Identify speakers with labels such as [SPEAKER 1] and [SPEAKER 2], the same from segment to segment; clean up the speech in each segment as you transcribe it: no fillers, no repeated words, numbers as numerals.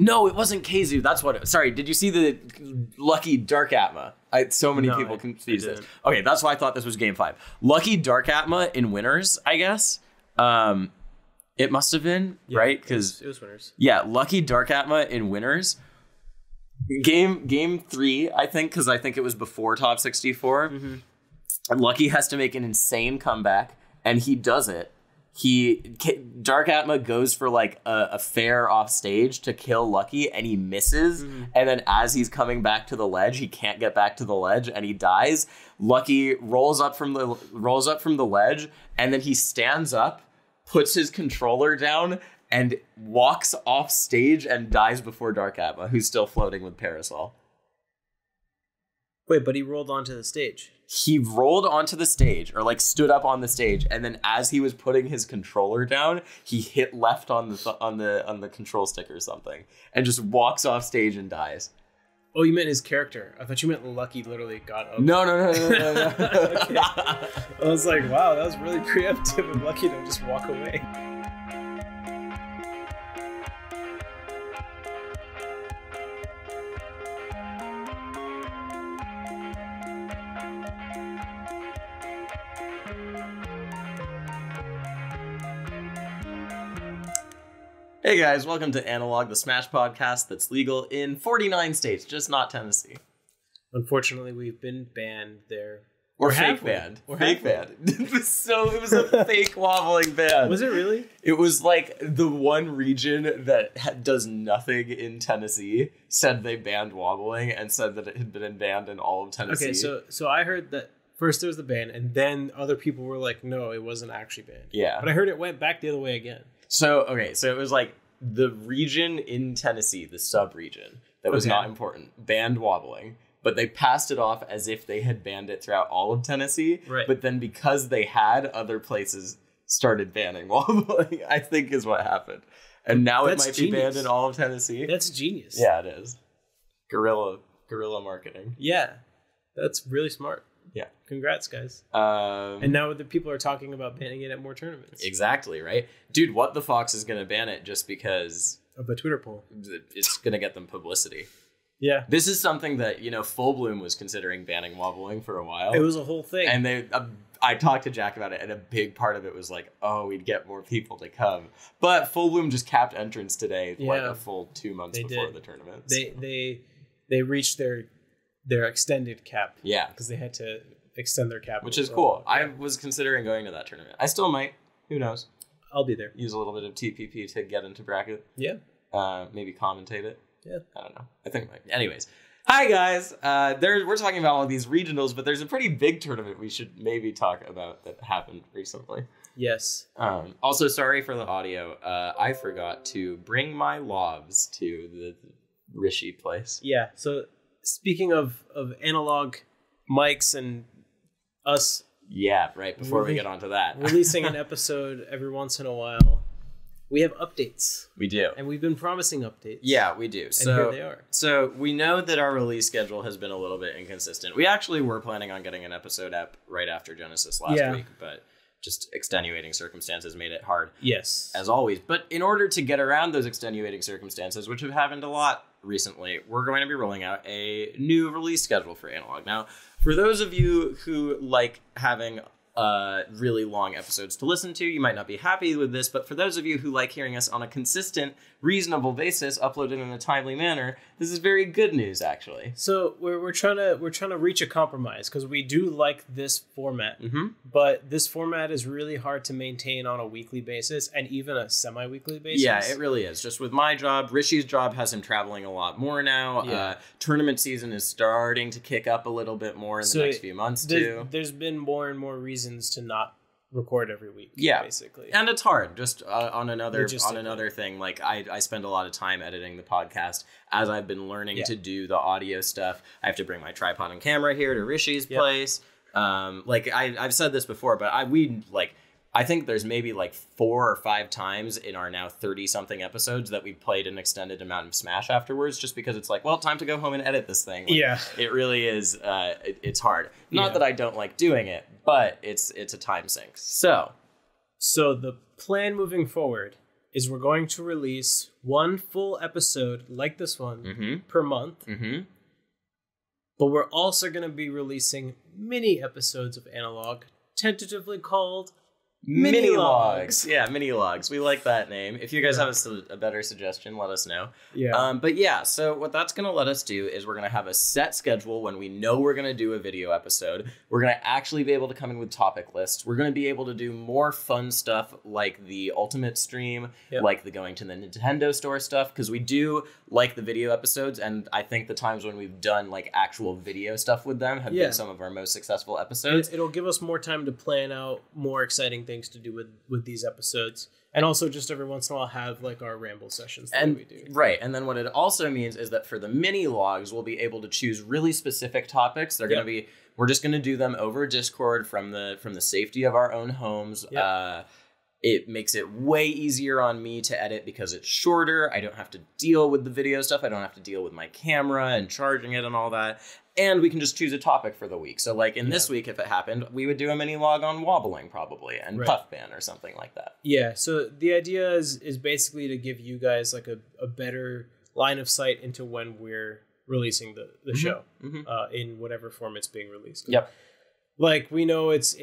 [SPEAKER 1] No, it wasn't Keizu. That's what sorry, did you see the Lucky Darkatma? So many people confuse this. Okay, that's why I thought this was game 5. Lucky Darkatma in winners, I guess. It must have been, right? Because
[SPEAKER 2] it was winners.
[SPEAKER 1] Yeah, Lucky Darkatma in winners. Game 3, I think, because I think it was before Top 64. And Lucky has to make an insane comeback, and he does it. Darkatma goes for like a fair off stage to kill Lucky, and he misses. And then as he's coming back to the ledge, he can't get back to the ledge, and he dies. Lucky rolls up from the ledge, and then he stands up, puts his controller down, and walks off stage and dies before Darkatma, who's still floating with Parasol.
[SPEAKER 2] Wait, but he rolled onto the stage.
[SPEAKER 1] He rolled onto the stage, or like stood up on the stage, and then as he was putting his controller down, he hit left on the control stick or something, and just walks off stage and dies.
[SPEAKER 2] Oh, you meant his character. I thought you meant Lucky literally got up.
[SPEAKER 1] No.
[SPEAKER 2] Okay. I was like, wow, that was really preemptive of Lucky to just walk away.
[SPEAKER 1] Hey guys, welcome to Analog, the Smash podcast that's legal in 49 states, just not Tennessee.
[SPEAKER 2] Unfortunately, we've been banned there.
[SPEAKER 1] Or fake banned. Fake banned. It was a fake wobbling ban.
[SPEAKER 2] Was it really?
[SPEAKER 1] It was like the one region that does nothing in Tennessee said they banned wobbling and said that it had been banned in all of Tennessee.
[SPEAKER 2] Okay, so I heard that first there was the ban, and then other people were like, no, it wasn't actually banned.
[SPEAKER 1] Yeah.
[SPEAKER 2] But I heard it went back the other way again.
[SPEAKER 1] So it was like the region in Tennessee, the sub-region, that was not important, banned wobbling, but they passed it off as if they had banned it throughout all of Tennessee.
[SPEAKER 2] Right.
[SPEAKER 1] But then because they had, other places started banning wobbling, I think is what happened. And now it might be banned in all of Tennessee.
[SPEAKER 2] That's genius.
[SPEAKER 1] Yeah, it is. Guerrilla marketing.
[SPEAKER 2] Yeah, that's really smart.
[SPEAKER 1] Yeah.
[SPEAKER 2] Congrats, guys. And now the people are talking about banning it at more tournaments.
[SPEAKER 1] Exactly, right? Dude, What the Fox is going to ban it just because
[SPEAKER 2] of a Twitter poll.
[SPEAKER 1] It's going to get them publicity.
[SPEAKER 2] Yeah.
[SPEAKER 1] This is something that, Full Bloom was considering banning wobbling for a while.
[SPEAKER 2] It was a whole thing.
[SPEAKER 1] And I talked to Jack about it, and a big part of it was like, oh, we'd get more people to come. But Full Bloom just capped entrance today, like a full 2 months before the tournament.
[SPEAKER 2] They reached their extended cap.
[SPEAKER 1] Yeah.
[SPEAKER 2] Because they had to extend their cap.
[SPEAKER 1] Which is cool. I was considering going to that tournament. I still might. Who knows?
[SPEAKER 2] I'll be there.
[SPEAKER 1] Use a little bit of TPP to get into bracket.
[SPEAKER 2] Yeah.
[SPEAKER 1] Maybe commentate it.
[SPEAKER 2] Yeah.
[SPEAKER 1] I don't know. I think might. Anyways. Hi, guys. We're talking about all these regionals, but there's a pretty big tournament we should maybe talk about that happened recently.
[SPEAKER 2] Yes.
[SPEAKER 1] Also, sorry for the audio. I forgot to bring my lobs to the Rishi place.
[SPEAKER 2] Yeah. So speaking of analog mics and us,
[SPEAKER 1] yeah, right. Before we get onto that,
[SPEAKER 2] releasing an episode every once in a while, we have updates.
[SPEAKER 1] We do,
[SPEAKER 2] and we've been promising updates.
[SPEAKER 1] Yeah, we do.
[SPEAKER 2] So here they are.
[SPEAKER 1] So we know that our release schedule has been a little bit inconsistent. We actually were planning on getting an episode up right after Genesis last week, but just extenuating circumstances made it hard.
[SPEAKER 2] Yes,
[SPEAKER 1] as always. But in order to get around those extenuating circumstances, which have happened a lot recently, we're going to be rolling out a new release schedule for Analog. Now, for those of you who like having really long episodes to listen to, you might not be happy with this, but for those of you who like hearing us on a consistent, reasonable basis, uploaded in a timely manner, this is very good news, actually.
[SPEAKER 2] So we're trying to reach a compromise, because we do like this format, but this format is really hard to maintain on a weekly basis and even a semi-weekly basis.
[SPEAKER 1] Yeah, it really is. Just with my job, Rishi's job has him traveling a lot more now. Yeah. Tournament season is starting to kick up a little bit more in the next few months too.
[SPEAKER 2] There's been more and more reasons to not record every week.
[SPEAKER 1] Yeah,
[SPEAKER 2] basically,
[SPEAKER 1] and it's hard. Just on another thing, like I spend a lot of time editing the podcast as I've been learning to do the audio stuff. I have to bring my tripod and camera here to Rishi's place. Like I've said this before, but I think there's maybe like 4 or 5 times in our now 30-something episodes that we played an extended amount of Smash afterwards, just because it's like, well, time to go home and edit this thing. Like, it really is. It's hard. Not that I don't like doing it, but it's a time sink. So
[SPEAKER 2] the plan moving forward is we're going to release one full episode like this one per month. But we're also going to be releasing mini episodes of Analog, tentatively called Mini Logs.
[SPEAKER 1] Yeah, Mini Logs. We like that name. If you guys have a better suggestion, let us know.
[SPEAKER 2] Yeah.
[SPEAKER 1] But yeah, so what that's going to let us do is we're going to have a set schedule when we know we're going to do a video episode. We're going to actually be able to come in with topic lists. We're going to be able to do more fun stuff like the Ultimate stream, like the going to the Nintendo store stuff, because we do like the video episodes, and I think the times when we've done like actual video stuff with them have been some of our most successful episodes.
[SPEAKER 2] It'll give us more time to plan out more exciting things to do with these episodes, and also just every once in a while have like our ramble sessions that we do.
[SPEAKER 1] Right, and then what it also means is that for the mini logs, we'll be able to choose really specific topics. They're going to be, we're just going to do them over Discord from the safety of our own homes. It makes it way easier on me to edit because it's shorter. I don't have to deal with the video stuff. I don't have to deal with my camera and charging it and all that. And we can just choose a topic for the week. So like in this week, if it happened, we would do a mini log on wobbling probably and puff ban or something like that.
[SPEAKER 2] Yeah. So the idea is basically to give you guys like a better line of sight into when we're releasing the show in whatever form it's being released.
[SPEAKER 1] Yep.
[SPEAKER 2] Like, we know it's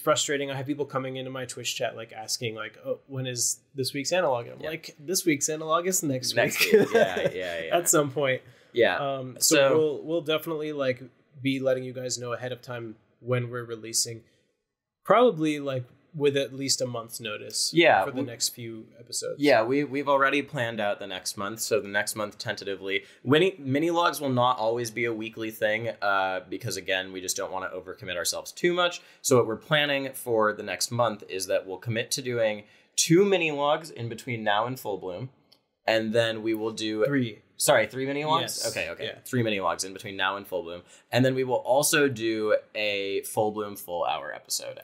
[SPEAKER 2] frustrating. I have people coming into my Twitch chat, like, asking, like, oh, when is this week's Analog? And I'm like, this week's Analog is next week.
[SPEAKER 1] Yeah.
[SPEAKER 2] At some point.
[SPEAKER 1] Yeah.
[SPEAKER 2] So we'll definitely, like, be letting you guys know ahead of time when we're releasing. Probably, like, with at least a month's notice for the next few episodes.
[SPEAKER 1] Yeah, we've already planned out the next month. So the next month, tentatively, mini logs will not always be a weekly thing because, again, we just don't want to overcommit ourselves too much. So what we're planning for the next month is that we'll commit to doing 2 mini logs in between now and Full Bloom. And then we will do 3 mini logs?
[SPEAKER 2] Yes.
[SPEAKER 1] Okay.
[SPEAKER 2] Yeah.
[SPEAKER 1] 3 mini logs in between now and Full Bloom. And then we will also do a Full Bloom full hour episode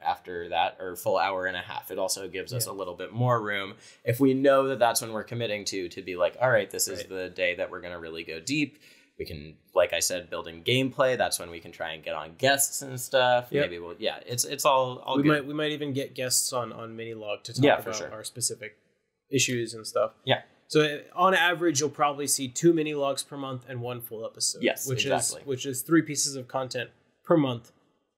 [SPEAKER 1] after that, or full hour and a half. It also gives us a little bit more room if we know that that's when we're committing to be like, all right, this is the day that we're going to really go deep. We can, like I said, build in gameplay. That's when we can try and get on guests and stuff. Yep. Maybe it's all good.
[SPEAKER 2] We might even get guests on mini log to talk about our specific issues and stuff.
[SPEAKER 1] Yeah.
[SPEAKER 2] So on average, you'll probably see 2 mini logs per month and 1 full episode.
[SPEAKER 1] Yes,
[SPEAKER 2] which is 3 pieces of content per month,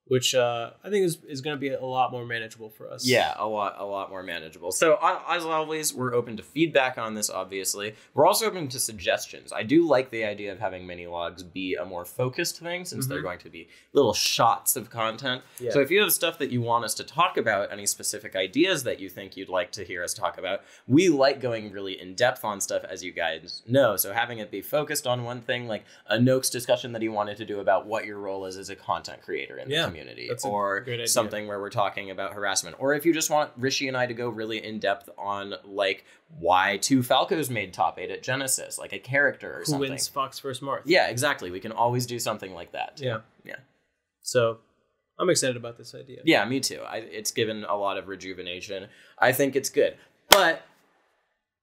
[SPEAKER 2] which I think is going to be a lot more manageable for us.
[SPEAKER 1] Yeah, a lot more manageable. So as always, we're open to feedback on this, obviously. We're also open to suggestions. I do like the idea of having mini logs be a more focused thing, since they're going to be little shots of content. Yeah. So if you have stuff that you want us to talk about, any specific ideas that you think you'd like to hear us talk about, we like going really in-depth on stuff, as you guys know. So having it be focused on one thing, like a Noakes discussion that he wanted to do about what your role is as a content creator in the community, or something where we're talking about harassment, or if you just want Rishi and I to go really in depth on like why 2 Falcos made top 8 at Genesis, like a character or something.
[SPEAKER 2] Who wins Fox vs. Marth?
[SPEAKER 1] Yeah, exactly. We can always do something like that too. Yeah.
[SPEAKER 2] So I'm excited about this idea.
[SPEAKER 1] Yeah, me too. It's given a lot of rejuvenation. I think it's good. But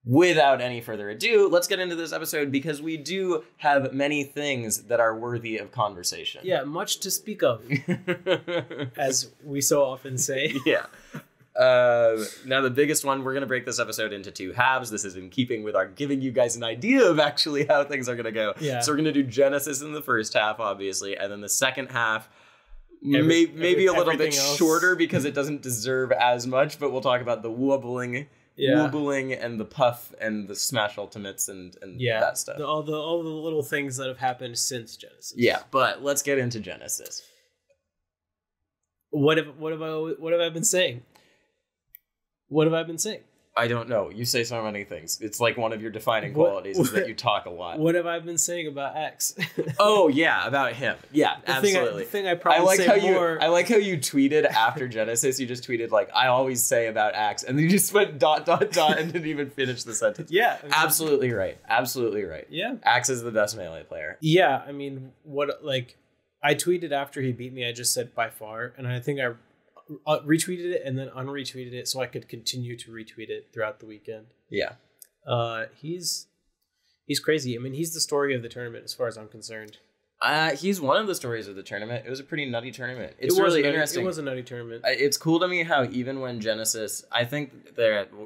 [SPEAKER 1] without any further ado, let's get into this episode, because we do have many things that are worthy of conversation.
[SPEAKER 2] Yeah, much to speak of, as we so often say.
[SPEAKER 1] Yeah. Now, the biggest one, we're going to break this episode into 2 halves. This is in keeping with our giving you guys an idea of actually how things are going to go.
[SPEAKER 2] Yeah.
[SPEAKER 1] So we're going to do Genesis in the first half, obviously, and then the second half, maybe a little bit shorter because it doesn't deserve as much, but we'll talk about the wobbling and the puff and the smash ultimates and that stuff.
[SPEAKER 2] All the little things that have happened since Genesis.
[SPEAKER 1] Yeah, but let's get into Genesis.
[SPEAKER 2] What have I been saying? What have I been saying?
[SPEAKER 1] I don't know. You say so many things. It's like one of your defining qualities is that you talk a lot.
[SPEAKER 2] What have I been saying about X?
[SPEAKER 1] Oh, yeah, about him. Yeah, absolutely.
[SPEAKER 2] The thing I probably say more...
[SPEAKER 1] I like how you tweeted after Genesis. You just tweeted, like, I always say about X. And then you just went ... and didn't even finish the sentence.
[SPEAKER 2] Yeah.
[SPEAKER 1] Absolutely right. Absolutely right.
[SPEAKER 2] Yeah.
[SPEAKER 1] Axe is the best Melee player.
[SPEAKER 2] Yeah, I mean, I tweeted after he beat me, I just said by far. And I think I retweeted it and then unretweeted it so I could continue to retweet it throughout the weekend.
[SPEAKER 1] Yeah.
[SPEAKER 2] He's crazy. I mean, he's the story of the tournament as far as I'm concerned.
[SPEAKER 1] He's one of the stories of the tournament. It was a pretty nutty tournament. It's really interesting.
[SPEAKER 2] It was a nutty tournament.
[SPEAKER 1] It's cool to me how even when Genesis, I think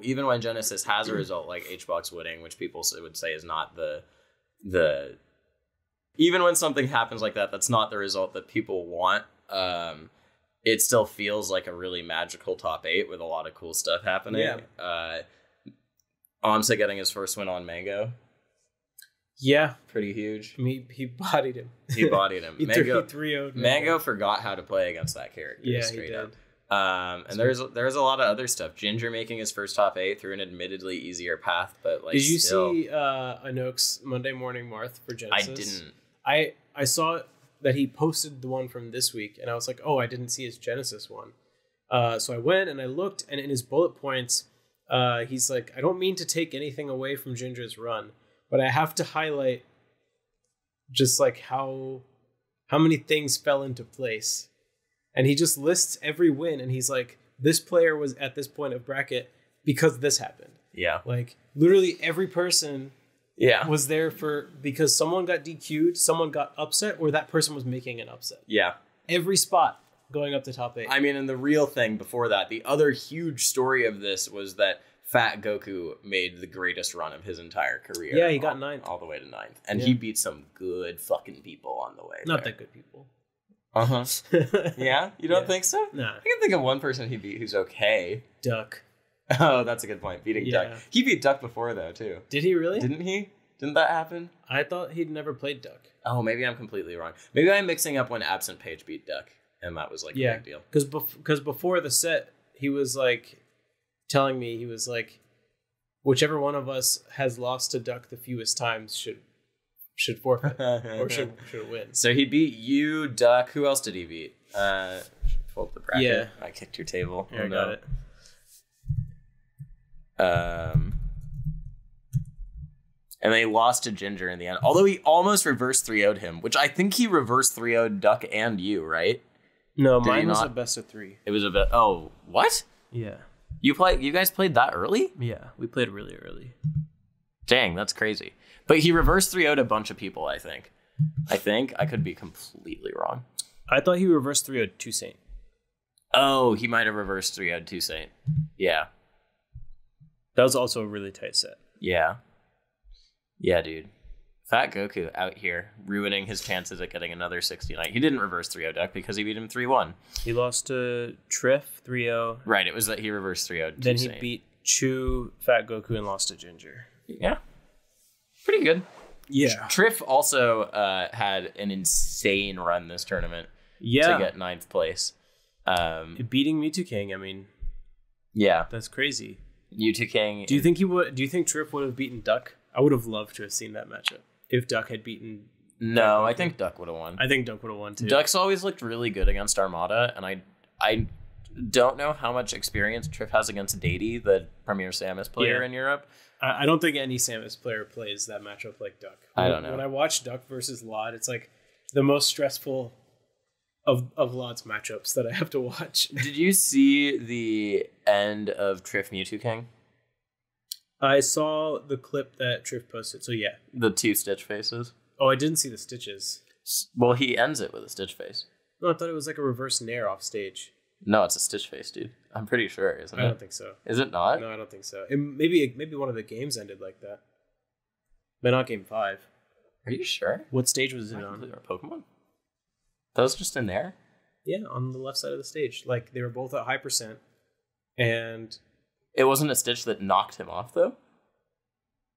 [SPEAKER 1] even when Genesis has a result like Hbox winning, which people would say is not the even when something happens like that, that's not the result that people want. It still feels like a really magical top 8 with a lot of cool stuff happening. Yeah. Amsa getting his first win on Mango.
[SPEAKER 2] Yeah.
[SPEAKER 1] Pretty huge.
[SPEAKER 2] I mean, he bodied him.
[SPEAKER 1] He bodied him.
[SPEAKER 2] He 3-0'd
[SPEAKER 1] Mango forgot how to play against that character.
[SPEAKER 2] Yeah,
[SPEAKER 1] straight
[SPEAKER 2] he did.
[SPEAKER 1] Up. And there's a lot of other stuff. Ginger making his first top 8 through an admittedly easier path, but like
[SPEAKER 2] did you see Anok's Monday Morning Marth for Genesis?
[SPEAKER 1] I didn't.
[SPEAKER 2] I saw that he posted the one from this week, and I was like, oh, I didn't see his Genesis one. So I went and I looked, and in his bullet points, he's like, I don't mean to take anything away from Ginger's run, but I have to highlight just like how many things fell into place. And he just lists every win, and he's like, this player was at this point of bracket because this happened.
[SPEAKER 1] Yeah.
[SPEAKER 2] Like literally every person was there because someone got DQ'd, someone got upset, or that person was making an upset.
[SPEAKER 1] Yeah.
[SPEAKER 2] Every spot going up to top 8.
[SPEAKER 1] I mean, and the real thing before that, the other huge story of this was that Fat Goku made the greatest run of his entire career.
[SPEAKER 2] Yeah, he got 9th.
[SPEAKER 1] All the way to 9th. And he beat some good fucking people on the way.
[SPEAKER 2] Not that good people.
[SPEAKER 1] Uh-huh. Yeah? You don't think so?
[SPEAKER 2] Nah.
[SPEAKER 1] I can think of one person he beat who's okay.
[SPEAKER 2] Duck.
[SPEAKER 1] Oh, that's a good point. Beating Duck. He beat Duck before, though, too.
[SPEAKER 2] Did he really?
[SPEAKER 1] Didn't he? Didn't that happen?
[SPEAKER 2] I thought he'd never played Duck.
[SPEAKER 1] Oh, maybe I'm completely wrong. Maybe I'm mixing up when Absent Page beat Duck. And that was like a big deal.
[SPEAKER 2] Because before the set, he was like telling me, he was like, whichever one of us has lost to Duck the fewest times should forfeit or should win.
[SPEAKER 1] So he beat you, Duck. Who else did he beat? Pull up the bracket.
[SPEAKER 2] Yeah.
[SPEAKER 1] I kicked your table.
[SPEAKER 2] Here, I got it.
[SPEAKER 1] And they lost to Ginger in the end. Although he almost reverse 3-0'd him, which I think he reverse 3-0'd Duck and you, right?
[SPEAKER 2] No, mine was a best of 3.
[SPEAKER 1] It was a bit. Oh, what?
[SPEAKER 2] Yeah.
[SPEAKER 1] You guys played that early?
[SPEAKER 2] Yeah, we played really early.
[SPEAKER 1] Dang, that's crazy. But he reverse 3-0'd a bunch of people, I think. I could be completely wrong.
[SPEAKER 2] I thought he reverse 3-0'd Toussaint.
[SPEAKER 1] Oh, he might have reversed 3-0'd Toussaint. Yeah.
[SPEAKER 2] That was also a really tight set.
[SPEAKER 1] Yeah. Yeah, dude. Fat Goku out here ruining his chances at getting another 69. He didn't reverse 3-0 Duck because he beat him 3-1.
[SPEAKER 2] He lost to Trif 3-0.
[SPEAKER 1] Right, it was that he reversed 3-0.
[SPEAKER 2] Then he beat Chu, Fat Goku, and lost to Ginger.
[SPEAKER 1] Yeah. Pretty good.
[SPEAKER 2] Yeah.
[SPEAKER 1] Trif also had an insane run this tournament to get 9th place.
[SPEAKER 2] Beating Mewtwo King, I mean,
[SPEAKER 1] yeah,
[SPEAKER 2] that's crazy.
[SPEAKER 1] Mewtwo King.
[SPEAKER 2] Do you think Trif would have beaten Duck? I would have loved to have seen that matchup if Duck had beaten.
[SPEAKER 1] No, I think Duck would have won.
[SPEAKER 2] I think Duck would have won too.
[SPEAKER 1] Duck's always looked really good against Armada, and I don't know how much experience Trif has against Dady, the premier Samus player in Europe.
[SPEAKER 2] I don't think any Samus player plays that matchup like Duck.
[SPEAKER 1] I don't know.
[SPEAKER 2] When I watch Duck versus Lod, it's like the most stressful of Lod's matchups that I have to watch.
[SPEAKER 1] Did you see the end of Trif Mewtwo King?
[SPEAKER 2] I saw the clip that Trif posted, so yeah.
[SPEAKER 1] The 2 Stitch faces?
[SPEAKER 2] Oh, I didn't see the stitches.
[SPEAKER 1] Well, he ends it with a Stitch face.
[SPEAKER 2] No, I thought it was like a reverse nair off stage.
[SPEAKER 1] No, it's a Stitch face, dude. I'm pretty sure, isn't it?
[SPEAKER 2] I don't think so.
[SPEAKER 1] Is it not?
[SPEAKER 2] No, I don't think so. Maybe one of the games ended like that. But not game 5.
[SPEAKER 1] Are you sure?
[SPEAKER 2] What stage was it on?
[SPEAKER 1] Pokemon? That was just in there?
[SPEAKER 2] Yeah, on the left side of the stage. Like, they were both at high percent. And...
[SPEAKER 1] It wasn't a Stitch that knocked him off, though?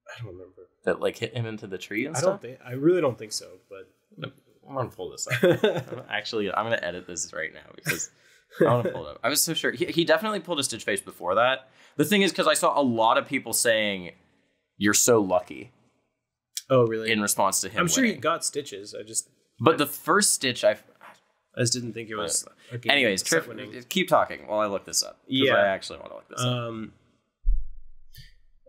[SPEAKER 2] I don't remember.
[SPEAKER 1] That, like, hit him into the tree and stuff?
[SPEAKER 2] I really don't think so, but...
[SPEAKER 1] I'm going to pull this up. I'm going to edit this right now because I want to pull it up. I was so sure. He definitely pulled a Stitch face before that. The thing is, because I saw a lot of people saying, you're so lucky.
[SPEAKER 2] Oh, really?
[SPEAKER 1] In response to him
[SPEAKER 2] I'm sure
[SPEAKER 1] winning.
[SPEAKER 2] he got stitches.
[SPEAKER 1] But the first Stitch, I
[SPEAKER 2] just didn't think it was...
[SPEAKER 1] Anyways, Trif, keep talking while I look this up. Yeah. I actually want to look this up.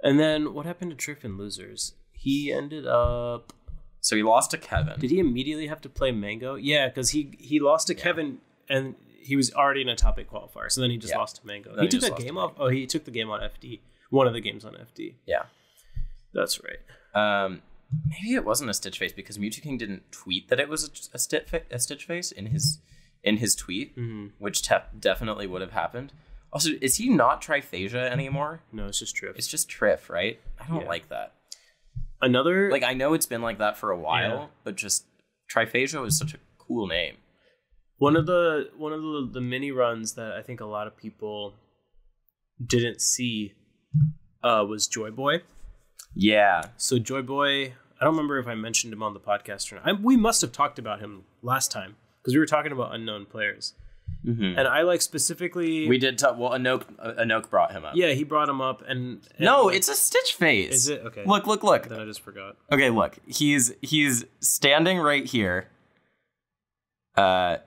[SPEAKER 2] And then, what happened to Trif in Losers? He ended up...
[SPEAKER 1] So he lost to Kevin.
[SPEAKER 2] Did he immediately have to play Mango? Yeah, because he lost to Kevin, and he was already in a top 8 qualifier, so then he just lost to Mango. He took that game off? Oh, he took the game on FD. One of the games on FD.
[SPEAKER 1] Yeah.
[SPEAKER 2] That's right.
[SPEAKER 1] maybe it wasn't a Stitch Face because Mewtwo King didn't tweet that it was a Stitch Face in his tweet, which definitely would have happened. Also, is he not Triphasia anymore?
[SPEAKER 2] No, it's just Trif.
[SPEAKER 1] It's just Trif, right? I don't like that.
[SPEAKER 2] Another...
[SPEAKER 1] Like, I know it's been like that for a while, but just Triphasia was such a cool name.
[SPEAKER 2] One of the mini runs that I think a lot of people didn't see was Joyboy.
[SPEAKER 1] Yeah.
[SPEAKER 2] So Joyboy, I don't remember if I mentioned him on the podcast or not. We must have talked about him last time because we were talking about unknown players. And I like specifically...
[SPEAKER 1] We did talk... Well, Anoke brought him up.
[SPEAKER 2] Yeah, he brought him up and
[SPEAKER 1] no,
[SPEAKER 2] like,
[SPEAKER 1] it's a Stitch Face.
[SPEAKER 2] Is it? Okay.
[SPEAKER 1] Look.
[SPEAKER 2] Then I just forgot.
[SPEAKER 1] Okay, look. He's standing right here. Okay,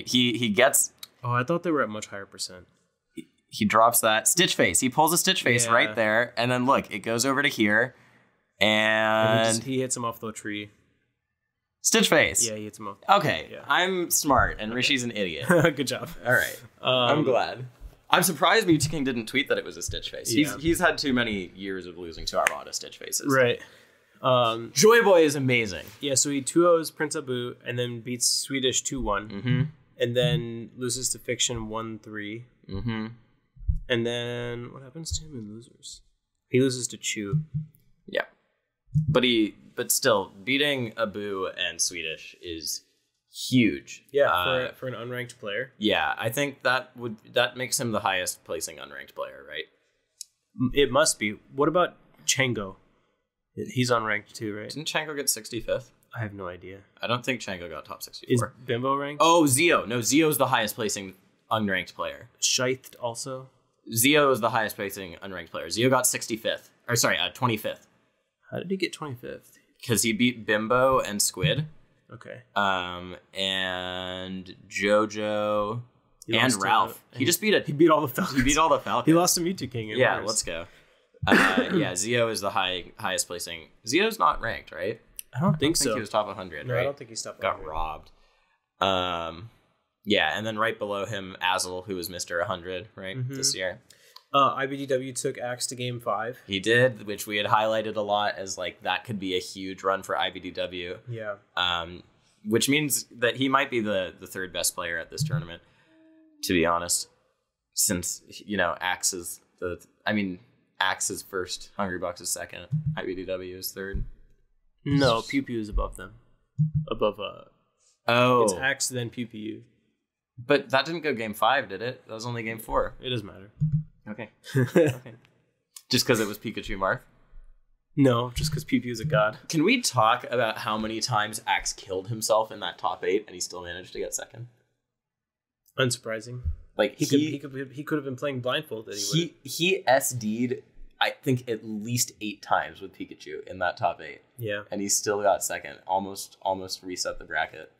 [SPEAKER 1] he gets...
[SPEAKER 2] Oh, I thought they were at much higher percent.
[SPEAKER 1] He drops that. Stitch Face. He pulls a Stitch Face right there. And then look, it goes over to here. And
[SPEAKER 2] he hits him off the tree.
[SPEAKER 1] Stitch Face.
[SPEAKER 2] Yeah, he hits him off.
[SPEAKER 1] Okay, I'm smart, and Rishi's an idiot.
[SPEAKER 2] Good job.
[SPEAKER 1] All right. I'm glad. I'm surprised Mewtwo King didn't tweet that it was a Stitch Face. Yeah. He's had too many years of losing to Armada Stitch Faces.
[SPEAKER 2] Right.
[SPEAKER 1] Joyboy is amazing.
[SPEAKER 2] Yeah, so he 2-0s Prince Abu, and then beats Swedish 2-1. And then loses to Fiction 1-3. And then what happens to him in losers? He loses to Chu.
[SPEAKER 1] Yeah. But still, beating Abu and Swedish is huge.
[SPEAKER 2] Yeah, for an unranked player.
[SPEAKER 1] Yeah, I think that makes him the highest placing unranked player, right?
[SPEAKER 2] It must be. What about Chango? He's unranked too, right?
[SPEAKER 1] Didn't Chango get 65th?
[SPEAKER 2] I have no idea.
[SPEAKER 1] I don't think Chango got top 64.
[SPEAKER 2] Is Bimbo ranked?
[SPEAKER 1] Oh, Zio. No, Zio's the highest placing unranked player.
[SPEAKER 2] Scythed also?
[SPEAKER 1] Zio is the highest placing unranked player. Zio got 65th. Or sorry, 25th.
[SPEAKER 2] How did he get 25th?
[SPEAKER 1] Because he beat Bimbo and Squid.
[SPEAKER 2] Okay.
[SPEAKER 1] And Jojo and Ralph. He
[SPEAKER 2] beat all the Falcons.
[SPEAKER 1] He beat all the Falcons.
[SPEAKER 2] He lost to Mewtwo King.
[SPEAKER 1] Yeah, let's go. Yeah, Zio is the highest placing. Zio's not ranked, right?
[SPEAKER 2] I don't think so.
[SPEAKER 1] He was top 100,
[SPEAKER 2] no,
[SPEAKER 1] right?
[SPEAKER 2] I don't think he's top 100.
[SPEAKER 1] Got robbed. Yeah, and then right below him, Azel, who was Mr. 100, right, this year.
[SPEAKER 2] IBDW took Axe to Game 5.
[SPEAKER 1] He did, which we had highlighted a lot as, like, that could be a huge run for IBDW.
[SPEAKER 2] Yeah.
[SPEAKER 1] Which means that he might be the third best player at this tournament, to be honest. Since, Axe is Axe is first, Hungrybox is second, IBDW is third.
[SPEAKER 2] No, Pew Pew is above them. Above, It's Axe, then Pew Pew.
[SPEAKER 1] But that didn't go Game 5, did it? That was only Game 4.
[SPEAKER 2] It doesn't matter.
[SPEAKER 1] Okay. Okay. Just because it was Pikachu Marth?
[SPEAKER 2] No, just because Pew Pew is a god.
[SPEAKER 1] Can we talk about how many times Axe killed himself in that top 8 and he still managed to get second?
[SPEAKER 2] Unsurprising. Like he could have been playing blindfolded.
[SPEAKER 1] He SD'd, I think, at least 8 times with Pikachu in that top 8.
[SPEAKER 2] Yeah,
[SPEAKER 1] and he still got second. Almost reset the bracket.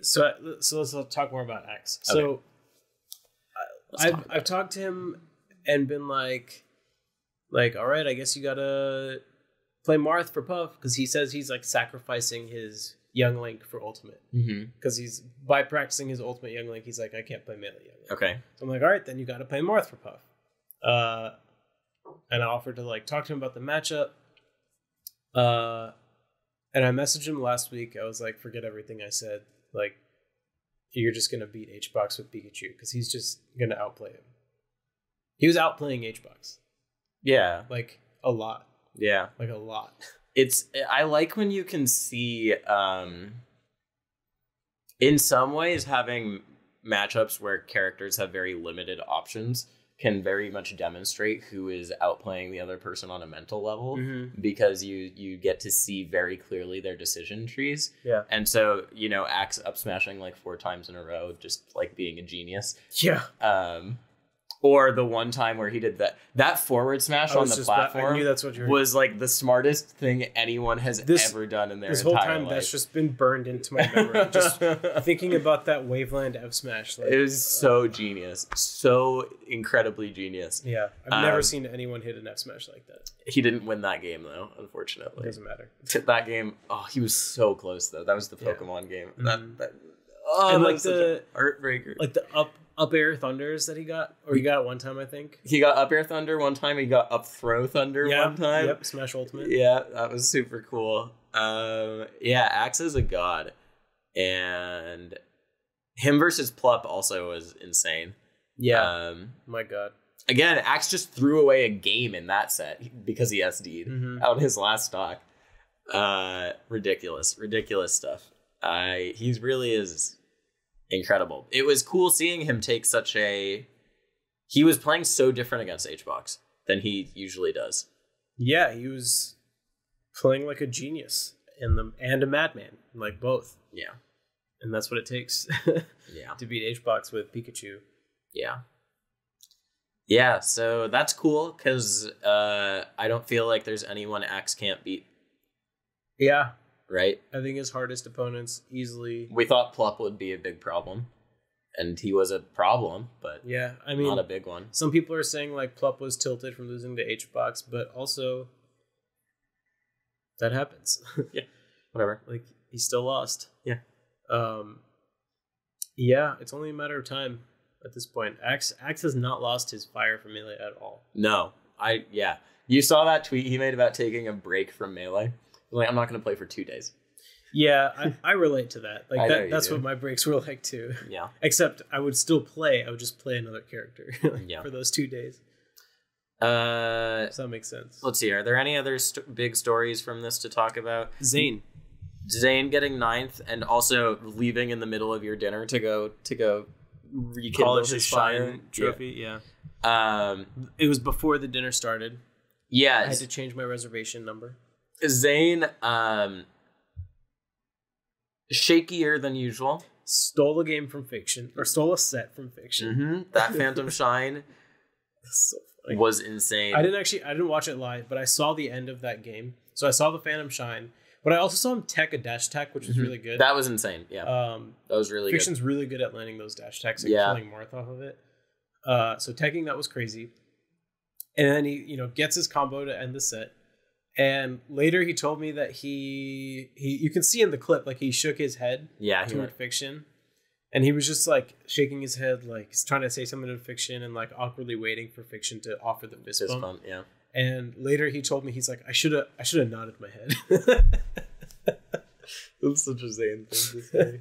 [SPEAKER 2] So let's talk more about Axe. So I've talked to him and been like, all right, I guess you gotta play Marth for Puff because he says he's like sacrificing his Young Link for Ultimate because he's by practicing his Ultimate Young Link, he's like, I can't play Melee Young Link.
[SPEAKER 1] Okay,
[SPEAKER 2] so I'm like, all right, then you got to play Marth for Puff. And I offered to like talk to him about the matchup. And I messaged him last week. I was like, forget everything I said. Like, you're just gonna beat Hbox with Pikachu because he's just gonna outplay him. He was outplaying Hbox.
[SPEAKER 1] Yeah,
[SPEAKER 2] like a lot.
[SPEAKER 1] Yeah,
[SPEAKER 2] like a lot.
[SPEAKER 1] I like when you can see, in some ways, having matchups where characters have very limited options can very much demonstrate who is outplaying the other person on a mental level because you get to see very clearly their decision trees.
[SPEAKER 2] Yeah.
[SPEAKER 1] And so, Axe up smashing like 4 times in a row, just like being a genius.
[SPEAKER 2] Yeah.
[SPEAKER 1] Or the one time where he did that forward smash on the platform
[SPEAKER 2] I knew that's what
[SPEAKER 1] was like the smartest thing anyone has ever done in their entire life. This whole time,
[SPEAKER 2] that's just been burned into my memory. Just thinking about that Waveland F smash. Like,
[SPEAKER 1] it was so genius. So incredibly genius.
[SPEAKER 2] Yeah. I've never seen anyone hit an F smash like that.
[SPEAKER 1] He didn't win that game, though, unfortunately.
[SPEAKER 2] It doesn't matter.
[SPEAKER 1] That game, he was so close, though. That was the Pokemon game.
[SPEAKER 2] And like the
[SPEAKER 1] heartbreaker.
[SPEAKER 2] Like the up air thunders that he got, or he got it one time, I think.
[SPEAKER 1] He got up air thunder one time. He got up throw thunder one time.
[SPEAKER 2] Yep, Smash Ultimate.
[SPEAKER 1] Yeah, that was super cool. Yeah, Axe is a god, and him versus Plup also was insane.
[SPEAKER 2] Yeah, my god.
[SPEAKER 1] Again, Axe just threw away a game in that set because he SD'd out his last stock. Ridiculous stuff. He really is incredible. It was cool seeing him take he was playing so different against Hbox than he usually does.
[SPEAKER 2] Yeah, he was playing like a genius and a madman, like both.
[SPEAKER 1] Yeah.
[SPEAKER 2] And that's what it takes
[SPEAKER 1] yeah.
[SPEAKER 2] to beat Hbox with Pikachu.
[SPEAKER 1] Yeah. Yeah, so that's cool because I don't feel like there's anyone Axe can't beat.
[SPEAKER 2] Yeah.
[SPEAKER 1] Right?
[SPEAKER 2] I think his hardest opponents easily...
[SPEAKER 1] We thought Plup would be a big problem. And he was a problem, but
[SPEAKER 2] yeah, I mean,
[SPEAKER 1] not a big one.
[SPEAKER 2] Some people are saying like Plup was tilted from losing to Hbox, but also that happens.
[SPEAKER 1] Yeah, whatever.
[SPEAKER 2] Like he still lost.
[SPEAKER 1] Yeah.
[SPEAKER 2] Yeah, it's only a matter of time at this point. Axe has not lost his fire for Melee at all.
[SPEAKER 1] No, you saw that tweet he made about taking a break from Melee. Like, I'm not going to play for 2 days.
[SPEAKER 2] Yeah, I relate to that. Like that's what my breaks were like too.
[SPEAKER 1] Yeah.
[SPEAKER 2] Except I would still play. I would just play another character for those 2 days. So that makes sense.
[SPEAKER 1] Let's see. Are there any other big stories from this to talk about?
[SPEAKER 2] Zane
[SPEAKER 1] getting 9th and also leaving in the middle of your dinner to go rekindle his fire
[SPEAKER 2] trophy. Yeah. It was before the dinner started.
[SPEAKER 1] Yeah.
[SPEAKER 2] I had to change my reservation number.
[SPEAKER 1] Zane, shakier than usual.
[SPEAKER 2] Stole a set from Fiction.
[SPEAKER 1] That Phantom Shine
[SPEAKER 2] so funny.
[SPEAKER 1] Was insane.
[SPEAKER 2] I didn't watch it live, but I saw the end of that game. So I saw the Phantom Shine, but I also saw him tech a dash attack, which was really good.
[SPEAKER 1] That was insane. Yeah. That was really
[SPEAKER 2] Fiction's
[SPEAKER 1] good.
[SPEAKER 2] really good at landing those dash attacks and killing Marth off of it. So teching that was crazy. And then he, gets his combo to end the set. And later he told me that he you can see in the clip, like he shook his head toward Fiction. And he was just like shaking his head, like he's trying to say something to Fiction and like awkwardly waiting for Fiction to offer the fist bump.
[SPEAKER 1] Yeah. And
[SPEAKER 2] later he told me, he's like, I should have nodded my head.
[SPEAKER 1] That's such a Zayn thing to say.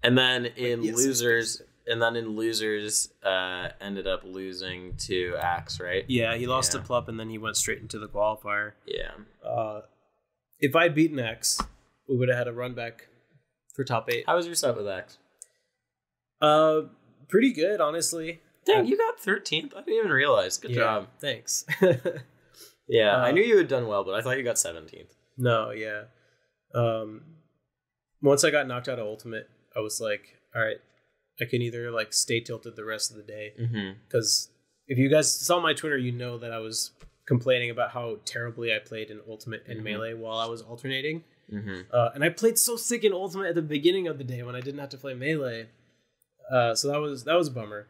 [SPEAKER 1] And then in Losers, ended up losing to Axe, right?
[SPEAKER 2] Yeah, he lost to Plup, and then he went straight into the qualifier.
[SPEAKER 1] Yeah.
[SPEAKER 2] If I'd beaten Axe, we would have had a run back for top 8.
[SPEAKER 1] How was your set with Axe?
[SPEAKER 2] Pretty good, honestly.
[SPEAKER 1] Dang, you got 13th. I didn't even realize. Good job.
[SPEAKER 2] Thanks.
[SPEAKER 1] Yeah, I knew you had done well, but I thought you got 17th.
[SPEAKER 2] No, yeah. Once I got knocked out of Ultimate, I was like, all right, I can either like stay tilted the rest of the day. Because if you guys saw my Twitter, you know that I was complaining about how terribly I played in Ultimate and Melee while I was alternating. And I played so sick in Ultimate at the beginning of the day when I didn't have to play Melee. So that was a bummer.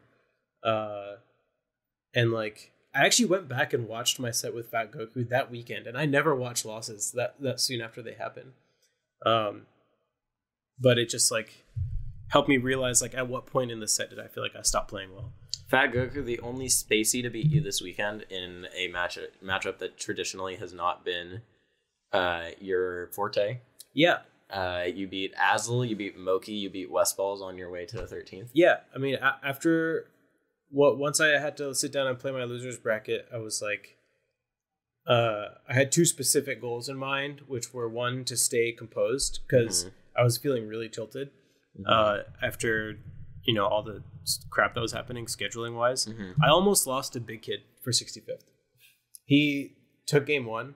[SPEAKER 2] And like I actually went back and watched my set with Fat Goku that weekend, and I never watched losses that soon after they happen. But it just like helped me realize like at what point in the set did I feel like I stopped playing well.
[SPEAKER 1] Fat Goku, the only spacey to beat you this weekend in a matchup that traditionally has not been your forte.
[SPEAKER 2] Yeah.
[SPEAKER 1] You beat Azel, you beat Moki, you beat Westballs on your way to the 13th.
[SPEAKER 2] Yeah, I mean, once I had to sit down and play my losers bracket, I was like, I had 2 specific goals in mind, which were 1, to stay composed because I was feeling really tilted after all the crap that was happening scheduling wise. I almost lost to Big Kid for 65th. He took game 1,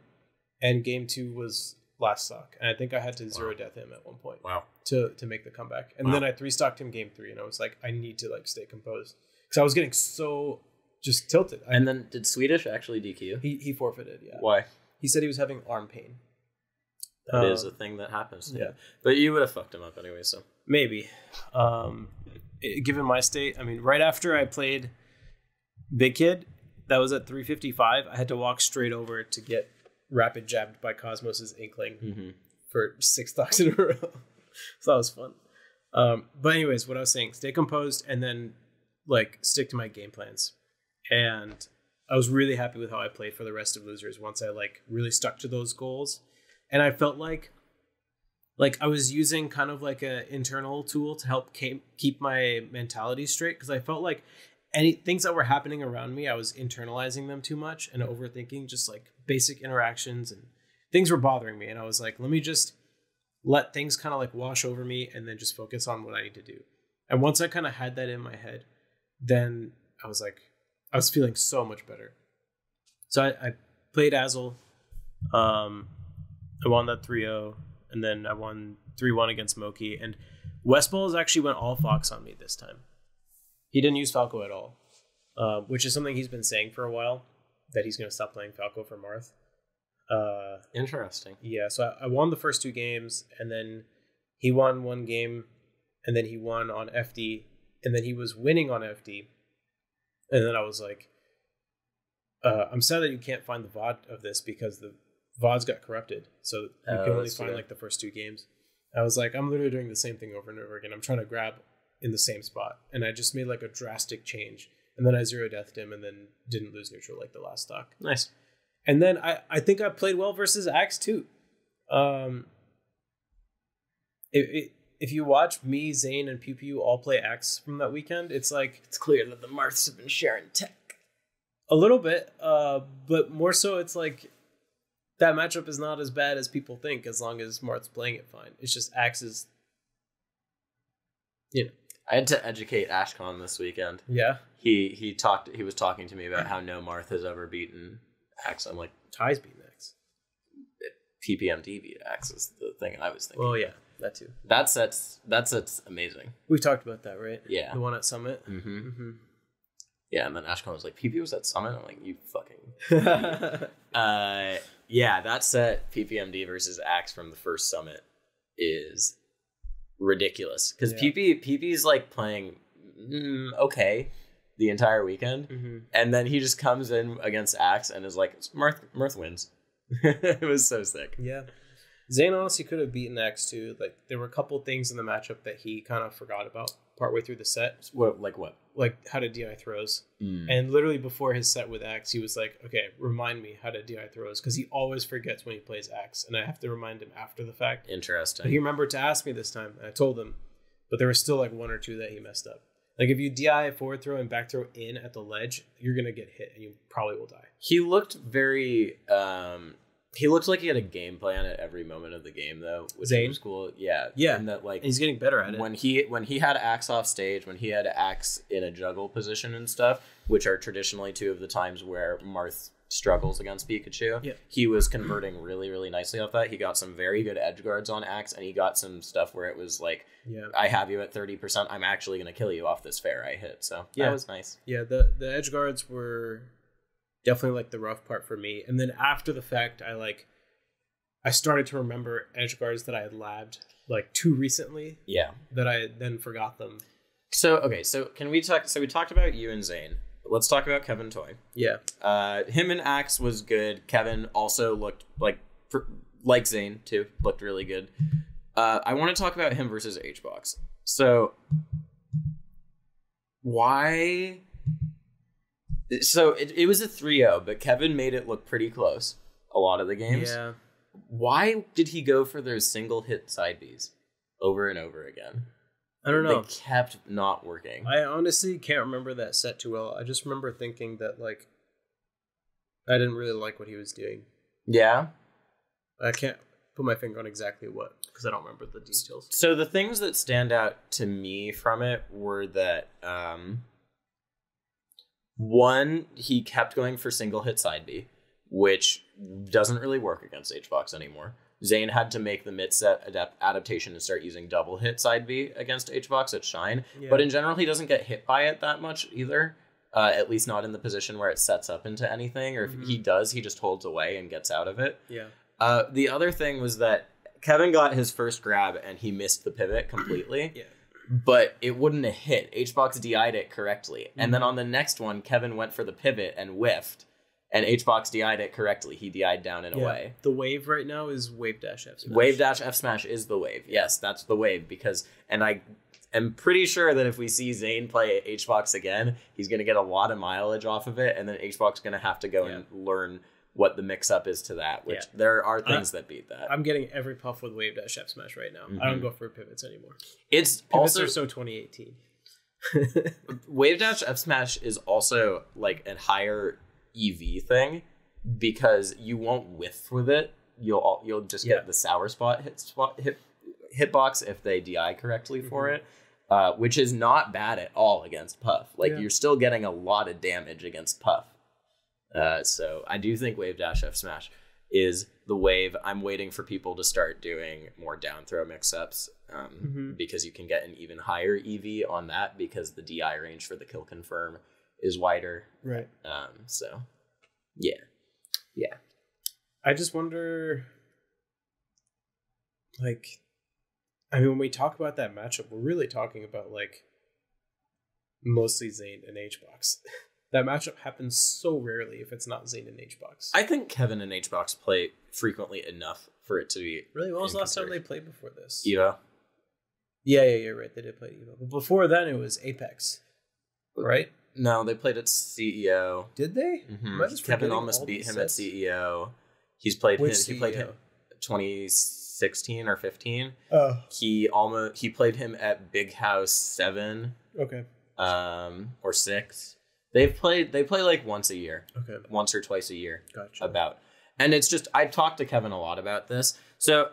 [SPEAKER 2] and game 2 was last stock, and I think I had to 0-death him at one point.
[SPEAKER 1] Wow.
[SPEAKER 2] To make the comeback, and then I 3-stocked him game 3, and I was like, I need to like stay composed because I was getting so just tilted.
[SPEAKER 1] And then did Swedish actually DQ you?
[SPEAKER 2] He forfeited. Yeah.
[SPEAKER 1] Why?
[SPEAKER 2] He said he was having arm pain.
[SPEAKER 1] That is a thing that happens. Yeah. But you would have fucked him up anyway, so
[SPEAKER 2] maybe. Given my state, I mean, right after I played Big Kid, that was at 355. I had to walk straight over to get rapid jabbed by Cosmos's Inkling for 6 stocks in a row. So that was fun. But anyways, what I was saying, stay composed and then like stick to my game plans. And I was really happy with how I played for the rest of losers once I like really stuck to those goals. And I felt like I was using kind of like an internal tool to help keep my mentality straight, because I felt like any things that were happening around me, I was internalizing them too much and overthinking just like basic interactions, and things were bothering me. And I was like, let me just let things kind of like wash over me and then just focus on what I need to do. And once I kind of had that in my head, then I was feeling so much better. So I played Azel. I won that 3-0, and then I won 3-1 against Moki. And Westballs actually went all Fox on me this time. He didn't use Falco at all, which is something he's been saying for a while, that he's going to stop playing Falco for Marth.
[SPEAKER 1] Interesting.
[SPEAKER 2] Yeah, so I won the first 2 games, and then he won 1 game, and then he won on FD, and then he was winning on FD. And then I was like, I'm sad that you can't find the VOD of this, because the VODs got corrupted. So you can only find like the first 2 games. I was like, I'm literally doing the same thing over and over again. I'm trying to grab in the same spot. And I just made like a drastic change. And then I 0-deathed him and then didn't lose neutral like the last stock.
[SPEAKER 1] Nice.
[SPEAKER 2] And then I think I played well versus Axe too. If you watch me, Zane, and Pew Pew all play Axe from that weekend, it's like,
[SPEAKER 1] it's clear that the Marths have been sharing tech.
[SPEAKER 2] A little bit, but more so it's like that matchup is not as bad as people think, as long as Marth's playing it fine. It's just Axe is, you know.
[SPEAKER 1] I had to educate Ashcon this weekend.
[SPEAKER 2] Yeah.
[SPEAKER 1] He was talking to me about how no Marth has ever beaten Axe. I'm like,
[SPEAKER 2] Ty's beaten Axe.
[SPEAKER 1] PPMD beat Axe is the thing I was thinking.
[SPEAKER 2] Well, yeah, that too.
[SPEAKER 1] That set's amazing.
[SPEAKER 2] We've talked about that, right?
[SPEAKER 1] Yeah.
[SPEAKER 2] The one at Summit.
[SPEAKER 1] Mm-hmm. Mm-hmm. Yeah, and then Ashcon was like, PP was at Summit? I'm like, you fucking... yeah, that set, PPMD versus Axe from the first Summit, is ridiculous. Because PP's like playing okay the entire weekend, and then he just comes in against Axe and is like, Mirth wins. It was so sick.
[SPEAKER 2] Yeah. Zane honestly could have beaten Axe too. Like, there were a couple things in the matchup that he kind of forgot about partway through the set.
[SPEAKER 1] What? Like what?
[SPEAKER 2] Like how to DI throws. And literally before his set with Axe, he was like, okay, remind me how to DI throws, because he always forgets when he plays Axe, and I have to remind him after the fact.
[SPEAKER 1] Interesting.
[SPEAKER 2] But he remembered to ask me this time, and I told him, but there was still like 1 or 2 that he messed up. Like, if you DI forward throw and back throw in at the ledge, you're going to get hit and you probably will die.
[SPEAKER 1] He looked very... he looked like he had a game plan at every moment of the game, though, which
[SPEAKER 2] Zane?
[SPEAKER 1] was cool. Yeah.
[SPEAKER 2] Yeah.
[SPEAKER 1] And that, like,
[SPEAKER 2] and he's getting better at it.
[SPEAKER 1] When he had Axe off stage, when he had Axe in a juggle position and stuff, which are traditionally 2 of the times where Marth struggles against Pikachu, he was converting really, really nicely off that. He got some very good edge guards on Axe, and he got some stuff where it was like, I have you at 30%. I'm actually going to kill you off this fair I hit. So that was nice.
[SPEAKER 2] Yeah, the edge guards were definitely like the rough part for me. And then after the fact, I started to remember edge guards that I had labbed like too recently. Yeah. That I then forgot them.
[SPEAKER 1] So, okay, so can we talk? So we talked about you and Zane. Let's talk about Kevin Toy.
[SPEAKER 2] Yeah.
[SPEAKER 1] Him and Axe was good. Kevin also looked like Zane too. Looked really good. I want to talk about him versus Hbox. So why? So it was a 3-0, but Kevin made it look pretty close a lot of the games.
[SPEAKER 2] Yeah.
[SPEAKER 1] Why did he go for those single hit side Bs over and over again?
[SPEAKER 2] I don't know.
[SPEAKER 1] They kept not working.
[SPEAKER 2] I honestly can't remember that set too well. I just remember thinking that, like, I didn't really like what he was doing.
[SPEAKER 1] Yeah?
[SPEAKER 2] I can't put my finger on exactly what, because I don't remember the details.
[SPEAKER 1] So the things that stand out to me from it were that, one, he kept going for single hit side B, which doesn't really work against Hbox anymore. Zane had to make the mid-set adaptation and start using double hit side B against Hbox at Shine. Yeah. But in general, he doesn't get hit by it that much either. At least not in the position where it sets up into anything. Or if he does, he just holds away and gets out of it.
[SPEAKER 2] Yeah.
[SPEAKER 1] The other thing was that Kevin got his first grab and he missed the pivot completely.
[SPEAKER 2] Yeah.
[SPEAKER 1] But it wouldn't have hit. Hbox DI'd it correctly. And then on the next one, Kevin went for the pivot and whiffed. And Hbox DI'd it correctly. He DI'd down and away.
[SPEAKER 2] The wave right now is wave dash F smash.
[SPEAKER 1] Wave dash F smash is the wave. Yes, that's the wave. And I am pretty sure that if we see Zane play Hbox again, he's going to get a lot of mileage off of it, and then Hbox is going to have to go and learn what the mix-up is to that, which there are things that beat that.
[SPEAKER 2] I'm getting every puff with Wave Dash F Smash right now. I don't go for pivots anymore.
[SPEAKER 1] Pivots
[SPEAKER 2] also are so 2018.
[SPEAKER 1] Wave Dash F Smash is also like a higher EV thing because you won't whiff with it. You'll just get the sour spot hitbox if they DI correctly for it, which is not bad at all against Puff. Like you're still getting a lot of damage against Puff. So I do think Wave Dash F Smash is the wave. I'm waiting for people to start doing more down throw mix-ups because you can get an even higher EV on that because the DI range for the kill confirm is wider.
[SPEAKER 2] Right.
[SPEAKER 1] So yeah.
[SPEAKER 2] I just wonder, like, I mean, when we talk about that matchup, we're really talking about like mostly Zain and Hbox. That matchup happens so rarely if it's not Zain and Hbox.
[SPEAKER 1] I think Kevin and Hbox play frequently enough for it to be.
[SPEAKER 2] Really? When was the last time they played before this?
[SPEAKER 1] Evo.
[SPEAKER 2] Yeah, you're right. They did play Evo. But before then, it was Apex, right?
[SPEAKER 1] No, they played at CEO.
[SPEAKER 2] Did they?
[SPEAKER 1] Kevin almost beat him at CEO. He played him 2016 or 15.
[SPEAKER 2] Oh.
[SPEAKER 1] He played him at Big House 7.
[SPEAKER 2] Okay.
[SPEAKER 1] Or 6. They play like once a year.
[SPEAKER 2] Okay.
[SPEAKER 1] Once or twice a year.
[SPEAKER 2] Gotcha.
[SPEAKER 1] And it's just, I talked to Kevin a lot about this. So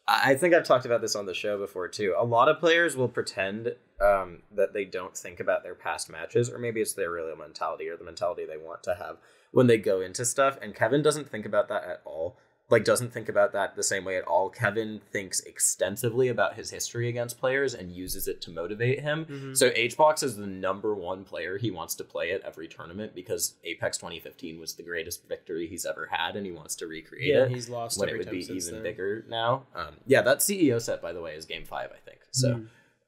[SPEAKER 1] I think I've talked about this on the show before too. A lot of players will pretend that they don't think about their past matches, or maybe it's their real mentality or the mentality they want to have when they go into stuff. And Kevin doesn't think about that at all. Like, doesn't think about that the same way at all. Kevin thinks extensively about his history against players and uses it to motivate him. So Hbox is the #1 player he wants to play at every tournament because Apex 2015 was the greatest victory he's ever had, and he wants to recreate it.
[SPEAKER 2] He's lost
[SPEAKER 1] when
[SPEAKER 2] every
[SPEAKER 1] it would
[SPEAKER 2] time
[SPEAKER 1] be
[SPEAKER 2] since
[SPEAKER 1] even
[SPEAKER 2] then.
[SPEAKER 1] bigger now. That CEO set, by the way, is Game 5, I think. So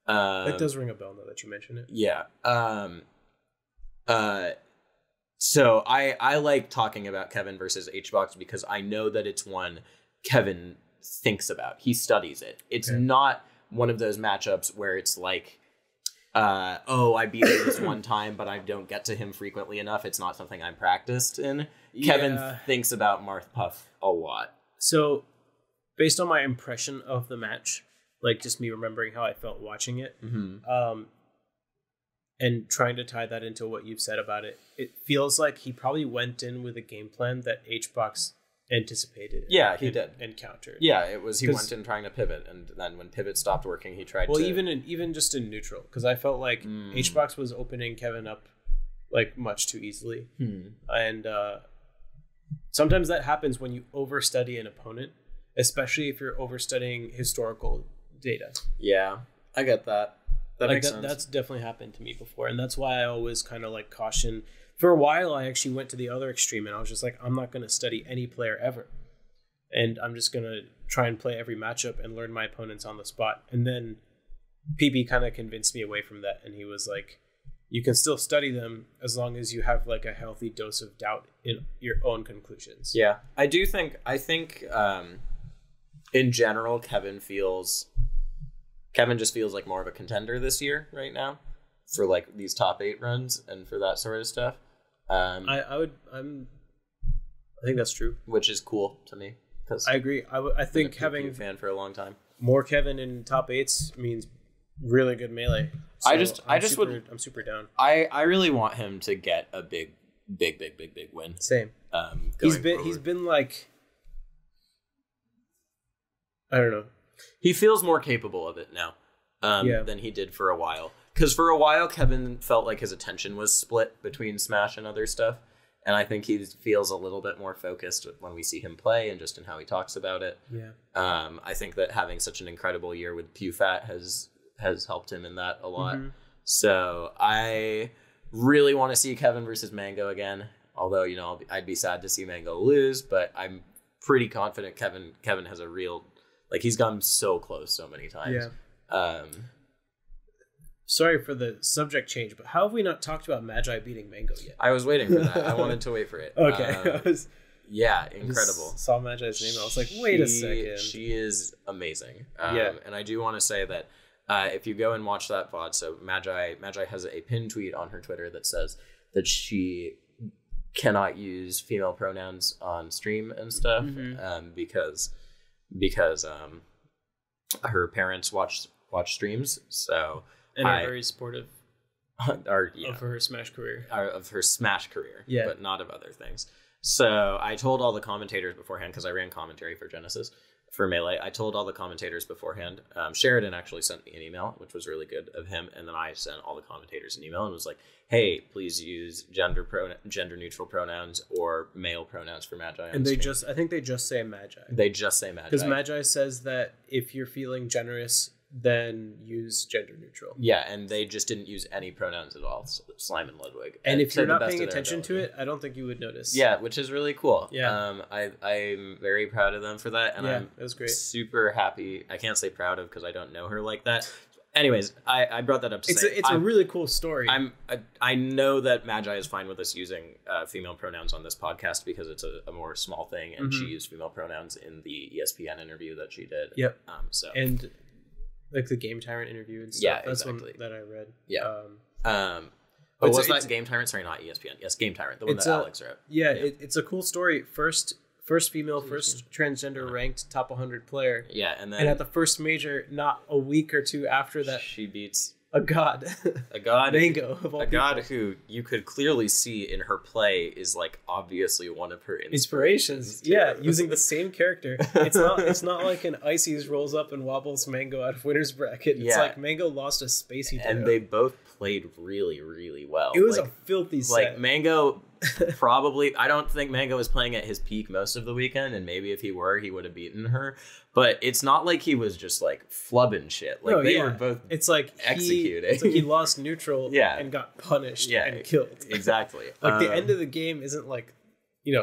[SPEAKER 2] that does ring a bell now that you mention it.
[SPEAKER 1] Yeah. So I like talking about Kevin versus Hbox because I know that it's one Kevin thinks about. He studies it. It's not one of those matchups where it's like, I beat him this one time, but I don't get to him frequently enough. It's not something I'm practiced in. Kevin thinks about Marth Puff a lot.
[SPEAKER 2] So based on my impression of the match, like just me remembering how I felt watching it, and trying to tie that into what you've said about it, it feels like he probably went in with a game plan that Hbox anticipated.
[SPEAKER 1] Yeah, he did.
[SPEAKER 2] And countered.
[SPEAKER 1] Yeah, it was. He went in trying to pivot, and then when pivot stopped working, he tried.
[SPEAKER 2] Well, even just in neutral, because I felt like Hbox was opening Kevin up like much too easily, and sometimes that happens when you overstudy an opponent, especially if you're overstudying historical data.
[SPEAKER 1] Yeah, I get that. That makes sense.
[SPEAKER 2] That's definitely happened to me before, and that's why I always kind of like caution. For a while, I actually went to the other extreme, and I was just like, I'm not going to study any player ever, and I'm just going to try and play every matchup and learn my opponents on the spot. And then PB kind of convinced me away from that, and he was like, you can still study them as long as you have like a healthy dose of doubt in your own conclusions.
[SPEAKER 1] Yeah, I think in general, Kevin just feels like more of a contender this year right now for like these top 8 runs and for that sort of stuff.
[SPEAKER 2] I think that's true,
[SPEAKER 1] which is cool to me because
[SPEAKER 2] I agree. I think having
[SPEAKER 1] a fan for a long time,
[SPEAKER 2] more Kevin in top 8s means really good melee. So I'm super down.
[SPEAKER 1] I really want him to get a big win.
[SPEAKER 2] Same. He's been like, I don't know.
[SPEAKER 1] He feels more capable of it now than he did for a while. Because for a while, Kevin felt like his attention was split between Smash and other stuff. And I think he feels a little bit more focused when we see him play and just in how he talks about it.
[SPEAKER 2] Yeah.
[SPEAKER 1] I think that having such an incredible year with PewFat has helped him in that a lot. So I really want to see Kevin versus Mango again. Although, I'd be sad to see Mango lose. But I'm pretty confident Kevin has a real... Like, he's gotten so close so many times.
[SPEAKER 2] Yeah. Sorry for the subject change, but how have we not talked about Magi beating Mango yet?
[SPEAKER 1] I was waiting for that. I wanted to wait for it.
[SPEAKER 2] Okay.
[SPEAKER 1] Yeah, incredible.
[SPEAKER 2] I saw Magi's name. I was like, wait a second.
[SPEAKER 1] She is amazing.
[SPEAKER 2] Yeah.
[SPEAKER 1] And I do want to say that if you go and watch that VOD, so Magi has a pinned tweet on her Twitter that says that she cannot use female pronouns on stream and stuff because her parents watch streams, so
[SPEAKER 2] and are very supportive of her Smash career.
[SPEAKER 1] Yeah, but not of other things. So I told all the commentators beforehand, because I ran commentary for Genesis for Melee. I told all the commentators beforehand. Sheridan actually sent me an email, which was really good of him, and then I sent all the commentators an email and was like, "Hey, please use gender neutral pronouns or male pronouns for Magi."
[SPEAKER 2] And I think they just say Magi.
[SPEAKER 1] They just say Magi
[SPEAKER 2] because Magi says that if you're feeling generous, then use gender neutral.
[SPEAKER 1] Yeah, and they just didn't use any pronouns at all, Slime and Ludwig.
[SPEAKER 2] And if you're not paying attention to it, I don't think you would notice.
[SPEAKER 1] Yeah, which is really cool.
[SPEAKER 2] Yeah.
[SPEAKER 1] I'm very proud of them for that, and
[SPEAKER 2] it was great.
[SPEAKER 1] Super happy. I can't say proud of because I don't know her like that. Anyways, I brought that up to say
[SPEAKER 2] it's a really cool story.
[SPEAKER 1] I know that Magi is fine with us using female pronouns on this podcast because it's a more small thing, and she used female pronouns in the ESPN interview that she did.
[SPEAKER 2] Yep.
[SPEAKER 1] And
[SPEAKER 2] like the Game Tyrant interview and stuff.
[SPEAKER 1] Yeah,
[SPEAKER 2] that's
[SPEAKER 1] exactly.
[SPEAKER 2] one that I read.
[SPEAKER 1] Yeah. But was that Game Tyrant? Sorry, not ESPN. Yes, Game Tyrant, the one that Alex wrote.
[SPEAKER 2] Yeah, it's a cool story. First female, first transgender ranked top 100 player.
[SPEAKER 1] Yeah, and
[SPEAKER 2] at the first major, not a week or two after that,
[SPEAKER 1] she beats
[SPEAKER 2] a god, Mango, of all
[SPEAKER 1] a god who you could clearly see in her play is like obviously one of her inspirations.
[SPEAKER 2] Yeah, using the same character. It's not like an icies rolls up and wobbles Mango out of winner's bracket. It's like Mango lost a spacey duo.
[SPEAKER 1] And they both played really, really well.
[SPEAKER 2] It was a filthy set.
[SPEAKER 1] Like Mango probably, I don't think Mango was playing at his peak most of the weekend, and maybe if he were, he would have beaten her. But it's not like he was just like flubbing shit. Like they were both executing.
[SPEAKER 2] It's like he lost neutral and got punished and killed.
[SPEAKER 1] Exactly.
[SPEAKER 2] Like the end of the game isn't like,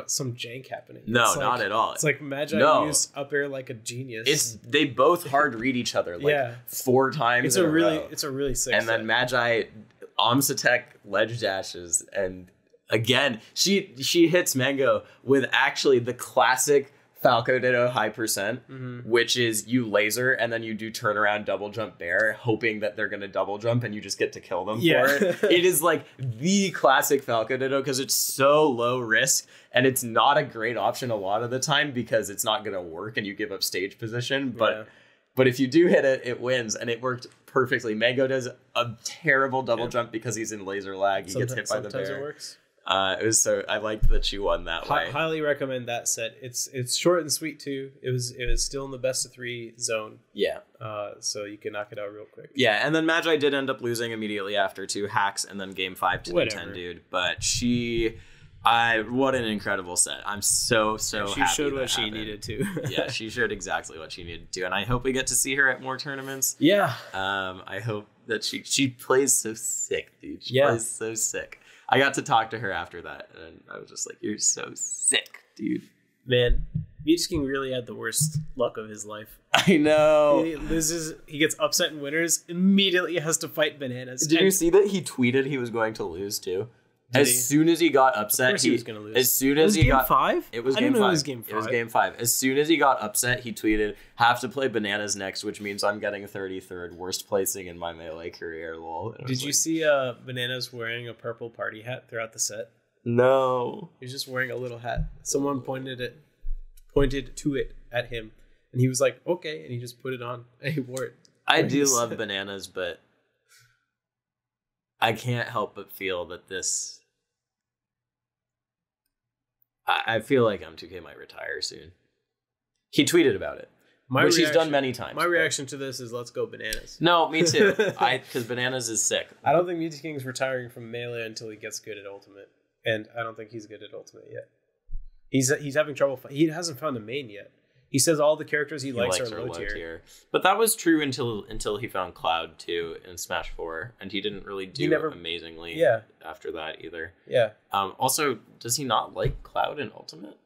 [SPEAKER 2] some jank happening.
[SPEAKER 1] No,
[SPEAKER 2] it's
[SPEAKER 1] not at all.
[SPEAKER 2] It's like Magi used up air like a genius.
[SPEAKER 1] They both hard read each other 4 times.
[SPEAKER 2] It's a really sick
[SPEAKER 1] and then Magi Omsatech ledge dashes, and again she hits Mango with actually the classic Falco Ditto high percent, which is you laser and then you do turnaround double jump bear, hoping that they're gonna double jump and you just get to kill them for it. It is like the classic Falco Ditto because it's so low risk and it's not a great option a lot of the time because it's not gonna work and you give up stage position. But if you do hit it, it wins, and it worked perfectly. Mango does a terrible double jump because he's in laser lag. He gets hit by the bear.
[SPEAKER 2] Sometimes it works.
[SPEAKER 1] I liked that she won that way.
[SPEAKER 2] Highly recommend that set. It's short and sweet too. It was still in the best of 3 zone.
[SPEAKER 1] Yeah.
[SPEAKER 2] So you can knock it out real quick.
[SPEAKER 1] Yeah, and then Magi did end up losing immediately after 2 hacks and then game 5 to Nintendude. But what an incredible set. I'm so happy.
[SPEAKER 2] She showed what she needed to.
[SPEAKER 1] Yeah, she showed exactly what she needed to, and I hope we get to see her at more tournaments.
[SPEAKER 2] Yeah.
[SPEAKER 1] I hope that she plays so sick, dude. She plays so sick. I got to talk to her after that, and I was just like, "You're so sick, dude."
[SPEAKER 2] Man, Beach King really had the worst luck of his life.
[SPEAKER 1] I know.
[SPEAKER 2] He loses. He gets upset in winners. Immediately has to fight Bananas.
[SPEAKER 1] Did you see that he tweeted he was going to lose too? Soon as he got upset,
[SPEAKER 2] he was going to lose.
[SPEAKER 1] As soon as he got
[SPEAKER 2] 5,
[SPEAKER 1] it was game 5. It was game 5. As soon as he got upset, he tweeted, "Have to play Bananas next, which means I'm getting 33rd, worst placing in my Melee career." Lol.
[SPEAKER 2] Did you see Bananas wearing a purple party hat throughout the set?
[SPEAKER 1] No.
[SPEAKER 2] He's just wearing a little hat. Someone pointed to it at him, and he was like, "Okay," and he just put it on and he wore it.
[SPEAKER 1] I do love Bananas, but I can't help but feel that this. I feel like M2K might retire soon. He tweeted about it, which he's done many times.
[SPEAKER 2] My reaction to this is, let's go Bananas.
[SPEAKER 1] No, me too. Because Bananas is sick.
[SPEAKER 2] I don't think Beach King's retiring from Melee until he gets good at Ultimate, and I don't think he's good at Ultimate yet. He's having trouble. He hasn't found a main yet. He says all the characters he likes are low tier.
[SPEAKER 1] But that was true until he found Cloud 2 in Smash 4, and he didn't really do amazingly after that either.
[SPEAKER 2] Yeah.
[SPEAKER 1] Also, does he not like Cloud in Ultimate?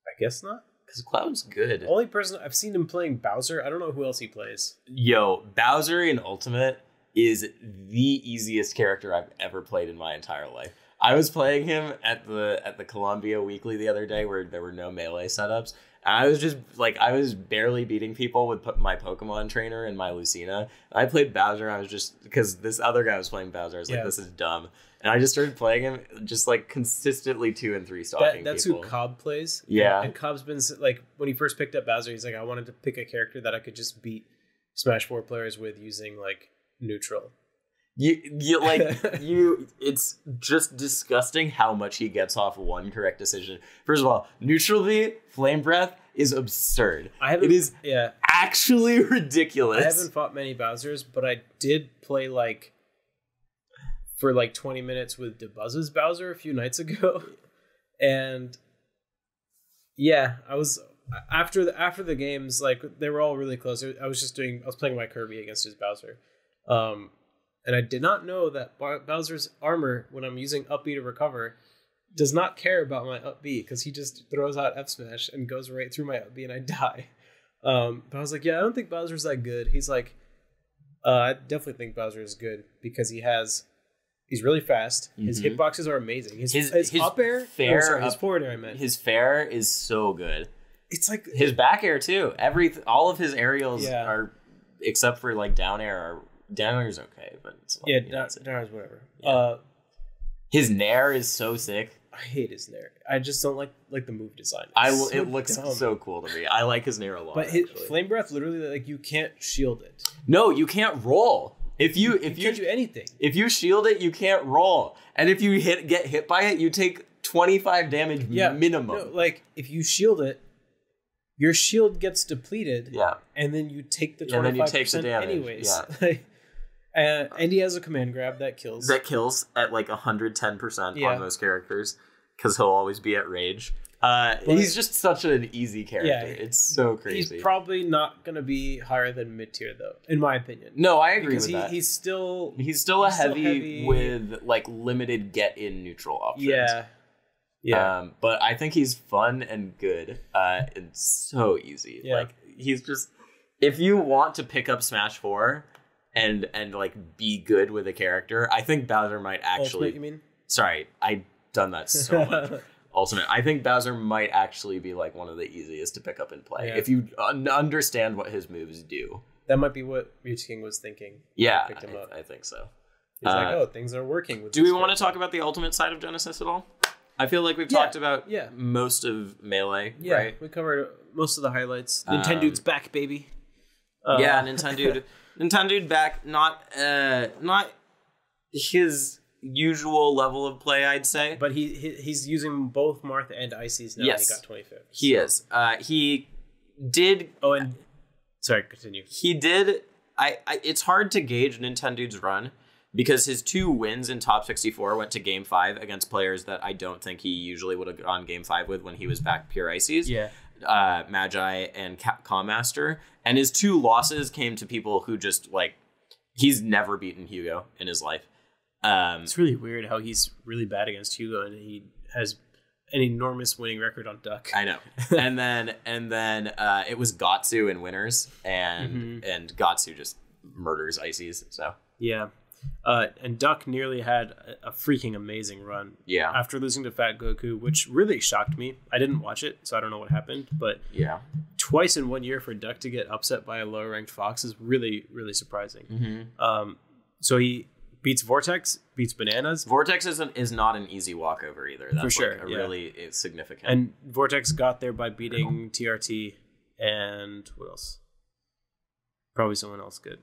[SPEAKER 2] I guess not.
[SPEAKER 1] Because Cloud's good.
[SPEAKER 2] The only person I've seen him playing Bowser. I don't know who else he plays.
[SPEAKER 1] Yo, Bowser in Ultimate is the easiest character I've ever played in my entire life. I was playing him at the Columbia Weekly the other day where there were no Melee setups. I was just like, I was barely beating people with my Pokemon trainer and my Lucina. I played Bowser. I was just, because this other guy was playing Bowser. I was like, this is dumb. And I just started playing him, just like consistently 2 and 3 stalking
[SPEAKER 2] that's
[SPEAKER 1] people.
[SPEAKER 2] Who Cobb plays.
[SPEAKER 1] Yeah.
[SPEAKER 2] And Cobb's been like, when he first picked up Bowser, he's like, I wanted to pick a character that I could just beat Smash 4 players with using like neutral.
[SPEAKER 1] It's just disgusting how much he gets off one correct decision. First of all, neutral V, Flame Breath is absurd. It is actually ridiculous.
[SPEAKER 2] I haven't fought many Bowsers, but I did play like for like 20 minutes with DeBuzz's Bowser a few nights ago. And yeah, I was after the games, like they were all really close. I was playing my Kirby against his Bowser. And I did not know that Bowser's armor, when I'm using up B to recover, does not care about my up B, because he just throws out F smash and goes right through my up B and I die. But I was like, yeah, I don't think Bowser's that good. He's like, I definitely think Bowser is good because he's really fast. His hitboxes are amazing. His up air, his forward air, I meant.
[SPEAKER 1] His fair is so good.
[SPEAKER 2] It's like
[SPEAKER 1] his back air too. All of his aerials are, except for like down air, down air is okay, but it's like,
[SPEAKER 2] down air is whatever.
[SPEAKER 1] Yeah. His nair is so sick.
[SPEAKER 2] I hate his nair. I just don't like the move design.
[SPEAKER 1] It looks so cool to me. I like his nair a lot.
[SPEAKER 2] But his Flame Breath, literally, like you can't shield it.
[SPEAKER 1] No, you can't roll. If you
[SPEAKER 2] can't do anything.
[SPEAKER 1] If you shield it, you can't roll. And if you get hit by it, you take 25 damage minimum. No,
[SPEAKER 2] like if you shield it, your shield gets depleted.
[SPEAKER 1] Yeah.
[SPEAKER 2] And then you take the 25%
[SPEAKER 1] and then you take the damage.
[SPEAKER 2] Anyways. Yeah. And he has a command grab that kills.
[SPEAKER 1] That kills at like 110% on those characters, because he'll always be at rage. He's just such an easy character. Yeah, it's so crazy.
[SPEAKER 2] He's probably not going to be higher than mid tier, though, in my opinion.
[SPEAKER 1] No, I agree with that.
[SPEAKER 2] He's still
[SPEAKER 1] a heavy with like limited get in neutral options.
[SPEAKER 2] Yeah. Yeah.
[SPEAKER 1] But I think he's fun and good. And so easy. Yeah. Like he's just, if you want to pick up Smash 4 and like be good with a character, I think Bowser might actually.
[SPEAKER 2] Ultimate, you mean?
[SPEAKER 1] Sorry, I've done that so much. Ultimate. I think Bowser might actually be like one of the easiest to pick up and play if you understand what his moves do.
[SPEAKER 2] That might be what Rich King was thinking.
[SPEAKER 1] Yeah, I think so.
[SPEAKER 2] He's like, oh, things are working. With
[SPEAKER 1] do we want to talk about the Ultimate side of Genesis at all? I feel like we've talked about most of Melee, right?
[SPEAKER 2] We covered most of the highlights. Nintendude's back, baby.
[SPEAKER 1] Nintendude back. Not his usual level of play, I'd say.
[SPEAKER 2] But he's using both Martha and icies now. Yes. And he got 25th.
[SPEAKER 1] He is. He did.
[SPEAKER 2] Oh, and sorry, continue.
[SPEAKER 1] He did. It's hard to gauge Nintendude's run because his 2 wins in top 64 went to game 5 against players that I don't think he usually would have gone game 5 with when he was back pure icies.
[SPEAKER 2] Yeah.
[SPEAKER 1] Magi and Commaster. And his 2 losses came to people who just like, he's never beaten Hugo in his life.
[SPEAKER 2] It's really weird how he's really bad against Hugo and he has an enormous winning record on Duck.
[SPEAKER 1] I know. and then it was Gatsu in winners, and Gatsu just murders icies. So
[SPEAKER 2] yeah. And Duck nearly had a freaking amazing run.
[SPEAKER 1] Yeah.
[SPEAKER 2] After losing to Fat Goku, which really shocked me. I didn't watch it, so I don't know what happened. But
[SPEAKER 1] yeah,
[SPEAKER 2] twice in 1 year for Duck to get upset by a lower ranked Fox is really, really surprising.
[SPEAKER 1] Mm-hmm.
[SPEAKER 2] So he beats Vortex, beats Bananas.
[SPEAKER 1] Vortex is not an easy walkover either. That's
[SPEAKER 2] for sure.
[SPEAKER 1] Like really significant.
[SPEAKER 2] And Vortex got there by beating TRT and what else? Probably someone else good.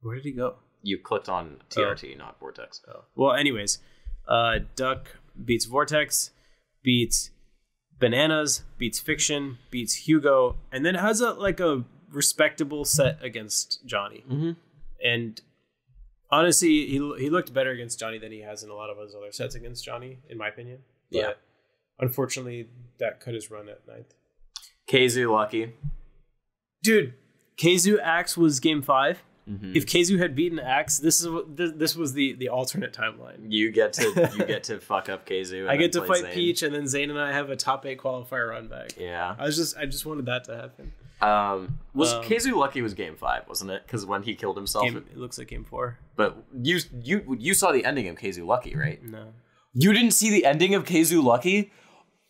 [SPEAKER 2] Where did he go?
[SPEAKER 1] You clicked on TRT, not Vortex.
[SPEAKER 2] Oh. Well, anyways, Duck beats Vortex, beats Bananas, beats Fiction, beats Hugo, and then has a respectable set against Johnny.
[SPEAKER 1] Mm-hmm.
[SPEAKER 2] And honestly, he looked better against Johnny than he has in a lot of his other sets against Johnny, in my opinion. But unfortunately, that cut his run at 9th.
[SPEAKER 1] Keizu lucky.
[SPEAKER 2] Dude, Keizu Axe was game 5. Mm-hmm. If Keizu had beaten Axe, this was the alternate timeline.
[SPEAKER 1] You get to fuck up Keizu.
[SPEAKER 2] I get to fight Zane. Peach, and then Zane and I have a top 8 qualifier run back.
[SPEAKER 1] Yeah,
[SPEAKER 2] I just wanted that to happen.
[SPEAKER 1] Keizu lucky was game 5, wasn't it? Because when he killed himself,
[SPEAKER 2] it looks like game 4.
[SPEAKER 1] But you saw the ending of Keizu lucky, right?
[SPEAKER 2] No,
[SPEAKER 1] you didn't see the ending of Keizu lucky.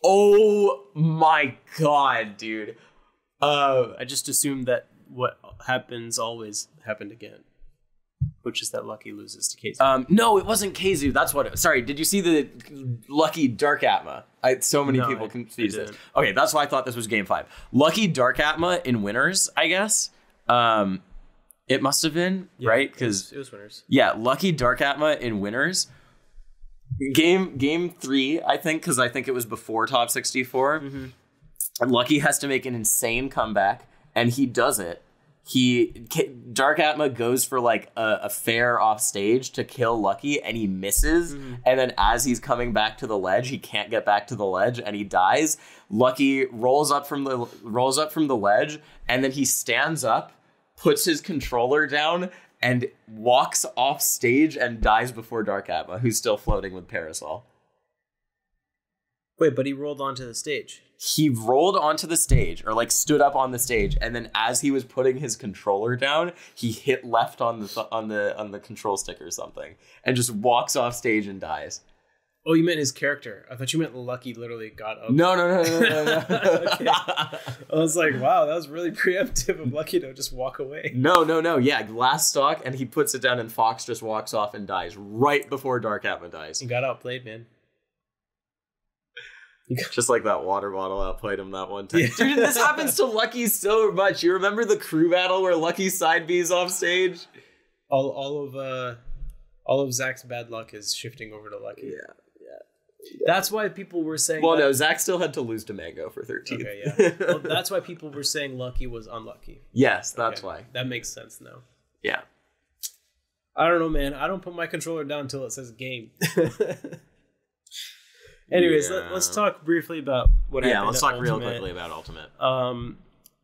[SPEAKER 1] Oh my god, dude.
[SPEAKER 2] I just assumed that what happens always happened again, which is that Lucky loses to Keizu.
[SPEAKER 1] No, it wasn't Keizu. That's what. Sorry, did you see the Lucky Darkatma? So many people confuse this. Okay, that's why I thought this was Game 5. Lucky Darkatma in winners, I guess. It must have been, right? Because
[SPEAKER 2] it was winners.
[SPEAKER 1] Yeah, Lucky Darkatma in winners. Game 3, I think, because I think it was before Top 64. Mm-hmm. And Lucky has to make an insane comeback, and he does it. Darkatma goes for like a fair off stage to kill Lucky, and he misses. Mm-hmm. And then as he's coming back to the ledge, he can't get back to the ledge, and he dies. Lucky rolls up from the ledge, and then he stands up, puts his controller down, and walks off stage and dies before Darkatma, who's still floating with Parasol.
[SPEAKER 2] Wait, but he rolled onto the stage.
[SPEAKER 1] He rolled onto the stage, or like stood up on the stage, and then as he was putting his controller down, he hit left on the control stick or something, and just walks off stage and dies.
[SPEAKER 2] Oh, you meant his character. I thought you meant Lucky literally got up.
[SPEAKER 1] No.
[SPEAKER 2] Okay. I was like, wow, that was really preemptive of Lucky to just walk away.
[SPEAKER 1] No. Yeah, last stock, and he puts it down, and Fox just walks off and dies right before Darkatma dies.
[SPEAKER 2] He got outplayed, man.
[SPEAKER 1] Just like that water bottle outplayed him that one time. Yeah. Dude, this happens to Lucky so much. You remember the crew battle where Lucky side B's off stage?
[SPEAKER 2] All of Zack's bad luck is shifting over to Lucky.
[SPEAKER 1] Yeah.
[SPEAKER 2] That's why people were saying...
[SPEAKER 1] Well, no, Zack still had to lose to Mango for 13th.
[SPEAKER 2] Okay, yeah. Well, that's why people were saying Lucky was unlucky.
[SPEAKER 1] Yes, that's why.
[SPEAKER 2] That makes sense now.
[SPEAKER 1] Yeah.
[SPEAKER 2] I don't know, man. I don't put my controller down until it says game. Anyways, let's talk briefly about what happened.
[SPEAKER 1] Yeah, let's talk real quickly about Ultimate.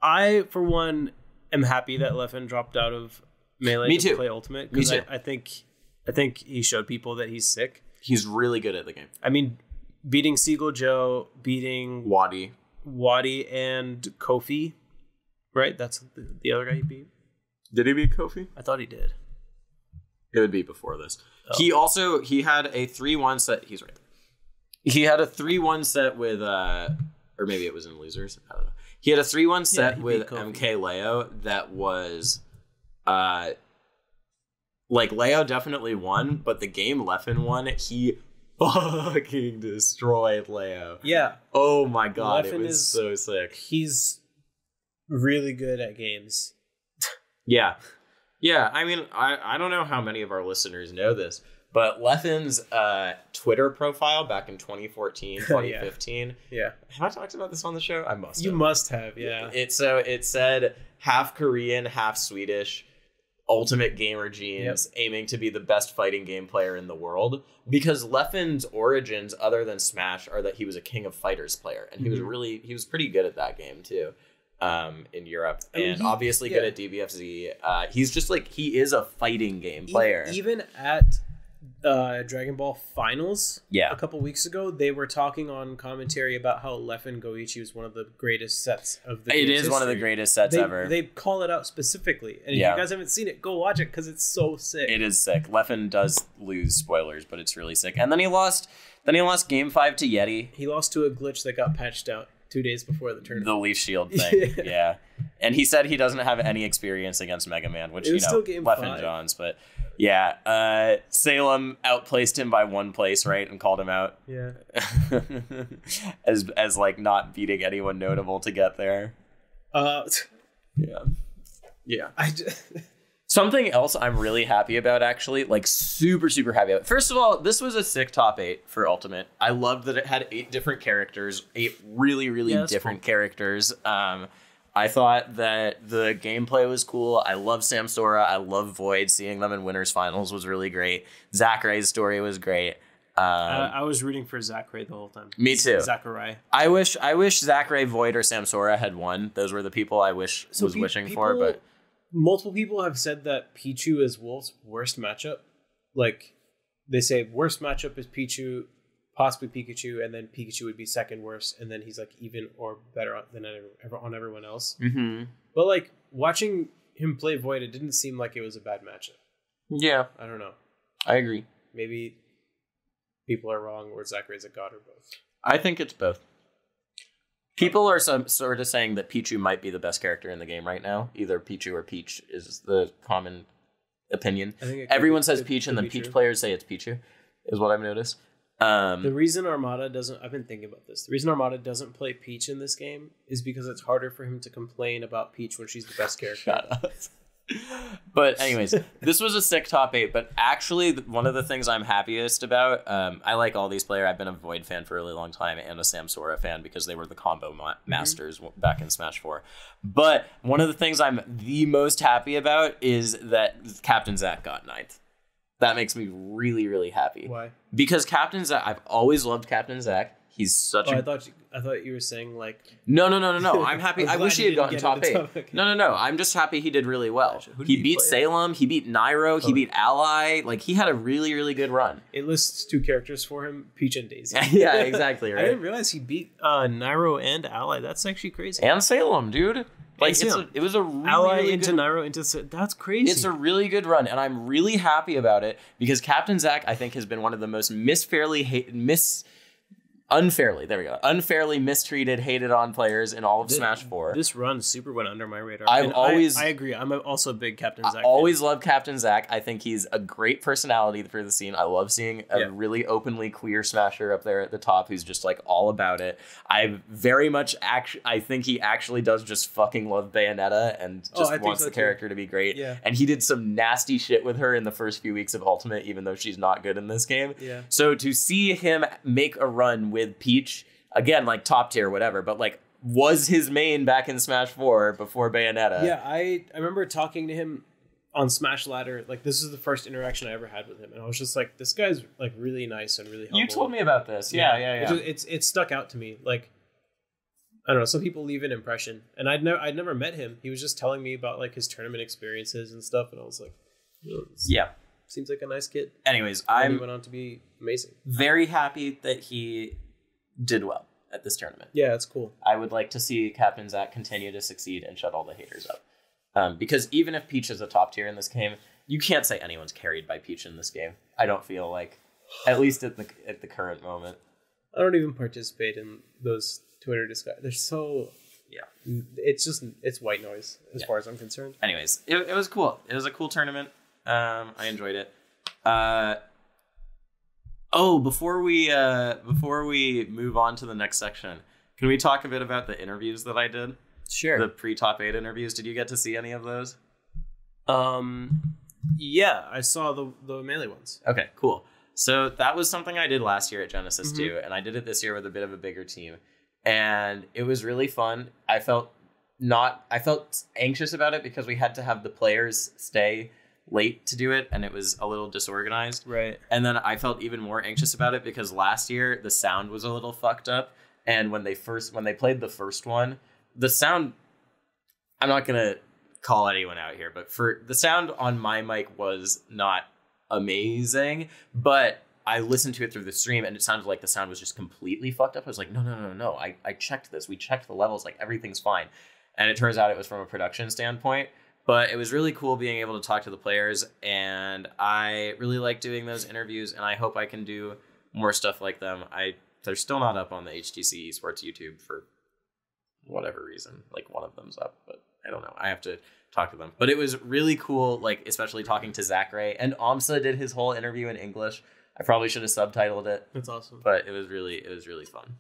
[SPEAKER 2] I, for one, am happy that Leffen dropped out of Melee to play Ultimate.
[SPEAKER 1] Me too.
[SPEAKER 2] I think he showed people that he's sick.
[SPEAKER 1] He's really good at the game.
[SPEAKER 2] I mean, beating Seagull Joe, beating
[SPEAKER 1] Wadi
[SPEAKER 2] and Kofi, right? That's the other guy he beat.
[SPEAKER 1] Did he beat Kofi?
[SPEAKER 2] I thought he did.
[SPEAKER 1] It would be before this. Oh. He had a 3-1 set. He's right there. He had a 3-1 set with, or maybe it was in losers. I don't know. He had a 3-1 set with MK Leo that was, like, Leo definitely won, but the game Leffen won, he fucking destroyed Leo.
[SPEAKER 2] Yeah.
[SPEAKER 1] Oh my god, Leffen was so sick.
[SPEAKER 2] He's really good at games.
[SPEAKER 1] Yeah. Yeah, I mean, I don't know how many of our listeners know this, but Leffen's Twitter profile back in 2014, 2015.
[SPEAKER 2] Yeah.
[SPEAKER 1] Have I talked about this on the show? I must have.
[SPEAKER 2] You must have, yeah.
[SPEAKER 1] It said half Korean, half Swedish, ultimate gamer genes, aiming to be the best fighting game player in the world. Because Leffen's origins, other than Smash, are that he was a King of Fighters player. And he was pretty good at that game too. In Europe, and obviously good at DBFZ. He's just like, he is a fighting game player.
[SPEAKER 2] Even at Dragon Ball Finals a couple weeks ago, they were talking on commentary about how Leffen Goichi was one of the greatest sets of the
[SPEAKER 1] It is history. One of the greatest sets ever.
[SPEAKER 2] They call it out specifically, and if you guys haven't seen it, go watch it because it's so sick.
[SPEAKER 1] It is sick. Leffen does lose, spoilers, but it's really sick. And then he lost Game 5 to Yeti.
[SPEAKER 2] He lost to a glitch that got patched out 2 days before the tournament.
[SPEAKER 1] The Leaf Shield thing, yeah. And he said he doesn't have any experience against Mega Man, which, Leffen Johns, but yeah. Salem outplaced him by 1 place, right, and called him out.
[SPEAKER 2] Yeah.
[SPEAKER 1] as like not beating anyone notable to get there. Yeah. Something else I'm really happy about, actually, like super, super happy about. First of all, this was a sick top 8 for Ultimate. I loved that it had 8 different characters, 8 really, really different characters. I thought that the gameplay was cool. I love SORA. I love Void. Seeing them in winners finals was really great. Zackray's story was great.
[SPEAKER 2] I was rooting for Zackray the whole time.
[SPEAKER 1] Me too.
[SPEAKER 2] Zackray.
[SPEAKER 1] I wish Zackray, Void, or SORA had won. Those were the people I was wishing for, but.
[SPEAKER 2] Multiple people have said that Pichu is Wolf's worst matchup. Like, they say worst matchup is Pichu, possibly Pikachu, and then Pikachu would be second worst, and then he's like even or better than on everyone else. Mm-hmm. But like, watching him play Void, it didn't seem like it was a bad matchup.
[SPEAKER 1] Yeah.
[SPEAKER 2] I don't know.
[SPEAKER 1] I agree.
[SPEAKER 2] Maybe people are wrong, or Zackray's a god, or both.
[SPEAKER 1] I think it's both. People are sort of saying that Pichu might be the best character in the game right now. Either Pichu or Peach is the common opinion. Everyone says Peach, and then Peach players say it's Pichu, is what I've noticed.
[SPEAKER 2] The reason Armada doesn't... I've been thinking about this. The reason Armada doesn't play Peach in this game is because it's harder for him to complain about Peach when she's the best character.
[SPEAKER 1] Shut up. But anyways, this was a sick top 8, but actually one of the things I'm happiest about, I like all these players. I've been a Void fan for a really long time and a SORA fan because they were the combo masters back in Smash 4. But one of the things I'm the most happy about is that Captain Zack got 9th. That makes me really, really happy.
[SPEAKER 2] Why?
[SPEAKER 1] Because Captain Zack, I've always loved Captain Zack. He's such a...
[SPEAKER 2] I thought you were saying like...
[SPEAKER 1] No. I'm happy. I wish he had gotten top 8. No. I'm just happy he did really well. He beat Salem. He beat Nairo. He beat Ally. Like, he had a really, really good run.
[SPEAKER 2] It lists 2 characters for him, Peach and Daisy.
[SPEAKER 1] Yeah, exactly, right?
[SPEAKER 2] I didn't realize he beat Nairo and Ally. That's actually crazy.
[SPEAKER 1] And Salem, dude. Like, it was a really,
[SPEAKER 2] Ally
[SPEAKER 1] really
[SPEAKER 2] into
[SPEAKER 1] good...
[SPEAKER 2] Nairo into... That's crazy.
[SPEAKER 1] It's a really good run, and I'm really happy about it because Captain Zack, I think, has been one of the most unfairly mistreated, hated on players in all of Smash 4.
[SPEAKER 2] This run super went under my radar.
[SPEAKER 1] I
[SPEAKER 2] agree. I'm also a big Captain Zack.
[SPEAKER 1] I always love Captain Zack. I think he's a great personality for the scene. I love seeing a really openly queer Smasher up there at the top who's just like all about it. I very much I think he actually does just fucking love Bayonetta and just wants the character to be great.
[SPEAKER 2] Yeah.
[SPEAKER 1] And he did some nasty shit with her in the first few weeks of Ultimate, even though she's not good in this game.
[SPEAKER 2] Yeah.
[SPEAKER 1] So to see him make a run with Peach, again, like top tier, whatever, but like was his main back in Smash 4 before Bayonetta.
[SPEAKER 2] Yeah, I remember talking to him on Smash Ladder. Like, this is the first interaction I ever had with him, and I was just like, this guy's like really nice and really humble.
[SPEAKER 1] You told me about this. Yeah.
[SPEAKER 2] It stuck out to me. Like, I don't know, some people leave an impression, and I'd never met him. He was just telling me about like his tournament experiences and stuff, and I was like,
[SPEAKER 1] yeah,
[SPEAKER 2] seems like a nice kid.
[SPEAKER 1] Anyways,
[SPEAKER 2] he went on to be amazing.
[SPEAKER 1] Very happy that he did well at this tournament.
[SPEAKER 2] Yeah, that's cool.
[SPEAKER 1] I would like to see Captain Zack continue to succeed and shut all the haters up. Because even if Peach is a top tier in this game, you can't say anyone's carried by Peach in this game. I don't feel like, at least at the current moment.
[SPEAKER 2] I don't even participate in those Twitter discussions. They're so... Yeah. It's white noise as far as I'm concerned.
[SPEAKER 1] Anyways, it was cool. It was a cool tournament. I enjoyed it. Before we move on to the next section, can we talk a bit about the interviews that I did?
[SPEAKER 2] Sure.
[SPEAKER 1] The pre-top 8 interviews. Did you get to see any of those?
[SPEAKER 2] Yeah, I saw the Melee ones.
[SPEAKER 1] Okay, cool. So that was something I did last year at Genesis too, and I did it this year with a bit of a bigger team, and it was really fun. I felt anxious about it because we had to have the players stay late to do it, and it was a little disorganized.
[SPEAKER 2] Right.
[SPEAKER 1] And then I felt even more anxious about it because last year the sound was a little fucked up, and when they played the first one, the sound, I'm not gonna call anyone out here, but for the sound on my mic was not amazing, but I listened to it through the stream and it sounded like the sound was just completely fucked up. I was like, no, I checked this. We checked the levels, like everything's fine. And it turns out it was from a production standpoint. But it was really cool being able to talk to the players, and I really like doing those interviews, and I hope I can do more stuff like them. They're still not up on the HTC Esports YouTube for whatever reason. Like, one of them's up, but I don't know. I have to talk to them. But it was really cool, like, especially talking to Zackray. And Amsa did his whole interview in English. I probably should have subtitled it.
[SPEAKER 2] That's awesome.
[SPEAKER 1] But it was really fun.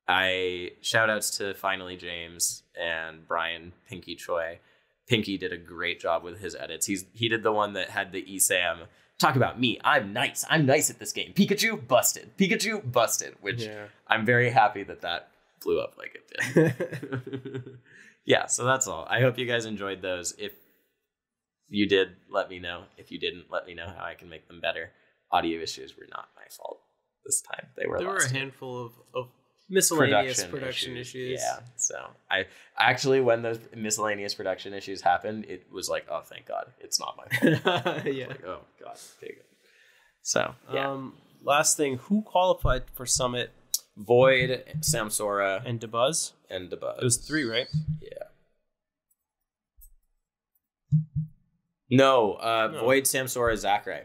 [SPEAKER 1] I shout outs to Finally James and Brian Pinky Choi. Pinky did a great job with his edits. He did the one that had the ESAM talk about me. I'm nice at this game. Pikachu busted, which I'm very happy that blew up like it did. Yeah, so that's all. I hope you guys enjoyed those. If you did, let me know. If you didn't, let me know how I can make them better. Audio issues were not my fault this time. There were
[SPEAKER 2] a handful of miscellaneous production issues.
[SPEAKER 1] Yeah, so I actually, when those miscellaneous production issues happened, it was like, oh, thank God, it's not my fault.
[SPEAKER 2] Yeah.
[SPEAKER 1] Like, oh God, okay, good. So yeah.
[SPEAKER 2] Last thing, who qualified for Summit?
[SPEAKER 1] Void, SORA,
[SPEAKER 2] and DeBuzz.
[SPEAKER 1] It
[SPEAKER 2] was 3, right?
[SPEAKER 1] Yeah. No, Void, SORA, Zackray.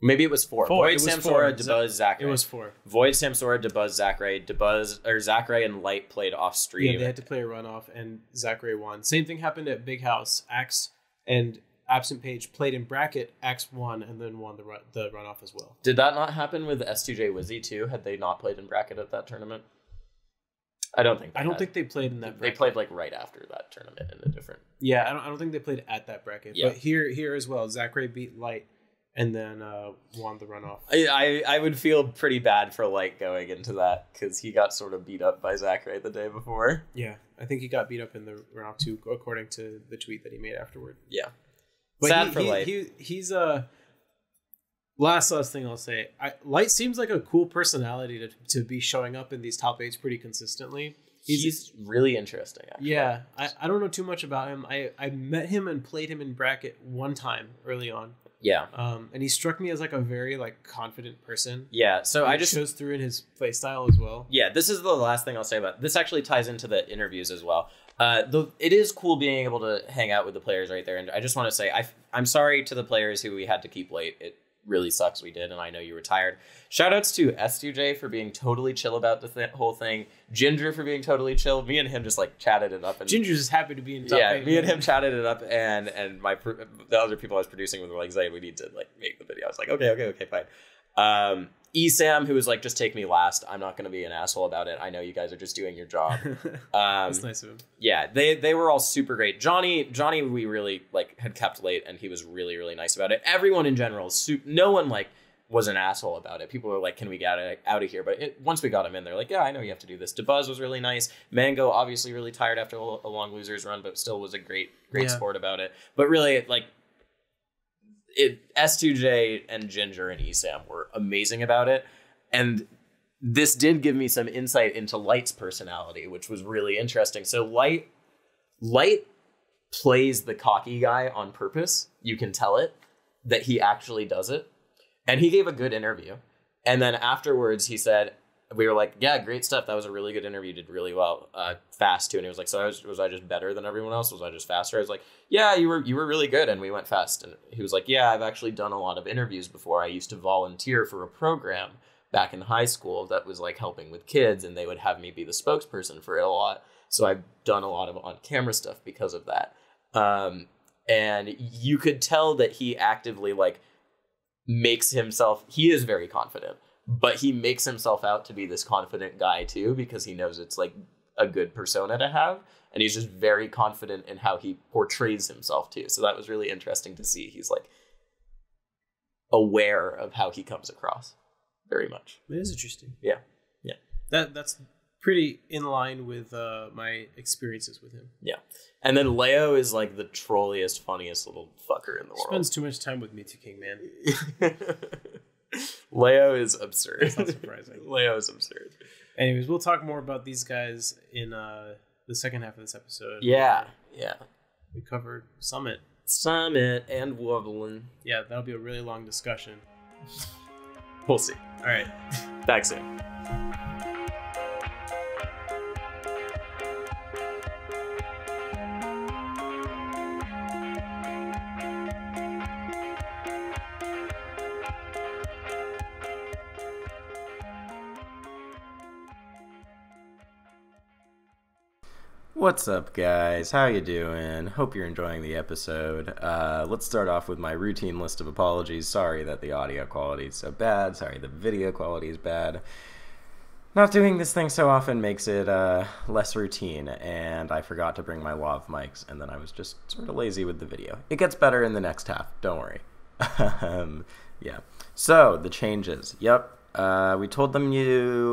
[SPEAKER 1] Maybe it was 4. Void, Sam, Sora, debuzz, Zackray.
[SPEAKER 2] It was 4.
[SPEAKER 1] Void, Sam, Sora, debuzz, Zackray. Zackray and Light played off stream.
[SPEAKER 2] Yeah, they had to play a runoff, and Zackray won. Same thing happened at Big House. Axe and Absent Page played in bracket. Axe won, and then won the runoff as well.
[SPEAKER 1] Did that not happen with S2J Wizzy too? Had they not played in bracket at that tournament? I don't think.
[SPEAKER 2] I don't think they played in that bracket.
[SPEAKER 1] They played like right after that tournament in a different.
[SPEAKER 2] Yeah, I don't think they played at that bracket. Yeah. But here as well, Zackray beat Light and then won the runoff.
[SPEAKER 1] I would feel pretty bad for Light going into that because he got sort of beat up by Zackray the day before.
[SPEAKER 2] Yeah, I think he got beat up in the runoff too, according to the tweet that he made afterward.
[SPEAKER 1] Yeah,
[SPEAKER 2] but sad for Light. He's last thing I'll say. Light seems like a cool personality to be showing up in these top 8s pretty consistently.
[SPEAKER 1] He's really interesting, actually.
[SPEAKER 2] Yeah, I don't know too much about him. I met him and played him in bracket one time early on.
[SPEAKER 1] Yeah.
[SPEAKER 2] And he struck me as like a very like confident person.
[SPEAKER 1] Yeah. So
[SPEAKER 2] I just shows through in his play style as well. Yeah.
[SPEAKER 1] This is the last thing I'll say about this. Actually ties into the interviews as well. It is cool being able to hang out with the players right there. And I just want to say, I'm sorry to the players who we had to keep late. It really sucks we did, and I know you were tired. Shoutouts to S2J for being totally chill about the whole thing. Ginger for being totally chill. Me and him just like chatted it up. And
[SPEAKER 2] Ginger's just happy to be in top 8.
[SPEAKER 1] Me and him chatted it up, and the other people I was producing with were like, Zain, we need to like make the video. I was like, okay, fine. Sam, who was like, just take me last. I'm not going to be an asshole about it. I know you guys are just doing your job.
[SPEAKER 2] That's nice of him.
[SPEAKER 1] Yeah, they were all super great. Johnny, we really like had kept late, and he was really, really nice about it. Everyone in general, no one like was an asshole about it. People were like, can we get out of here? But once we got him in, they're like, yeah, I know you have to do this. DeBuzz was really nice. Mango, obviously really tired after a long losers run, but still was a great sport about it. But really, like, S2J and Ginger and Esam were amazing about it, and this did give me some insight into Light's personality, which was really interesting. So Light plays the cocky guy on purpose. You can tell it that he actually does it, and he gave a good interview. And then afterwards, he said, we were like, yeah, great stuff. That was a really good interview. You did really well. Fast too. And he was like, so was I just better than everyone else? Was I just faster? I was like, yeah, you were really good. And we went fast. And he was like, yeah, I've actually done a lot of interviews before. I used to volunteer for a program back in high school that was like helping with kids, and they would have me be the spokesperson for it a lot. So I've done a lot of on-camera stuff because of that. And you could tell that he actively like makes himself, he is very confident, but he makes himself out to be this confident guy too, because he knows it's like a good persona to have. And he's just very confident in how he portrays himself too. So that was really interesting to see. He's like aware of how he comes across very much.
[SPEAKER 2] It is interesting.
[SPEAKER 1] Yeah.
[SPEAKER 2] That's pretty in line with my experiences with him.
[SPEAKER 1] Yeah. And then Leo is like the trolliest, funniest little fucker in the world.
[SPEAKER 2] Spends too much time with Me Too King, man.
[SPEAKER 1] Leo is absurd.
[SPEAKER 2] That's not surprising.
[SPEAKER 1] Leo is absurd.
[SPEAKER 2] Anyways, we'll talk more about these guys in the second half of this episode.
[SPEAKER 1] Yeah.
[SPEAKER 2] We covered Summit
[SPEAKER 1] and Wobbling.
[SPEAKER 2] Yeah, that'll be a really long discussion.
[SPEAKER 1] We'll see.
[SPEAKER 2] All right.
[SPEAKER 1] Back soon. What's up, guys? How you doing? Hope you're enjoying the episode. Let's start off with my routine list of apologies. Sorry that the audio quality is so bad. Sorry the video quality is bad. Not doing this thing so often makes it less routine, and I forgot to bring my lav mics, and then I was just sort of lazy with the video. It gets better in the next half, don't worry. Yeah. So, the changes. Yep. We told them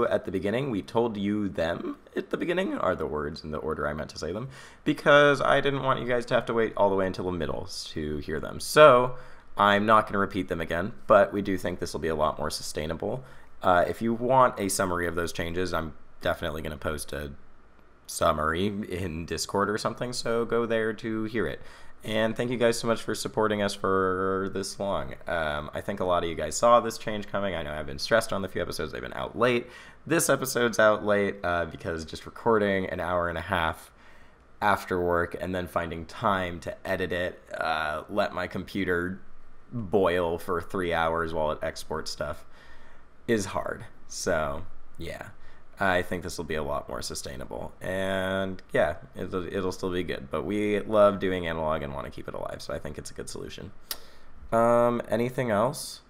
[SPEAKER 1] at the beginning. We told you them at the beginning are the words in the order I meant to say them, because I didn't want you guys to have to wait all the way until the middle to hear them. So I'm not going to repeat them again, but we do think this will be a lot more sustainable. If you want a summary of those changes, I'm definitely going to post a summary in Discord or something, so go there to hear it. And thank you guys so much for supporting us for this long. I think a lot of you guys saw this change coming. I know I've been stressed on the few episodes. They've been out late. This episode's out late because just recording an hour and a half after work and then finding time to edit it, let my computer boil for 3 hours while it exports stuff is hard. So yeah, I think this will be a lot more sustainable, and yeah, it'll still be good. But we love doing analog and want to keep it alive, so I think it's a good solution. Anything else?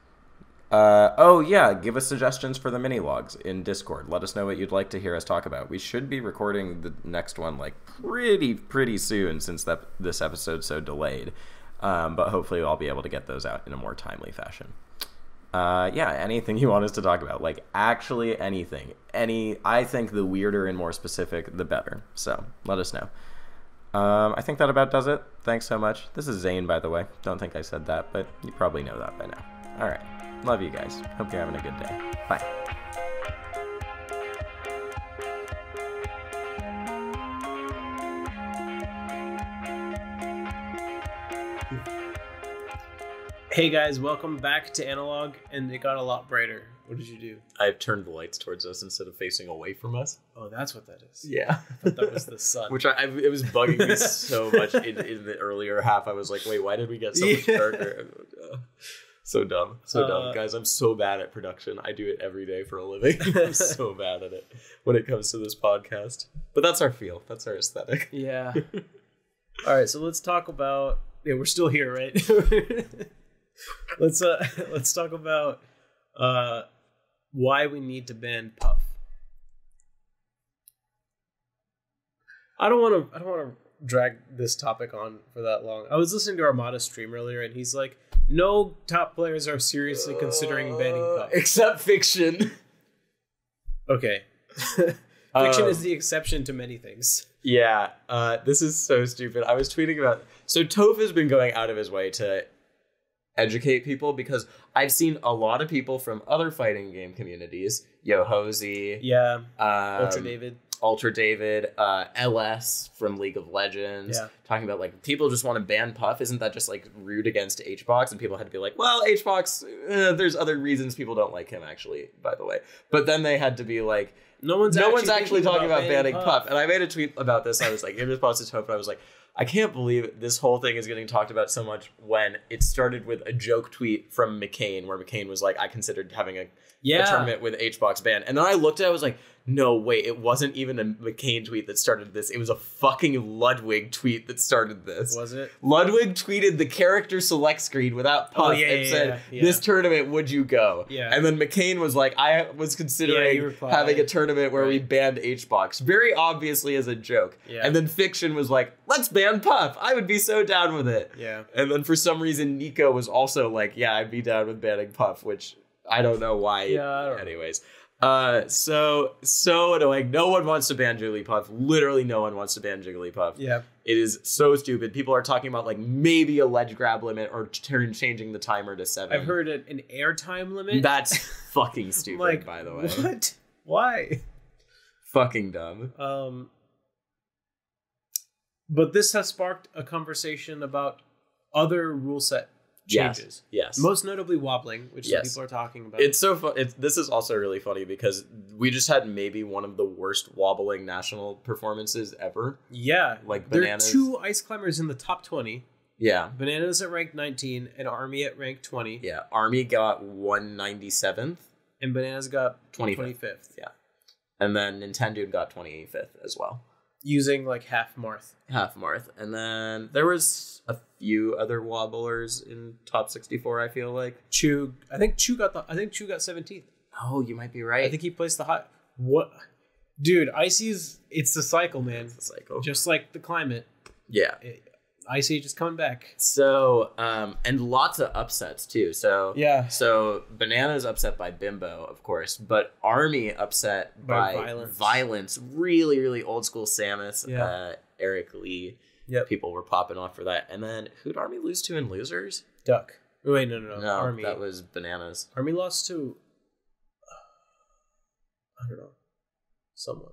[SPEAKER 1] Oh yeah, give us suggestions for the mini logs in Discord. Let us know what you'd like to hear us talk about. We should be recording the next one like pretty soon, since this episode's so delayed. But hopefully I'll be able to get those out in a more timely fashion. Yeah, anything you want us to talk about, like actually anything. I think the weirder and more specific, the better. So let us know. I think that about does it. Thanks so much. This is Zane, by the way. Don't think I said that, but you probably know that by now. All right. Love you guys. Hope you're having a good day. Bye.
[SPEAKER 2] Hey guys, welcome back to Analog, and it got a lot brighter. What did you do?
[SPEAKER 1] I've turned the lights towards us instead of facing away from us.
[SPEAKER 2] Oh, that's what that is.
[SPEAKER 1] Yeah.
[SPEAKER 2] I thought that was the sun.
[SPEAKER 1] Which it was bugging me so much in the earlier half. I was like, wait, why did we get so much darker? So dumb. So dumb. Guys, I'm so bad at production. I do it every day for a living. I'm so bad at it when it comes to this podcast. But that's our feel. That's our aesthetic.
[SPEAKER 2] Yeah. All right, so let's talk about... Yeah, we're still here, right? Let's talk about why we need to ban Puff. I don't want to drag this topic on for that long. I was listening to Armada's stream earlier, and he's like, no top players are seriously considering banning Puff.
[SPEAKER 1] Except Fiction.
[SPEAKER 2] Okay. Fiction is the exception to many things.
[SPEAKER 1] Yeah, this is so stupid. I was tweeting about... So Toph has been going out of his way to educate people, because I've seen a lot of people from other fighting game communities, Yohozy,
[SPEAKER 2] yeah, Ultra David,
[SPEAKER 1] LS from League of Legends, talking about like people just want to ban Puff. Isn't that just like rude against Hbox? And people had to be like, well, Hbox, there's other reasons people don't like him, actually, by the way. But then they had to be like, no one's actually talking about banning Puff. And I made a tweet about this. I was like, in response to Toph, and I was like, I can't believe this whole thing is getting talked about so much when it started with a joke tweet from McCain, where McCain was like, I considered having a tournament with Hbox ban. And then I looked at it, I was like, no, wait, it wasn't even a McCain tweet that started this. It was a fucking Ludwig tweet that started this.
[SPEAKER 2] Was it?
[SPEAKER 1] Ludwig tweeted the character select screen without Puff and said, this tournament, would you go?
[SPEAKER 2] Yeah.
[SPEAKER 1] And then McCain was like, I was considering having a tournament where we banned Hbox. Very obviously as a joke. Yeah. And then Fiction was like, let's ban Puff. I would be so down with it.
[SPEAKER 2] Yeah.
[SPEAKER 1] And then for some reason, Nico was also like, yeah, I'd be down with banning Puff, which I don't know why.
[SPEAKER 2] Yeah.
[SPEAKER 1] Anyways. So annoying. No one wants to ban Jigglypuff. Literally no one wants to ban Jigglypuff.
[SPEAKER 2] Yeah.
[SPEAKER 1] It is so stupid. People are talking about like maybe a ledge grab limit or changing the timer to 7.
[SPEAKER 2] I've heard an airtime limit.
[SPEAKER 1] That's fucking stupid,
[SPEAKER 2] like,
[SPEAKER 1] by the way.
[SPEAKER 2] What? Why?
[SPEAKER 1] Fucking dumb.
[SPEAKER 2] But this has sparked a conversation about other rule set changes.
[SPEAKER 1] Yes.
[SPEAKER 2] Most notably wobbling, which some people are talking about.
[SPEAKER 1] It's so fun. This is also really funny because we just had maybe one of the worst wobbling national performances ever.
[SPEAKER 2] Yeah.
[SPEAKER 1] Like Bananas.
[SPEAKER 2] There are 2 ice climbers in the top 20.
[SPEAKER 1] Yeah.
[SPEAKER 2] Bananas at rank 19 and Army at rank 20.
[SPEAKER 1] Yeah. Army got 197th.
[SPEAKER 2] And Bananas got 25th.
[SPEAKER 1] Yeah. And then Nintendude got 25th as well.
[SPEAKER 2] Using like half Marth.
[SPEAKER 1] And then there was a few other wobblers in top 64, I feel like.
[SPEAKER 2] I think Chu got 17th.
[SPEAKER 1] Oh, you might be right.
[SPEAKER 2] I think he placed the high. What? Dude, icies, it's the cycle, man.
[SPEAKER 1] It's the cycle.
[SPEAKER 2] Just like the climate.
[SPEAKER 1] Yeah.
[SPEAKER 2] Icy just coming back.
[SPEAKER 1] So, and lots of upsets too. So,
[SPEAKER 2] yeah.
[SPEAKER 1] So, Bananas upset by Bimbo, of course, but Army upset by Violence. Really, really old school Samus.
[SPEAKER 2] Yeah.
[SPEAKER 1] Eric Lee.
[SPEAKER 2] Yep.
[SPEAKER 1] People were popping off for that. And then, who'd Army lose to in Losers?
[SPEAKER 2] Duck. Wait, no.
[SPEAKER 1] No,
[SPEAKER 2] Army.
[SPEAKER 1] That was Bananas.
[SPEAKER 2] Army lost to... I don't know. Someone.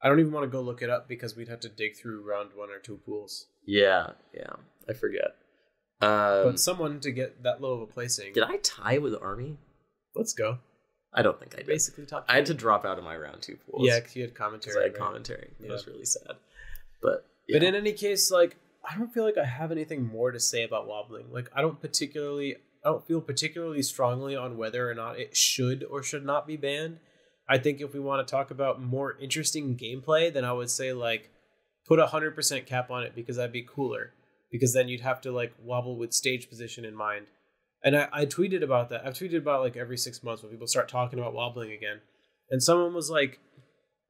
[SPEAKER 2] I don't even want to go look it up because we'd have to dig through round 1 or 2 pools.
[SPEAKER 1] Yeah. I forget.
[SPEAKER 2] But someone to get that low of a placing.
[SPEAKER 1] Did I tie with Army?
[SPEAKER 2] Let's go.
[SPEAKER 1] I don't think I did.
[SPEAKER 2] Basically top 10.
[SPEAKER 1] I had to drop out of my round 2 pools.
[SPEAKER 2] Yeah, because you had commentary.
[SPEAKER 1] I had commentary. It was really sad. But
[SPEAKER 2] in any case, like, I don't feel like I have anything more to say about wobbling. Like, I don't particularly don't feel particularly strongly on whether or not it should or should not be banned. I think if we want to talk about more interesting gameplay, then I would say like put 100% cap on it, because that'd be cooler. Because then you'd have to like wobble with stage position in mind. And I tweeted about that. I've tweeted about like every 6 months when people start talking about wobbling again. And someone was like,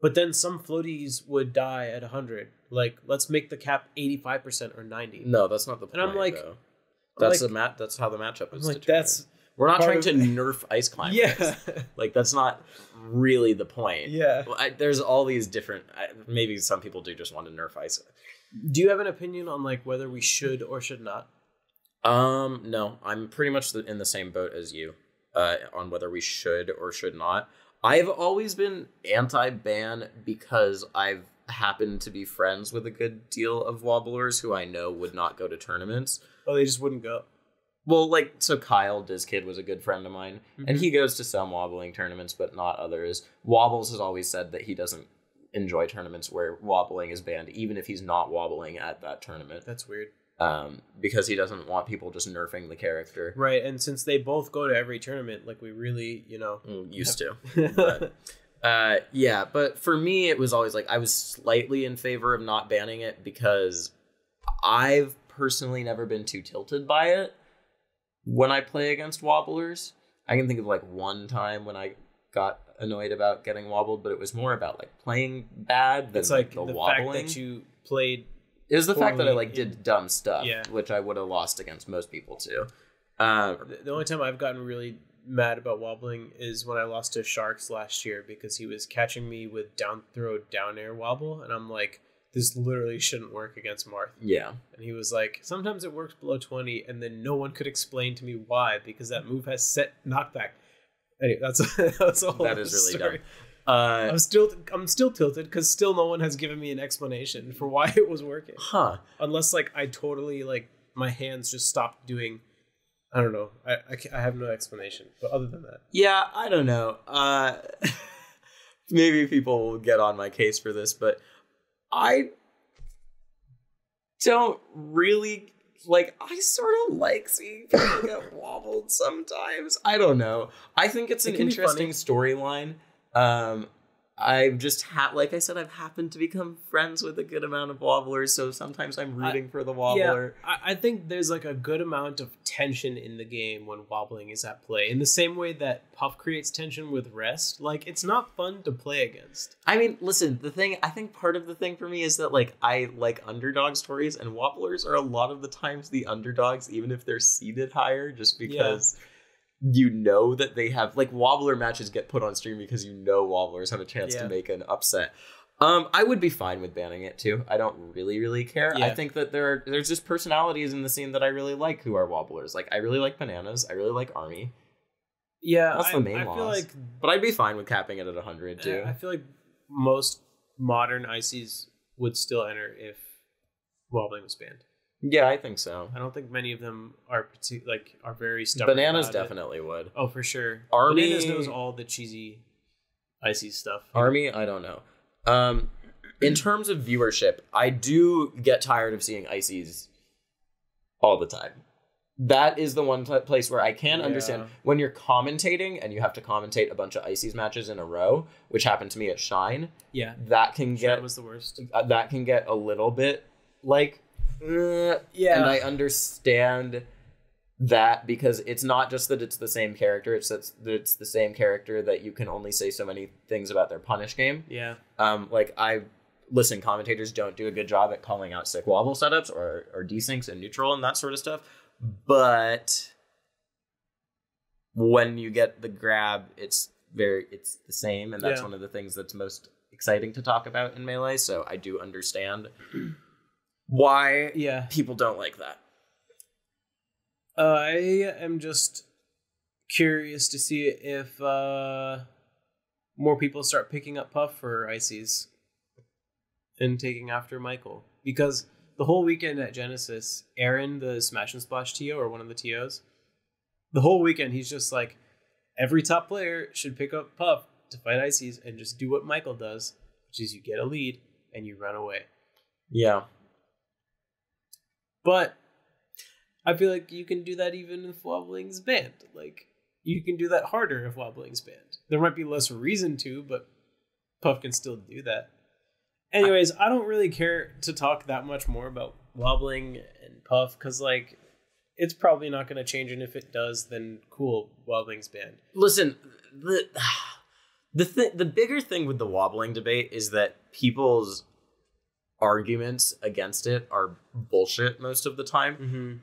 [SPEAKER 2] but then some floaties would die at 100. Like, let's make the cap 85% or 90.
[SPEAKER 1] No, that's not the point.
[SPEAKER 2] And I'm like,
[SPEAKER 1] though. That's that's how the matchup is.
[SPEAKER 2] Like, that's
[SPEAKER 1] we're not trying to nerf ice climbers.
[SPEAKER 2] Yeah,
[SPEAKER 1] like that's not really the point.
[SPEAKER 2] Yeah,
[SPEAKER 1] there's all these different. Maybe some people do just want to nerf ice.
[SPEAKER 2] Do you have an opinion on like whether we should or should not?
[SPEAKER 1] No, I'm pretty much in the same boat as you on whether we should or should not. I've always been anti-ban because I've happened to be friends with a good deal of wobblers who I know would not go to tournaments.
[SPEAKER 2] Oh, they just wouldn't go.
[SPEAKER 1] Well, like, so Kyle, Dizkid, was a good friend of mine, and he goes to some wobbling tournaments, but not others. Wobbles has always said that he doesn't enjoy tournaments where wobbling is banned, even if he's not wobbling at that tournament.
[SPEAKER 2] That's weird.
[SPEAKER 1] Because he doesn't want people just nerfing the character.
[SPEAKER 2] Right, and since they both go to every tournament, like we really,
[SPEAKER 1] used to. But, yeah, but for me, it was always like, I was slightly in favor of not banning it because I've personally never been too tilted by it when I play against wobblers. I can think of like one time when I got annoyed about getting wobbled, but it was more about like playing bad than
[SPEAKER 2] it's like
[SPEAKER 1] the
[SPEAKER 2] wobbling.
[SPEAKER 1] Fact
[SPEAKER 2] that you played.
[SPEAKER 1] It was the fact that I like did dumb stuff, which I would have lost against most people too.
[SPEAKER 2] The only time I've gotten really mad about wobbling is when I lost to Sharks last year because he was catching me with down throw down air wobble, and I'm like, this literally shouldn't work against Marth.
[SPEAKER 1] Yeah.
[SPEAKER 2] And he was like, sometimes it works below 20, and then no one could explain to me why, because that move has set knockback. Anyway, that's all.
[SPEAKER 1] That is really
[SPEAKER 2] story.
[SPEAKER 1] dumb.
[SPEAKER 2] I'm still tilted because still no one has given me an explanation for why it was working.
[SPEAKER 1] Huh.
[SPEAKER 2] Unless like I totally like my hands just stopped doing. I don't know. I have no explanation. But other than that,
[SPEAKER 1] yeah, I don't know. Maybe people will get on my case for this, but I don't really like. I sort of like seeing people get wobbled sometimes. I don't know. I think it's an interesting storyline. I've just like I said, I've happened to become friends with a good amount of wobblers, so sometimes I'm rooting for the wobbler.
[SPEAKER 2] Yeah, I think there's like a good amount of tension in the game when wobbling is at play. In the same way that Puff creates tension with rest, like it's not fun to play against.
[SPEAKER 1] I mean, listen, I think part of the thing for me is that like I like underdog stories, and wobblers are a lot of the times the underdogs, even if they're seeded higher, just because. Yeah. You know that they have like wobbler matches get put on stream because wobblers have a chance to make an upset. I would be fine with banning it too. I don't really care. I think that there's just personalities in the scene that I really like who are wobblers. Like I really like Bananas. I really like Army.
[SPEAKER 2] Yeah,
[SPEAKER 1] that's the main
[SPEAKER 2] I
[SPEAKER 1] loss.
[SPEAKER 2] Feel like,
[SPEAKER 1] but I'd be fine with capping it at 100 too.
[SPEAKER 2] I feel like most modern icies would still enter if wobbling was banned.
[SPEAKER 1] Yeah, I think so.
[SPEAKER 2] I don't think many of them are very stubborn.
[SPEAKER 1] Bananas definitely would.
[SPEAKER 2] Oh, for sure.
[SPEAKER 1] Army
[SPEAKER 2] Bananas knows all the cheesy, icy stuff.
[SPEAKER 1] Army, I don't know. In terms of viewership, I do get tired of seeing icies all the time. That is the one place where I can understand when you're commentating and you have to commentate a bunch of icies matches in a row, which happened to me at Shine.
[SPEAKER 2] Yeah,
[SPEAKER 1] that can
[SPEAKER 2] Shine was the worst.
[SPEAKER 1] That can get a little bit like. And I understand that because it's not just that it's the same character, it's that it's the same character that you can only say so many things about their punish game.
[SPEAKER 2] Yeah.
[SPEAKER 1] Listen, commentators don't do a good job at calling out sick wobble setups or desyncs and neutral and that sort of stuff. But when you get the grab, it's the same, and that's one of the things that's most exciting to talk about in Melee. So I do understand why people don't like that.
[SPEAKER 2] I am just curious to see if more people start picking up Puff for icies and taking after Michael. Because the whole weekend at Genesis, Aaron, the Smash and Splash TO, or one of the TOs, the whole weekend he's just like, every top player should pick up Puff to fight icies and just do what Michael does, which is you get a lead and you run away.
[SPEAKER 1] Yeah.
[SPEAKER 2] But I feel like you can do that even if Wobbling's banned. Like, you can do that harder if Wobbling's banned. There might be less reason to, but Puff can still do that. Anyways, I don't really care to talk that much more about Wobbling and Puff, because, like, it's probably not going to change, and if it does, then cool, Wobbling's banned.
[SPEAKER 1] Listen, the bigger thing with the Wobbling debate is that people's arguments against it are bullshit most of the time.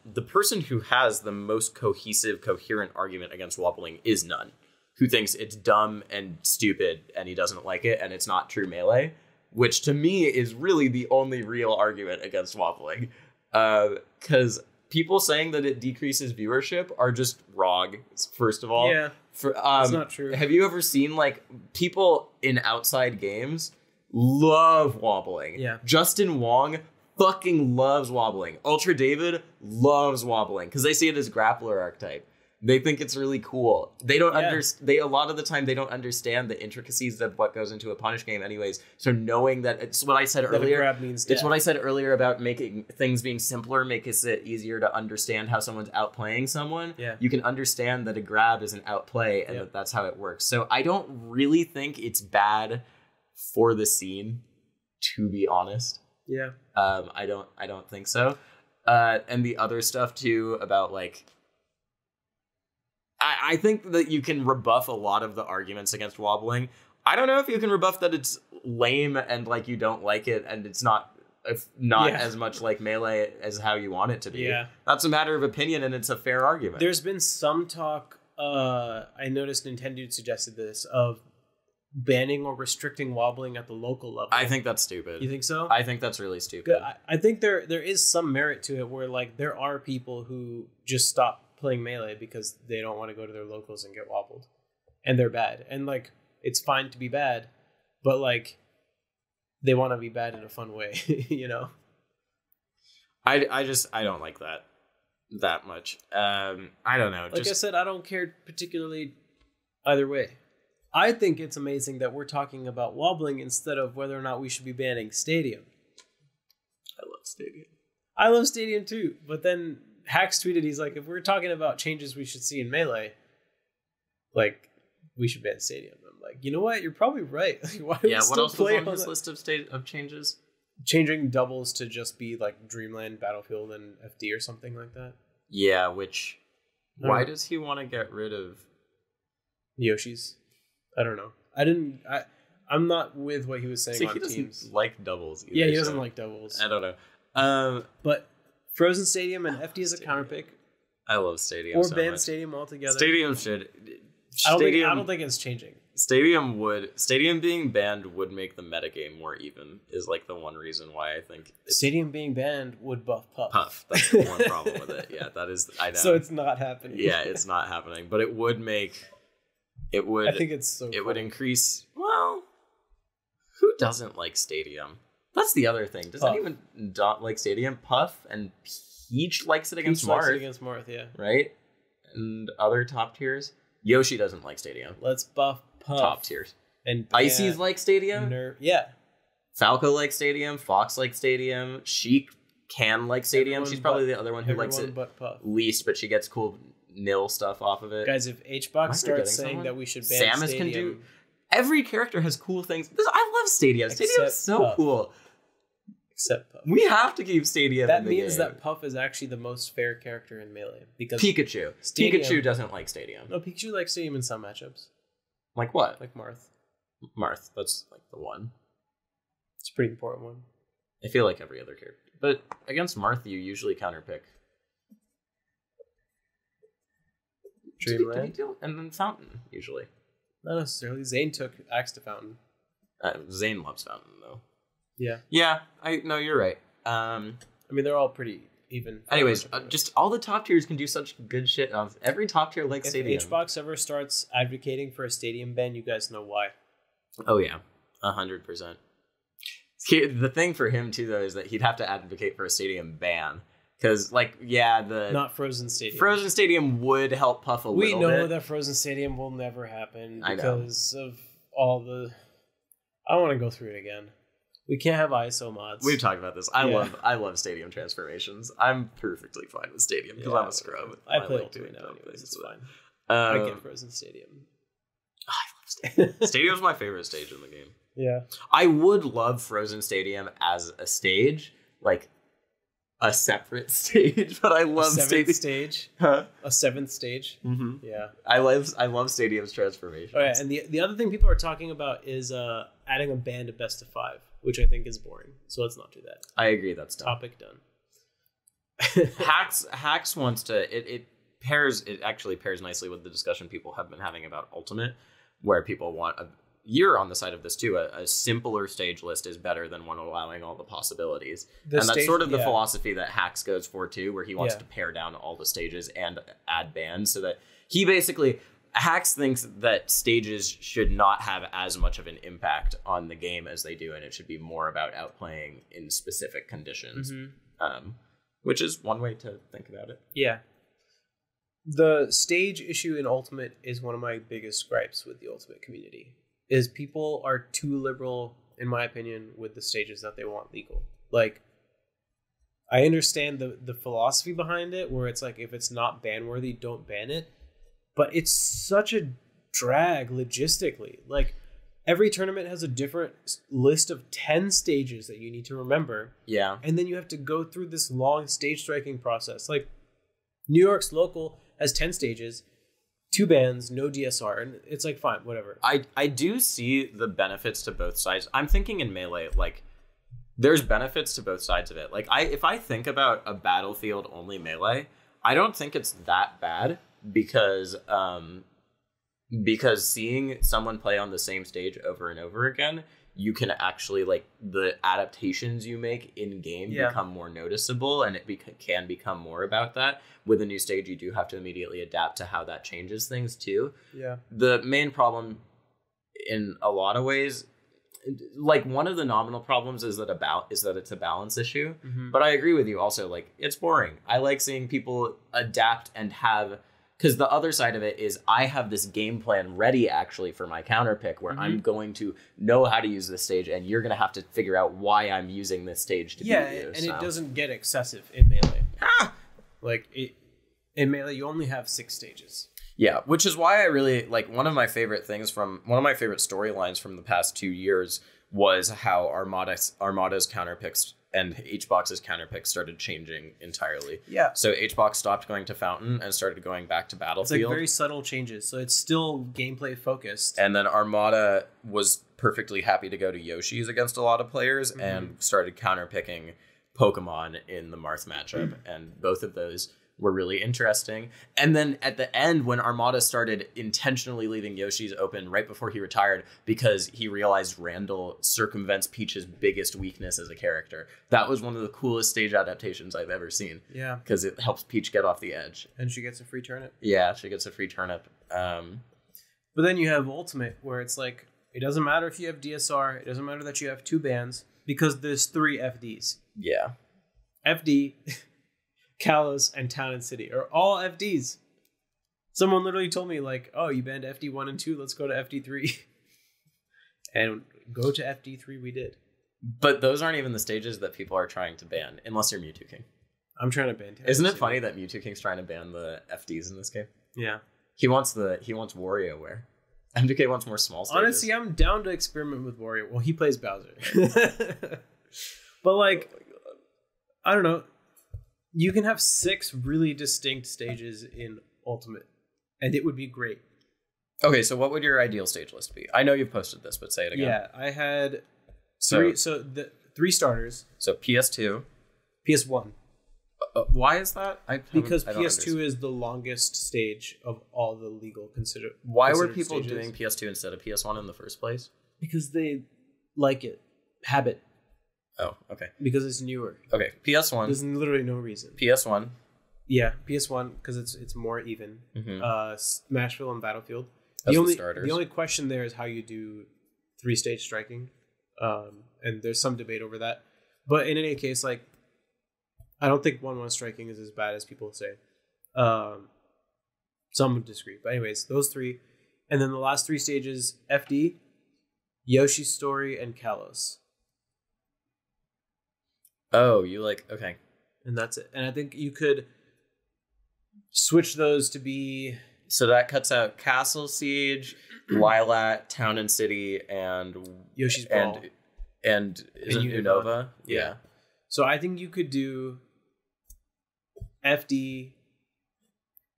[SPEAKER 1] The person who has the most cohesive, coherent argument against Wobbling is None, who thinks it's dumb and stupid and he doesn't like it and it's not true Melee, which to me is really the only real argument against Wobbling. Because people saying that it decreases viewership are just wrong, first of all.
[SPEAKER 2] Yeah, that's not true.
[SPEAKER 1] Have you ever seen, like, people in outside games love Wobbling?
[SPEAKER 2] Yeah. Justin
[SPEAKER 1] Wong fucking loves Wobbling. Ultra David loves Wobbling because they see it as grappler archetype. They think it's really cool. They don't understand. A lot of the time they don't understand the intricacies of what goes into a punish game, anyways. So knowing that, it's what I said earlier.
[SPEAKER 2] Grab means death.
[SPEAKER 1] It's what I said earlier about making things being simpler, makes it easier to understand how someone's outplaying someone.
[SPEAKER 2] Yeah.
[SPEAKER 1] You can understand that a grab is an outplay, and that's how it works. So I don't really think it's bad for the scene, to be honest.
[SPEAKER 2] Yeah.
[SPEAKER 1] I don't think so. And the other stuff too about, like, I think that you can rebuff a lot of the arguments against Wobbling. I don't know if you can rebuff that it's lame and, like, you don't like it and it's not as much like Melee as how you want it to be.
[SPEAKER 2] Yeah.
[SPEAKER 1] That's a matter of opinion, and it's a fair argument.
[SPEAKER 2] There's been some talk, I noticed Nintendude suggested this, of banning or restricting Wobbling at the local level.
[SPEAKER 1] I think that's stupid.
[SPEAKER 2] You think so?
[SPEAKER 1] I think that's really stupid.
[SPEAKER 2] I think there is some merit to it where, like, there are people who just stop playing Melee because they don't want to go to their locals and get wobbled, and they're bad, and, like, it's fine to be bad, but, like, they want to be bad in a fun way. You know,
[SPEAKER 1] I don't like that much. I don't know.
[SPEAKER 2] Like I said, I don't care particularly either way. I think it's amazing that we're talking about Wobbling instead of whether or not we should be banning Stadium.
[SPEAKER 1] I love Stadium.
[SPEAKER 2] I love Stadium too, but then Hax tweeted, he's like, if we're talking about changes we should see in Melee, like, we should ban Stadium. I'm like, you know what? You're probably right. Why
[SPEAKER 1] what else was on his list of changes?
[SPEAKER 2] Changing doubles to just be, like, Dreamland, Battlefield, and FD or something like that.
[SPEAKER 1] Yeah, which... Why does he want to get rid of...
[SPEAKER 2] Yoshi's? I don't know. I'm not with what he was saying on
[SPEAKER 1] he doesn't
[SPEAKER 2] teams.
[SPEAKER 1] Like doubles either.
[SPEAKER 2] Yeah, he doesn't like doubles.
[SPEAKER 1] I don't know.
[SPEAKER 2] But Frozen Stadium and FD is a counter pick.
[SPEAKER 1] I love Stadium.
[SPEAKER 2] Or ban Stadium altogether.
[SPEAKER 1] Stadium should.
[SPEAKER 2] I don't think it's changing.
[SPEAKER 1] Stadium being banned would make the metagame more even, is, like, the one reason why I think
[SPEAKER 2] Stadium being banned would buff Puff.
[SPEAKER 1] That's the one problem with it. Yeah, that is, I know.
[SPEAKER 2] So it's not happening.
[SPEAKER 1] Yeah, it's not happening. But it would I think it's so funny. Would increase, well, who doesn't like Stadium? That's the other thing. Does anyone not like Stadium? Puff and Peach likes it against
[SPEAKER 2] Marth. Yeah.
[SPEAKER 1] Right? And other top tiers? Yoshi doesn't like Stadium.
[SPEAKER 2] Let's buff Puff.
[SPEAKER 1] Top tiers.
[SPEAKER 2] And
[SPEAKER 1] icies like Stadium.
[SPEAKER 2] Yeah.
[SPEAKER 1] Falco likes Stadium. Fox likes Stadium. Sheik can like Stadium. She's probably the other one who likes it least, but she gets cool nil stuff off of it.
[SPEAKER 2] Guys, if Hbox starts saying that we should ban
[SPEAKER 1] Samus
[SPEAKER 2] Stadium,
[SPEAKER 1] can do. Every character has cool things. I love Stadium. Stadium is so cool.
[SPEAKER 2] Except Puff.
[SPEAKER 1] We have to keep Stadium.
[SPEAKER 2] That means that Puff is actually the most fair character in Melee, because
[SPEAKER 1] Pikachu doesn't like Stadium.
[SPEAKER 2] No, Pikachu likes Stadium in some matchups.
[SPEAKER 1] Like what?
[SPEAKER 2] Like Marth.
[SPEAKER 1] That's, like, the one.
[SPEAKER 2] It's a pretty important one.
[SPEAKER 1] I feel like every other character, but against Marth, you usually counterpick.
[SPEAKER 2] Dreamland
[SPEAKER 1] and then Fountain usually.
[SPEAKER 2] Not necessarily. Zane took Axe to Fountain.
[SPEAKER 1] Zane loves Fountain though.
[SPEAKER 2] Yeah.
[SPEAKER 1] Yeah. No, you're right.
[SPEAKER 2] I mean, they're all pretty even.
[SPEAKER 1] Anyways, just all the top tiers can do such good shit. Every top tier likes Stadium.
[SPEAKER 2] If Hbox ever starts advocating for a Stadium ban, you guys know why.
[SPEAKER 1] Oh yeah, 100%. The thing for him too, though, is that he'd have to advocate for a Stadium ban. Because, like,
[SPEAKER 2] not Frozen Stadium.
[SPEAKER 1] Frozen Stadium would help Puff a little bit.
[SPEAKER 2] We know that Frozen Stadium will never happen because of all the... I don't want to go through it again. We can't have ISO mods.
[SPEAKER 1] We've talked about this. I love stadium transformations. I'm perfectly fine with stadium because I'm a scrub.
[SPEAKER 2] I play Ultimate now anyways. It's fine. I get Frozen Stadium.
[SPEAKER 1] I love Stadium. Stadium's my favorite stage in the game.
[SPEAKER 2] Yeah.
[SPEAKER 1] I would love Frozen Stadium as a stage, like a separate stage, but I love
[SPEAKER 2] stage. Huh? A seventh stage.
[SPEAKER 1] Mm-hmm.
[SPEAKER 2] Yeah.
[SPEAKER 1] I love Stadium's transformation.
[SPEAKER 2] Oh yeah, and the other thing people are talking about is adding a ban to best of 5, which I think is boring. So let's not do that.
[SPEAKER 1] I agree. That's done.
[SPEAKER 2] Topic done.
[SPEAKER 1] Hacks wants to it actually pairs nicely with the discussion people have been having about Ultimate, where people want you're on the side of this too. A simpler stage list is better than one allowing all the possibilities. And that's sort of the philosophy that Hacks goes for too, where he wants to pare down all the stages and add bans so that Hacks thinks that stages should not have as much of an impact on the game as they do, and it should be more about outplaying in specific conditions, which is one way to think about it.
[SPEAKER 2] Yeah. The stage issue in Ultimate is one of my biggest gripes with the Ultimate community. Is people are too liberal, in my opinion, with the stages that they want legal. Like, I understand the philosophy behind it, where it's like, if it's not ban-worthy, don't ban it. But it's such a drag logistically. Like, every tournament has a different list of 10 stages that you need to remember.
[SPEAKER 1] Yeah.
[SPEAKER 2] And then you have to go through this long stage striking process. Like, New York's local has 10 stages, 2 bans, no DSR, and it's like, fine, whatever.
[SPEAKER 1] I do see the benefits to both sides. I'm thinking in Melee, like, there's benefits to both sides of it. Like, if I think about a Battlefield only Melee, I don't think it's that bad because seeing someone play on the same stage over and over again, you can actually, like, the adaptations you make in game become more noticeable, and it can become more about that. With a new stage, you do have to immediately adapt to how that changes things too.
[SPEAKER 2] Yeah.
[SPEAKER 1] The main problem in a lot of ways, like, one of the nominal problems is that it's a balance issue. Mm-hmm. But I agree with you also, like, it's boring. I like seeing people adapt and have, because the other side of it is I have this game plan ready actually for my counter pick where I'm going to know how to use this stage, and you're going to have to figure out why I'm using this stage to beat you.
[SPEAKER 2] And it doesn't get excessive in Melee. Like, in Melee, you only have 6 stages.
[SPEAKER 1] Yeah, which is why I really, like, one of my favorite storylines from the past 2 years was how Armada's counterpicks and Hbox's counterpicks started changing entirely.
[SPEAKER 2] Yeah.
[SPEAKER 1] So Hbox stopped going to Fountain and started going back to Battlefield.
[SPEAKER 2] It's like very subtle changes, so it's still gameplay focused.
[SPEAKER 1] And then Armada was perfectly happy to go to Yoshi's against a lot of players and started counterpicking Pokemon in the Marth matchup, and both of those were really interesting. And then at the end, when Armada started intentionally leaving Yoshi's open right before he retired because he realized Randall circumvents Peach's biggest weakness as a character, that was one of the coolest stage adaptations I've ever seen.
[SPEAKER 2] Yeah.
[SPEAKER 1] Because it helps Peach get off the edge.
[SPEAKER 2] And she gets a free turnip.
[SPEAKER 1] Yeah, she gets a free turnip.
[SPEAKER 2] But then you have Ultimate, where it's like, it doesn't matter if you have DSR, it doesn't matter that you have 2 bans, because there's 3 FDs.
[SPEAKER 1] Yeah.
[SPEAKER 2] FD... Kalos and Town and City are all FDs. Someone literally told me, like, oh, you banned FD 1 and 2, let's go to FD 3. And go to FD 3 we did.
[SPEAKER 1] But those aren't even the stages that people are trying to ban, unless you're Mewtwo King.
[SPEAKER 2] I'm trying to ban Town.
[SPEAKER 1] Isn't it funny that Mewtwo King's trying to ban the FDs in this game?
[SPEAKER 2] Yeah.
[SPEAKER 1] He wants WarioWare. MDK wants more small stages.
[SPEAKER 2] Honestly, I'm down to experiment with Wario. Well, he plays Bowser. But, like, I don't know. You can have 6 really distinct stages in Ultimate, and it would be great.
[SPEAKER 1] Okay, so what would your ideal stage list be? I know you've posted this, but say it again.
[SPEAKER 2] Yeah, I had 3 starters.
[SPEAKER 1] So PS2.
[SPEAKER 2] PS1.
[SPEAKER 1] Why is that?
[SPEAKER 2] Because PS2 is the longest stage of all the legal considered.
[SPEAKER 1] Why were people doing PS2 instead of PS1 in the first place?
[SPEAKER 2] Because they like it. Habit.
[SPEAKER 1] Oh, okay.
[SPEAKER 2] Because it's newer.
[SPEAKER 1] Okay, PS1.
[SPEAKER 2] There's literally no reason.
[SPEAKER 1] PS1.
[SPEAKER 2] Yeah, PS1 because it's more even. Mm-hmm. Smashville and Battlefield.
[SPEAKER 1] The
[SPEAKER 2] only question there is how you do 3-stage striking, and there's some debate over that. But in any case, like, I don't think 1-1 striking is as bad as people say. Some would disagree, but anyways, those 3, and then the last 3 stages: FD, Yoshi's Story, and Kalos.
[SPEAKER 1] Oh, you like, okay.
[SPEAKER 2] And that's it. And I think you could switch those to be...
[SPEAKER 1] So that cuts out Castle Siege, Lilat, Town and City, and...
[SPEAKER 2] Yoshi's Brawl.
[SPEAKER 1] And is it Unova?
[SPEAKER 2] Yeah. So I think you could do FD,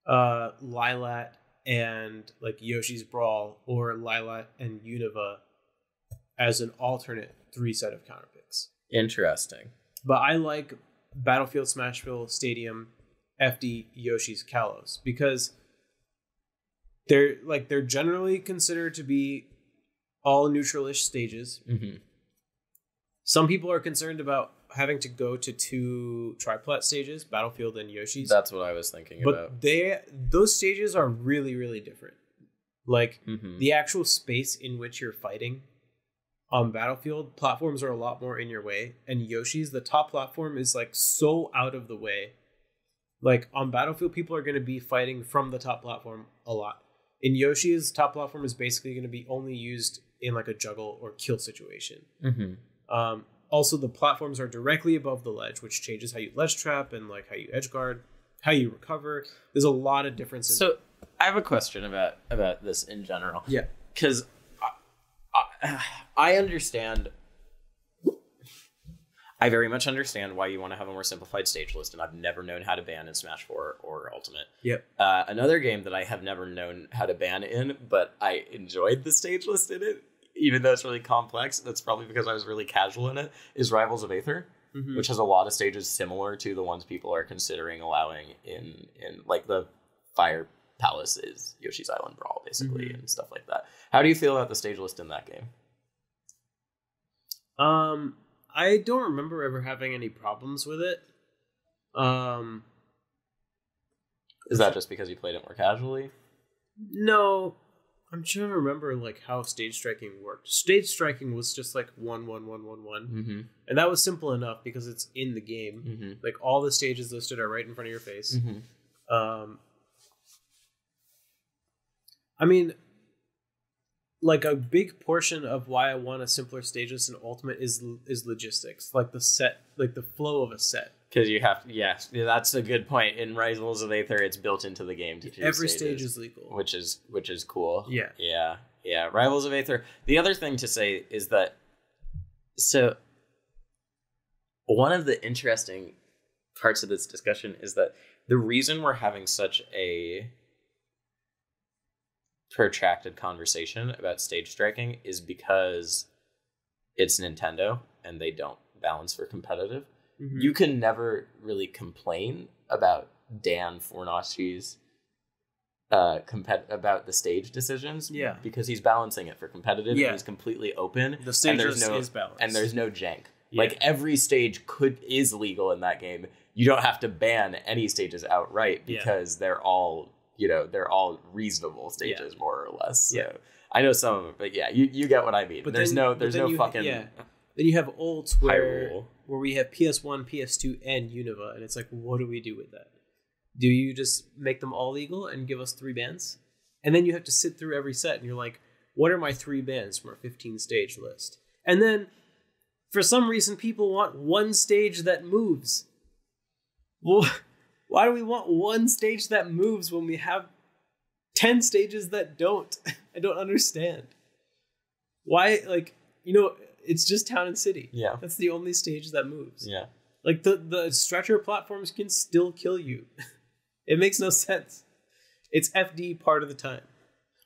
[SPEAKER 2] Lilat, and like Yoshi's Brawl, or Lilat and Unova as an alternate 3 set of counter picks.
[SPEAKER 1] Interesting.
[SPEAKER 2] But I like Battlefield, Smashville, Stadium, FD, Yoshi's, Kalos, because they're generally considered to be all neutral-ish stages.
[SPEAKER 1] Mm-hmm.
[SPEAKER 2] Some people are concerned about having to go to 2 triplat stages, Battlefield and Yoshi's.
[SPEAKER 1] That's what I was thinking about.
[SPEAKER 2] But those stages are really, really different. Like, the actual space in which you're fighting on Battlefield, platforms are a lot more in your way. And Yoshi's, the top platform is like so out of the way. Like, on Battlefield, people are going to be fighting from the top platform a lot. In Yoshi's, top platform is basically going to be only used in like a juggle or kill situation. Also, the platforms are directly above the ledge, which changes how you ledge trap and like how you edge guard, how you recover. There's a lot of differences.
[SPEAKER 1] So I have a question about this in general.
[SPEAKER 2] Yeah,
[SPEAKER 1] because I understand. I very much understand why you want to have a more simplified stage list, and I've never known how to ban in Smash 4 or Ultimate.
[SPEAKER 2] Yep.
[SPEAKER 1] Another game that I have never known how to ban in, but I enjoyed the stage list in it, even though it's really complex, that's probably because I was really casual in it, is Rivals of Aether, which has a lot of stages similar to the ones people are considering allowing in like the Fire Palace is Yoshi's Island Brawl, basically, and stuff like that. How do you feel about the stage list in that game?
[SPEAKER 2] I don't remember ever having any problems with it.
[SPEAKER 1] Is that just because you played it more casually?
[SPEAKER 2] No, I'm trying to remember like how stage striking worked. Stage striking was just like 1, 1, 1, 1, 1, and that was simple enough because it's in the game. Like all the stages listed are right in front of your face. I mean, like a big portion of why I want a simpler stage list in Ultimate is logistics, like the set, like the flow of a set.
[SPEAKER 1] Because you have, that's a good point. In Rivals of Aether, it's built into the game to choose
[SPEAKER 2] every
[SPEAKER 1] stages,
[SPEAKER 2] stage is legal,
[SPEAKER 1] which is cool.
[SPEAKER 2] Yeah.
[SPEAKER 1] Rivals of Aether. The other thing to say is that, so one of the interesting parts of this discussion is that the reason we're having such a protracted conversation about stage striking is because it's Nintendo and they don't balance for competitive. You can never really complain about Dan Fornaschi's about the stage decisions, because he's balancing it for competitive. And he's completely open.
[SPEAKER 2] The stage list is balanced,
[SPEAKER 1] and there's no jank. Like every stage is legal in that game. You don't have to ban any stages outright because they're all reasonable stages, more or less. So I know some of them, but you get what I mean. But there's no fucking.
[SPEAKER 2] Then you have ults where we have PS1, PS2, and Unova, and it's like, what do we do with that? Do you just make them all legal and give us 3 bans? And then you have to sit through every set, and you're like, what are my 3 bans from our 15 stage list? And then, for some reason, people want 1 stage that moves. Well, why do we want 1 stage that moves when we have 10 stages that don't? I don't understand. Why, it's just Town and City. Yeah. That's the only stage that moves. Yeah. Like, the stretcher platforms can still kill you. It makes no sense. It's FD part of the time.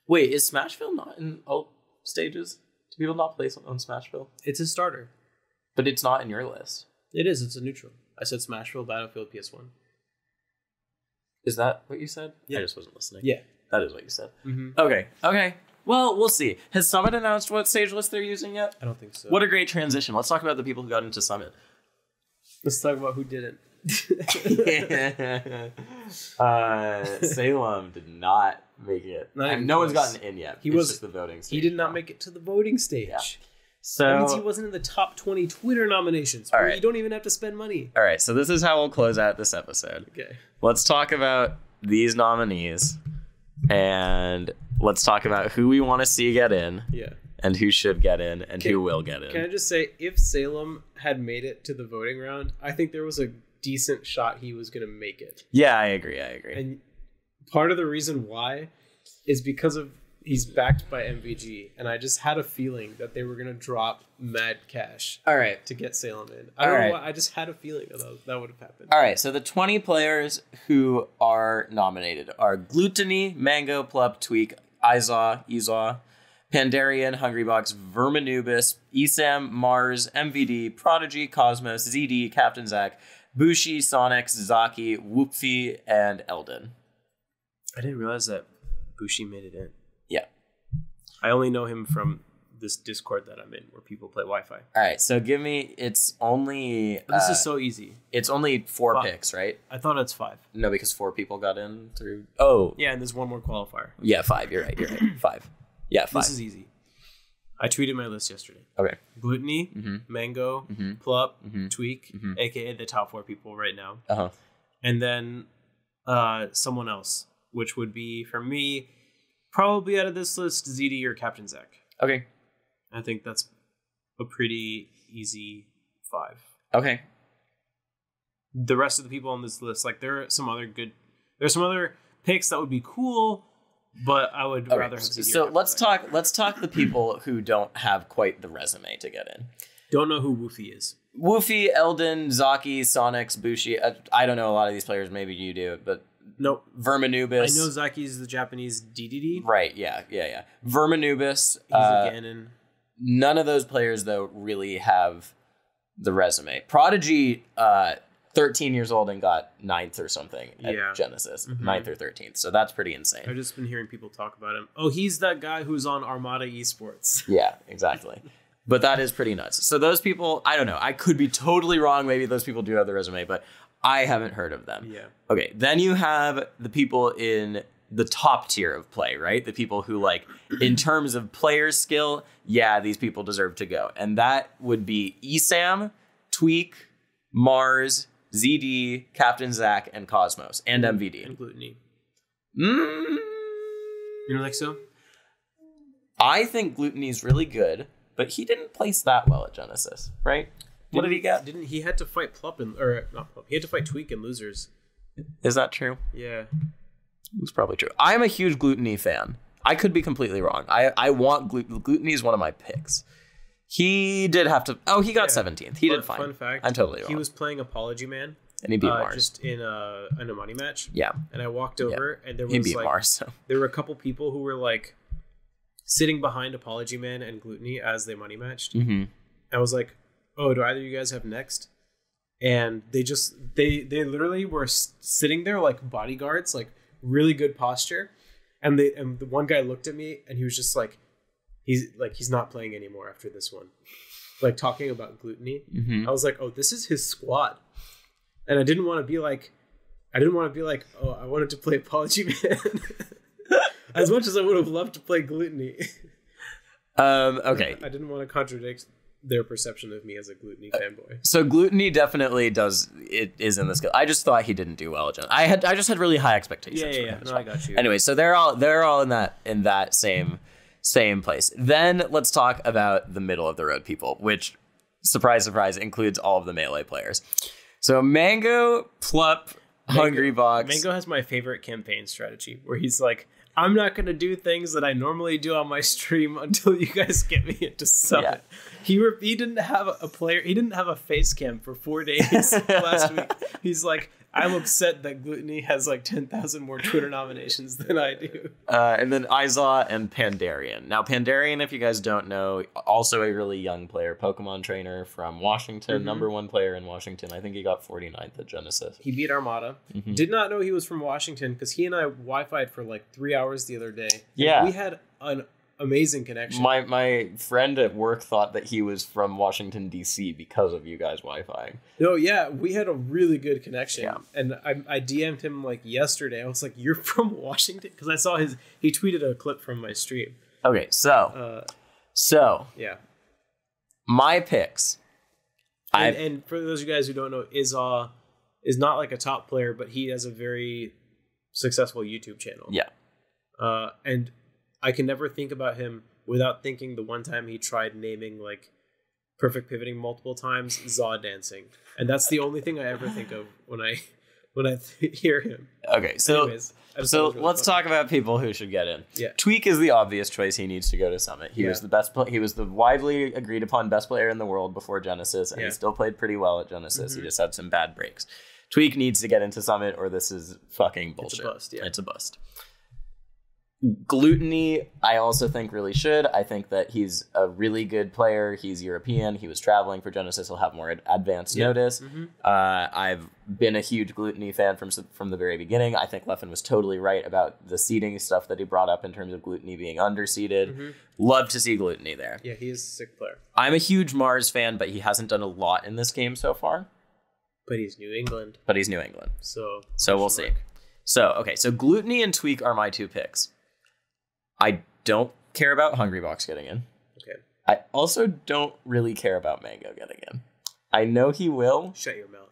[SPEAKER 1] Wait, is Smashville not in alt stages? Do people not play on Smashville?
[SPEAKER 2] It's a starter.
[SPEAKER 1] But it's not in your list.
[SPEAKER 2] It is. It's a neutral. I said Smashville, Battlefield, PS1.
[SPEAKER 1] Is that what you said?
[SPEAKER 2] Yeah.
[SPEAKER 1] I just wasn't listening.
[SPEAKER 2] Yeah.
[SPEAKER 1] That is what you said. Okay. Well, we'll see. Has Summit announced what stage list they're using yet?
[SPEAKER 2] I don't think so.
[SPEAKER 1] What a great transition. Let's talk about the people who got into Summit.
[SPEAKER 2] Let's talk about who didn't.
[SPEAKER 1] Salem did not make it. No one's gotten in yet. It's just the voting stage.
[SPEAKER 2] He did not make it to the voting stage. Yeah.
[SPEAKER 1] So
[SPEAKER 2] that means he wasn't in the top 20 Twitter nominations. All right. You don't even have to spend money.
[SPEAKER 1] All right. So this is how we'll close out this episode.
[SPEAKER 2] Okay.
[SPEAKER 1] Let's talk about these nominees, and let's talk about who we want to see get in.
[SPEAKER 2] Yeah.
[SPEAKER 1] and who should get in and who will get in.
[SPEAKER 2] Can I just say, if Salem had made it to the voting round, I think there was a decent shot he was going to make it.
[SPEAKER 1] Yeah, I agree.
[SPEAKER 2] And part of the reason why is because of he's backed by MVG, and I just had a feeling that they were going to drop mad cash to get Salem in. I don't know why, I just had a feeling that would have happened.
[SPEAKER 1] All right, so the 20 players who are nominated are Gluttony, Mango, Plup, Tweak, Izaw, Pandarian, Hungrybox, Verminubus, Esam, Mars, MVD, Prodigy, Cosmos, ZD, Captain Zack, Bushi, Sonics, Zaki, Whoopfie, and Eldon.
[SPEAKER 2] I didn't realize that Bushi made it in.
[SPEAKER 1] Yeah.
[SPEAKER 2] I only know him from this Discord that I'm in where people play Wi-Fi.
[SPEAKER 1] All right, so give me, it's only...
[SPEAKER 2] this is so easy.
[SPEAKER 1] It's only 4 picks, right?
[SPEAKER 2] I thought it's 5.
[SPEAKER 1] No, because 4 people got in through... Oh.
[SPEAKER 2] Yeah, and there's one more qualifier.
[SPEAKER 1] Yeah, 5. You're right. 5. Yeah, 5.
[SPEAKER 2] This is easy. I tweeted my list yesterday.
[SPEAKER 1] Okay.
[SPEAKER 2] Gluttony, Mango, Plup, Tweak, a.k.a. the top 4 people right now.
[SPEAKER 1] Uh-huh.
[SPEAKER 2] And then someone else, which would be, for me, probably out of this list, ZD or Captain Zack.
[SPEAKER 1] Okay.
[SPEAKER 2] I think that's a pretty easy 5.
[SPEAKER 1] Okay.
[SPEAKER 2] The rest of the people on this list, like, there's some other picks that would be cool, but I would rather have ZD.
[SPEAKER 1] So let's talk the people who don't have quite the resume to get in.
[SPEAKER 2] Don't know who Woofy is.
[SPEAKER 1] Woofy, Eldon, Zaki, Sonics, Bushi. I don't know a lot of these players. Maybe you do, but
[SPEAKER 2] nope.
[SPEAKER 1] Verminubus.
[SPEAKER 2] I know Zaki's the Japanese DDD.
[SPEAKER 1] Right. Yeah. Verminubus.
[SPEAKER 2] He's a Ganon.
[SPEAKER 1] None of those players though really have the resume. Prodigy, 13 years old and got 9th or something at Genesis. 9th or 13th. So that's pretty insane.
[SPEAKER 2] I've just been hearing people talk about him. Oh, he's that guy who's on Armada Esports.
[SPEAKER 1] Yeah, exactly. But that is pretty nuts. So those people, I don't know. I could be totally wrong. Maybe those people do have the resume, but I haven't heard of them.
[SPEAKER 2] Yeah.
[SPEAKER 1] Okay, then you have the people in the top tier of play, right? The people who, like, in terms of player skill, yeah, these people deserve to go. And that would be Esam, Tweak, Mars, ZD, Captain Zack, and Cosmos, and MVD.
[SPEAKER 2] And Gluttony. You don't think so?
[SPEAKER 1] I think Gluttony's really good, but he didn't place that well at Genesis, right? What did he get?
[SPEAKER 2] He had to fight Plup not Plup. He had to fight Tweak and losers.
[SPEAKER 1] Is that true?
[SPEAKER 2] Yeah.
[SPEAKER 1] It's probably true. I'm a huge Gluttony fan. I could be completely wrong. I want Gluttony is one of my picks. He did have to... Oh, he got 17th. He did fine.
[SPEAKER 2] Fun fact.
[SPEAKER 1] I'm totally wrong.
[SPEAKER 2] He was playing Apology Man.
[SPEAKER 1] And he beat Mars.
[SPEAKER 2] Just in a money match.
[SPEAKER 1] Yeah.
[SPEAKER 2] And I walked over and there was
[SPEAKER 1] he beat Mars, so.
[SPEAKER 2] There were a couple people who were like sitting behind Apology Man and Gluttony as they money matched.
[SPEAKER 1] Mm-hmm.
[SPEAKER 2] I was like, oh, do either of you guys have next? And they literally were sitting there like bodyguards, like really good posture. And the one guy looked at me and he was just like, he's not playing anymore after this one. Like talking about Gluttony.
[SPEAKER 1] Mm-hmm.
[SPEAKER 2] I was like, oh, this is his squad. And I didn't want to be like, oh, I wanted to play Apology Man. As much as I would have loved to play Gluttony.
[SPEAKER 1] Okay.
[SPEAKER 2] I didn't want to contradict their perception of me as a Gluttony fanboy.
[SPEAKER 1] So Gluttony definitely is in this. I just thought he didn't do well. I just had really high expectations.
[SPEAKER 2] Yeah. No, I got you.
[SPEAKER 1] Anyway, so they're all in that same place. Then let's talk about the middle of the road people, which, surprise, surprise, includes all of the melee players. So Mango, Plup, Hungrybox.
[SPEAKER 2] Mango has my favorite campaign strategy, where he's like, I'm not going to do things that I normally do on my stream until you guys get me into Summit. Yeah. He didn't have he didn't have a face cam for 4 days last week. He's like, I'm upset that Gluttony has like 10,000 more Twitter nominations than I do.
[SPEAKER 1] And then Izaw and Pandarian. Now, Pandarian, if you guys don't know, also a really young player, Pokemon trainer from Washington, number 1 player in Washington. I think he got 49th at Genesis.
[SPEAKER 2] He beat Armada. Mm-hmm. Did not know he was from Washington because he and I Wi-Fi'd for like 3 hours the other day.
[SPEAKER 1] Yeah.
[SPEAKER 2] We had an amazing connection.
[SPEAKER 1] My friend at work thought that he was from Washington, D.C. because of you guys Wi-Fiing.
[SPEAKER 2] No, yeah, we had a really good connection.
[SPEAKER 1] Yeah.
[SPEAKER 2] And I DM'd him like yesterday. I was like, you're from Washington? Because I saw he tweeted a clip from my stream.
[SPEAKER 1] Okay, so
[SPEAKER 2] yeah,
[SPEAKER 1] my picks.
[SPEAKER 2] And for those of you guys who don't know, Izaw is not like a top player, but he has a very successful YouTube channel.
[SPEAKER 1] Yeah.
[SPEAKER 2] And I can never think about him without thinking, the one time he tried naming like perfect pivoting multiple times, Zaw dancing, and that's the only thing I ever think of when I hear him.
[SPEAKER 1] Okay, so
[SPEAKER 2] anyways,
[SPEAKER 1] let's talk about people who should get in.
[SPEAKER 2] Yeah,
[SPEAKER 1] Tweak is the obvious choice. He needs to go to Summit. He was the best. He was the widely agreed upon best player in the world before Genesis, and he still played pretty well at Genesis. He just had some bad breaks. Tweak needs to get into Summit, or this is fucking bullshit.
[SPEAKER 2] It's a bust. Yeah,
[SPEAKER 1] it's a bust. Gluttony, I also think really should. I think that he's a really good player. He's European. He was traveling for Genesis. He'll have more advanced notice. I've been a huge Gluttony fan from the very beginning. I think Leffen was totally right about the seeding stuff that he brought up in terms of Gluttony being underseeded. Love to see Gluttony there.
[SPEAKER 2] Yeah, he is a sick player.
[SPEAKER 1] I'm a huge Mars fan, but he hasn't done a lot in this game so far.
[SPEAKER 2] But he's New England.
[SPEAKER 1] So we'll see. So Gluttony and Tweak are my two picks. I don't care about Hungrybox getting in.
[SPEAKER 2] Okay.
[SPEAKER 1] I also don't really care about Mango getting in. I know he will.
[SPEAKER 2] Shut your mouth.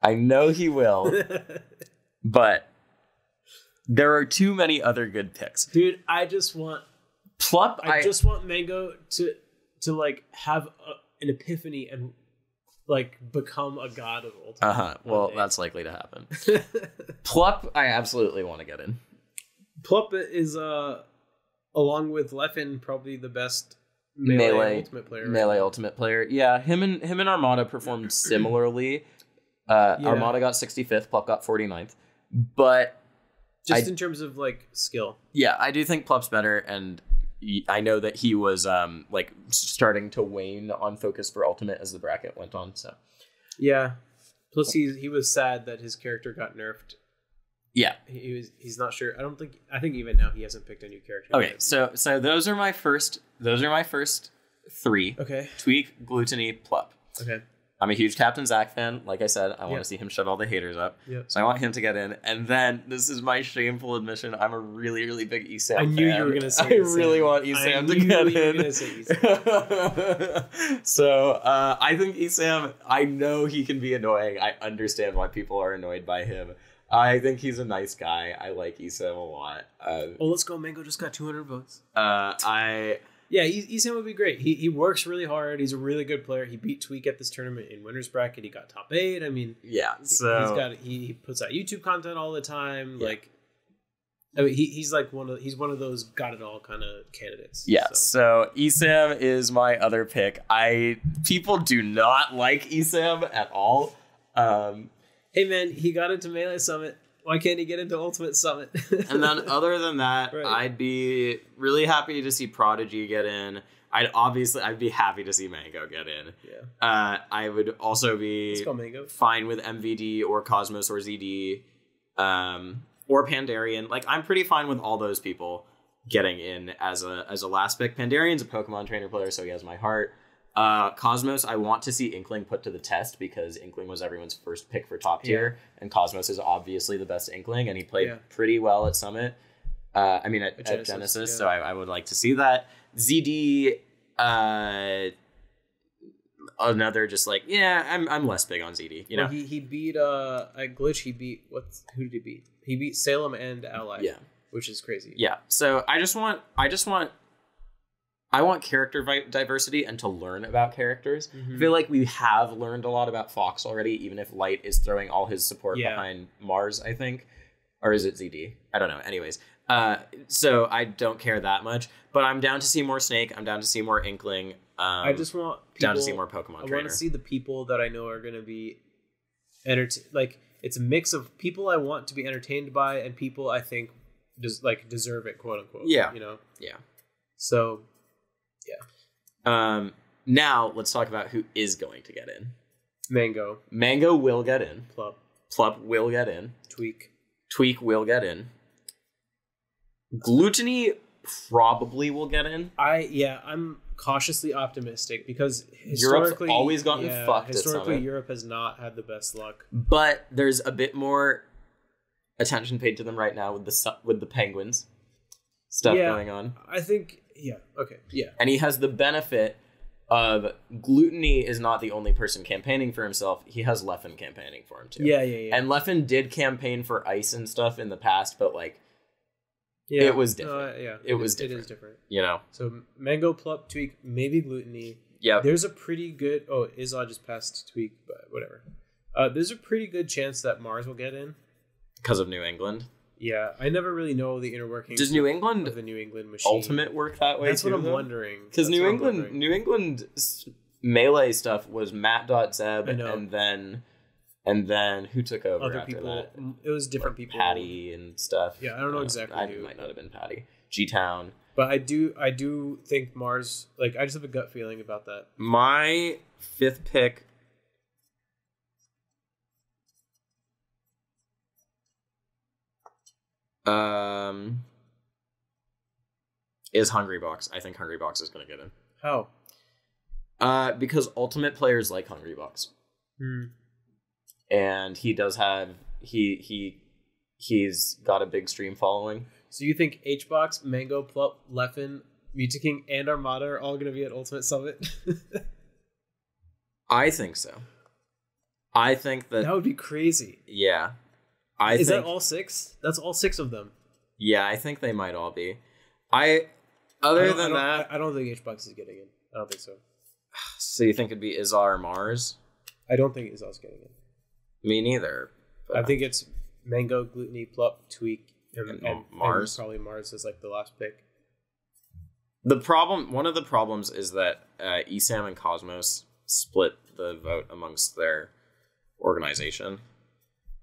[SPEAKER 1] I know he will. But there are too many other good picks.
[SPEAKER 2] Dude, I just want
[SPEAKER 1] Plup.
[SPEAKER 2] I just want Mango to like have an epiphany and like become a god of Ultimate.
[SPEAKER 1] Well, that's likely to happen. Plup, I absolutely want to get in.
[SPEAKER 2] Plup is along with Leffen, probably the best melee ultimate player.
[SPEAKER 1] Ultimate player. Yeah, him and Armada performed similarly. Armada got 65th, Plup got 49th. But
[SPEAKER 2] just in terms of like skill.
[SPEAKER 1] Yeah, I do think Plup's better, and I know that he was like starting to wane on focus for Ultimate as the bracket went on. So
[SPEAKER 2] yeah. Plus he was sad that his character got nerfed.
[SPEAKER 1] Yeah,
[SPEAKER 2] he's not sure. I think even now he hasn't picked a new character.
[SPEAKER 1] Okay, so those are my first three.
[SPEAKER 2] Okay.
[SPEAKER 1] Tweak, Gluttony, Plup.
[SPEAKER 2] Okay.
[SPEAKER 1] I'm a huge Captain Zack fan. Like I said, I want to see him shut all the haters up.
[SPEAKER 2] Yeah.
[SPEAKER 1] So I want him to get in. And then this is my shameful admission. I'm a really, really big Esam fan.
[SPEAKER 2] I knew you were gonna say.
[SPEAKER 1] I really want Esam to get in.
[SPEAKER 2] Gonna say Esam.
[SPEAKER 1] So I think Esam. I know he can be annoying. I understand why people are annoyed by him. I think he's a nice guy. I like Esam a lot.
[SPEAKER 2] Let's go. Mango just got 200 votes.
[SPEAKER 1] Yeah,
[SPEAKER 2] Esam would be great. He works really hard. He's a really good player. He beat Tweak at this tournament in winners bracket. He got top 8. I mean,
[SPEAKER 1] yeah. So
[SPEAKER 2] he puts out YouTube content all the time. Yeah. Like, I mean, he's one of those got it all kind of candidates.
[SPEAKER 1] Yeah. So Esam is my other pick. People do not like Esam at all.
[SPEAKER 2] Hey man, he got into Melee Summit. Why can't he get into Ultimate Summit?
[SPEAKER 1] And then other than that, right. I'd be really happy to see Prodigy get in. I'd be happy to see Mango get in.
[SPEAKER 2] Yeah.
[SPEAKER 1] I would also be fine with MVD or Cosmos or ZD, or Pandarian. Like, I'm pretty fine with all those people getting in as a last pick. Pandarian's a Pokemon trainer player, so he has my heart. Cosmos, I want to see Inkling put to the test because Inkling was everyone's first pick for top tier, and Cosmos is obviously the best Inkling, and he played pretty well at Summit. At Genesis, so I would like to see that. ZD, another just like, I'm less big on ZD. You know,
[SPEAKER 2] he beat at Glitch. He beat who did he beat? He beat Salem and Ally.
[SPEAKER 1] Yeah,
[SPEAKER 2] which is crazy.
[SPEAKER 1] Yeah, so I want character diversity and to learn about characters. Mm-hmm. I feel like we have learned a lot about Fox already, even if Light is throwing all his support behind Mars, I think. Or is it ZD? I don't know. Anyways, so I don't care that much. But I'm down to see more Snake. I'm down to see more Inkling.
[SPEAKER 2] I just want
[SPEAKER 1] down to see more Pokemon Trainer.
[SPEAKER 2] I want to see the people that I know are going to be like, it's a mix of people I want to be entertained by and people I think deserve it, quote unquote.
[SPEAKER 1] Yeah.
[SPEAKER 2] You know?
[SPEAKER 1] Yeah.
[SPEAKER 2] So...
[SPEAKER 1] yeah. Now let's talk about who is going to get in.
[SPEAKER 2] Mango will get in.
[SPEAKER 1] Plup will get in.
[SPEAKER 2] Tweak
[SPEAKER 1] will get in. Gluttony probably will get in.
[SPEAKER 2] I'm cautiously optimistic because historically
[SPEAKER 1] Europe's always gotten fucked.
[SPEAKER 2] Historically, Europe has not had the best luck.
[SPEAKER 1] But there's a bit more attention paid to them right now with the Penguins stuff going on.
[SPEAKER 2] I think. Yeah. Okay. Yeah.
[SPEAKER 1] And he has the benefit of Gluttony is not the only person campaigning for himself. He has Leffen campaigning for him too.
[SPEAKER 2] Yeah.
[SPEAKER 1] And Leffen did campaign for Ice and stuff in the past, but like Yeah. It was different. It was different.
[SPEAKER 2] It is different.
[SPEAKER 1] You know?
[SPEAKER 2] So Mango, Plup, Tweak, maybe Gluttony.
[SPEAKER 1] Yeah.
[SPEAKER 2] There's a pretty good... Oh, Izod just passed Tweak, but whatever. There's a pretty good chance that Mars will get in.
[SPEAKER 1] Because of New England?
[SPEAKER 2] Yeah. I never really know the inner workings
[SPEAKER 1] Does New England
[SPEAKER 2] of the New England machine.
[SPEAKER 1] Ultimate work that way
[SPEAKER 2] That's
[SPEAKER 1] too?
[SPEAKER 2] That's what I'm wondering.
[SPEAKER 1] Because New England Melee stuff was Matt.Zeb and then who took over
[SPEAKER 2] Other
[SPEAKER 1] after
[SPEAKER 2] people,
[SPEAKER 1] that?
[SPEAKER 2] It was different people.
[SPEAKER 1] Patty and stuff.
[SPEAKER 2] Yeah, I don't know exactly
[SPEAKER 1] who. Might not have been Patty. G-Town.
[SPEAKER 2] But I do think Mars, like, I just have a gut feeling about that.
[SPEAKER 1] My 5th pick is Hungrybox. I think Hungrybox is going to get in.
[SPEAKER 2] How?
[SPEAKER 1] Because Ultimate players like Hungrybox. And he does have he's got a big stream following.
[SPEAKER 2] So you think Hbox, Mango, Plup, Leffen, Mutaking, and Armada are all going to be at Ultimate Summit?
[SPEAKER 1] I think so. I think that
[SPEAKER 2] would be crazy.
[SPEAKER 1] Yeah.
[SPEAKER 2] Is that all 6? That's all 6 of them.
[SPEAKER 1] Yeah, I think they might all be. I don't think
[SPEAKER 2] Hbox is getting in. I don't think so.
[SPEAKER 1] So you think it'd be Izar or Mars?
[SPEAKER 2] I don't think Izar's getting in.
[SPEAKER 1] Me neither.
[SPEAKER 2] I think it's Mango, Gluttony, Plup, Tweak, and
[SPEAKER 1] Mars.
[SPEAKER 2] And probably Mars is like the last pick.
[SPEAKER 1] One of the problems is that ESAM and Cosmos split the vote amongst their organization.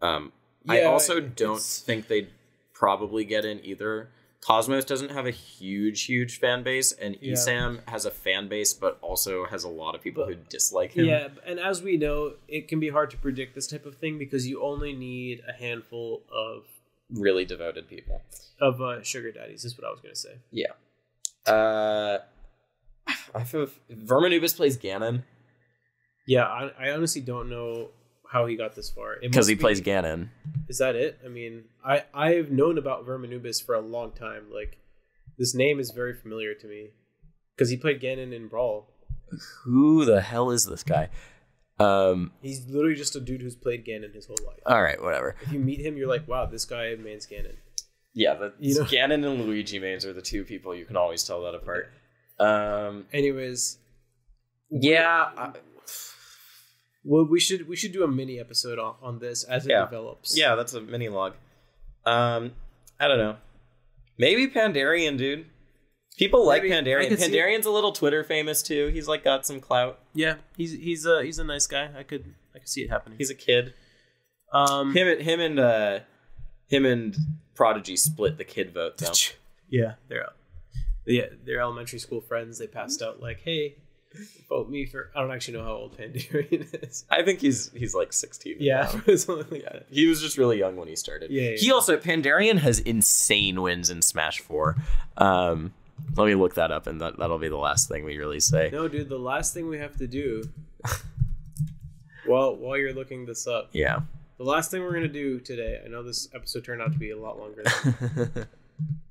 [SPEAKER 1] I also don't think they'd probably get in either. Cosmos doesn't have a huge fan base, and ESAM has a fan base, but also has a lot of people who dislike him.
[SPEAKER 2] Yeah, and as we know, it can be hard to predict this type of thing because you only need a handful of
[SPEAKER 1] really devoted people.
[SPEAKER 2] Of sugar daddies, is what I was going to say.
[SPEAKER 1] Yeah. I feel Verminubis plays Ganon.
[SPEAKER 2] Yeah, I honestly don't know how he got this far.
[SPEAKER 1] Because he plays Ganon.
[SPEAKER 2] Is that it? I mean, I've known about Verminubis for a long time. Like, this name is very familiar to me. Because he played Ganon in Brawl.
[SPEAKER 1] Who the hell is this guy?
[SPEAKER 2] He's literally just a dude who's played Ganon his whole life.
[SPEAKER 1] All right, whatever.
[SPEAKER 2] If you meet him, you're like, wow, this guy mains Ganon.
[SPEAKER 1] Yeah, Ganon and Luigi mains are the two people you can always tell that apart.
[SPEAKER 2] Anyways.
[SPEAKER 1] Yeah.
[SPEAKER 2] Well, we should do a mini episode on this as it develops.
[SPEAKER 1] Yeah, that's a mini log. I don't know. Maybe Pandarian, dude. People like Pandarian. Pandarian's a little Twitter famous too. He's like got some clout.
[SPEAKER 2] Yeah, he's a nice guy. I could see it happening.
[SPEAKER 1] He's a kid. Him and Prodigy split the kid vote though.
[SPEAKER 2] Yeah, they're elementary school friends. They passed out like, hey, vote me for. I don't actually know how old Pandarian is.
[SPEAKER 1] I think he's like 16.
[SPEAKER 2] Yeah,
[SPEAKER 1] he was just really young when he started.
[SPEAKER 2] Yeah.
[SPEAKER 1] He also Pandarian has insane wins in Smash 4. Let me look that up, and that'll be the last thing we really say.
[SPEAKER 2] No, dude, the last thing we have to do. while you're looking this up.
[SPEAKER 1] Yeah.
[SPEAKER 2] The last thing we're gonna do today. I know this episode turned out to be a lot longer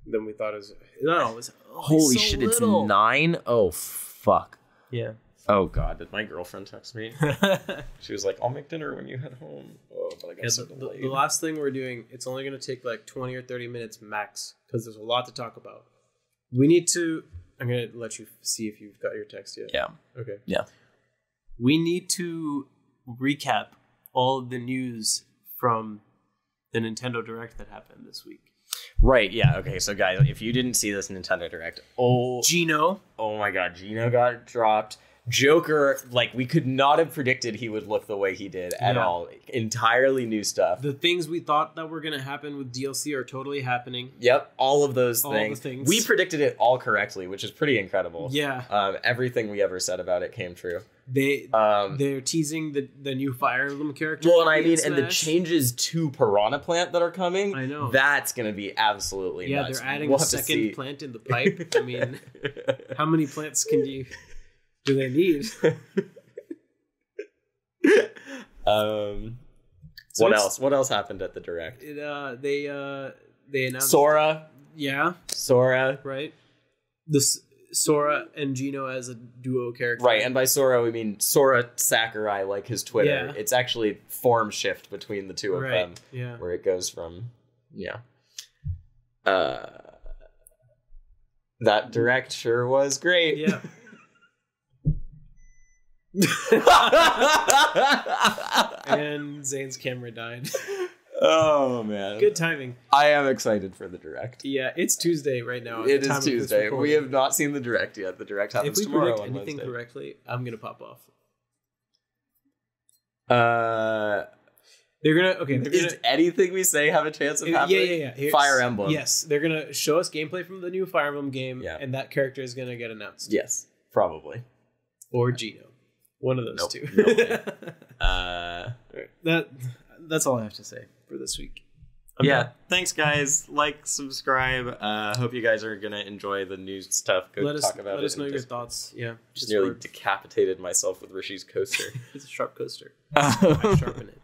[SPEAKER 2] than we thought it was. No, it was.
[SPEAKER 1] Holy shit! Little. It's 9. Oh fuck.
[SPEAKER 2] Yeah.
[SPEAKER 1] Oh god, did my girlfriend text me? She was like, "I'll make dinner when you head home." Oh, but I got so delayed.
[SPEAKER 2] The last thing we're doing, it's only gonna take like 20 or 30 minutes max because there's a lot to talk about. We need to. I'm gonna let you see if you've got your text yet.
[SPEAKER 1] Yeah.
[SPEAKER 2] Okay.
[SPEAKER 1] Yeah.
[SPEAKER 2] We need to recap all of the news from the Nintendo Direct that happened this week.
[SPEAKER 1] Right, yeah, okay, so guys, if you didn't see this Nintendo Direct,
[SPEAKER 2] GENO.
[SPEAKER 1] Oh my god, GENO got dropped. Joker, like, we could not have predicted he would look the way he did at all. Entirely new stuff.
[SPEAKER 2] The things we thought that were going to happen with DLC are totally happening.
[SPEAKER 1] Yep, all of those things.
[SPEAKER 2] The things.
[SPEAKER 1] We predicted it all correctly, which is pretty incredible.
[SPEAKER 2] Yeah.
[SPEAKER 1] Everything we ever said about it came true.
[SPEAKER 2] They're teasing the new Fire Emblem character.
[SPEAKER 1] Well, and I mean, and the changes to Piranha Plant that are coming.
[SPEAKER 2] I know.
[SPEAKER 1] That's going to be absolutely nuts.
[SPEAKER 2] Yeah, they're adding a second plant in the pipe. I mean, how many plants do they need?
[SPEAKER 1] What else? What else happened at the Direct?
[SPEAKER 2] They announced
[SPEAKER 1] SORA.
[SPEAKER 2] Yeah.
[SPEAKER 1] SORA.
[SPEAKER 2] Right. This SORA and GENO as a duo character.
[SPEAKER 1] Right, and by SORA we mean Sora Sakurai, like his Twitter.
[SPEAKER 2] Yeah.
[SPEAKER 1] It's actually form shift between the two of them.
[SPEAKER 2] Yeah.
[SPEAKER 1] Where it goes from That direct sure was great.
[SPEAKER 2] Yeah. And Zane's camera died.
[SPEAKER 1] Oh man.
[SPEAKER 2] Good timing.
[SPEAKER 1] I am excited for the direct.
[SPEAKER 2] Yeah, it's Tuesday right now.
[SPEAKER 1] It is Tuesday. We have not seen the direct yet. The direct happens tomorrow.
[SPEAKER 2] If we predict anything correctly, I'm gonna pop off. They're gonna Does
[SPEAKER 1] anything we say have a chance of happening?
[SPEAKER 2] Yeah.
[SPEAKER 1] Fire Emblem.
[SPEAKER 2] Yes, they're gonna show us gameplay from the new Fire Emblem game, and that character is gonna get announced.
[SPEAKER 1] Yes, probably.
[SPEAKER 2] Or GENO. One of those two. That's all I have to say for this week.
[SPEAKER 1] Thanks guys. Like, subscribe. Hope you guys are gonna enjoy the new stuff.
[SPEAKER 2] Let us know your thoughts. Yeah,
[SPEAKER 1] just nearly decapitated myself with Rishi's coaster.
[SPEAKER 2] It's a sharp coaster. I sharpen it.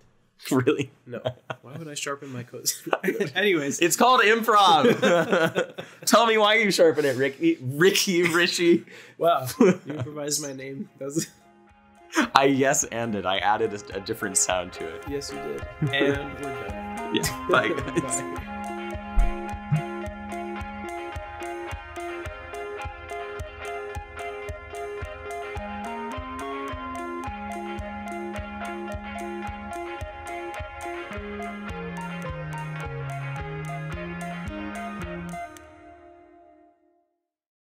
[SPEAKER 1] Really?
[SPEAKER 2] No. Why would I sharpen my coaster? Anyways,
[SPEAKER 1] it's called improv. Tell me why you sharpen it, Rishi.
[SPEAKER 2] Wow, you improvised my name.
[SPEAKER 1] I yes-anded. I added a different sound to it.
[SPEAKER 2] Yes, you did. And we're done.
[SPEAKER 1] Yeah. Bye, guys. Bye.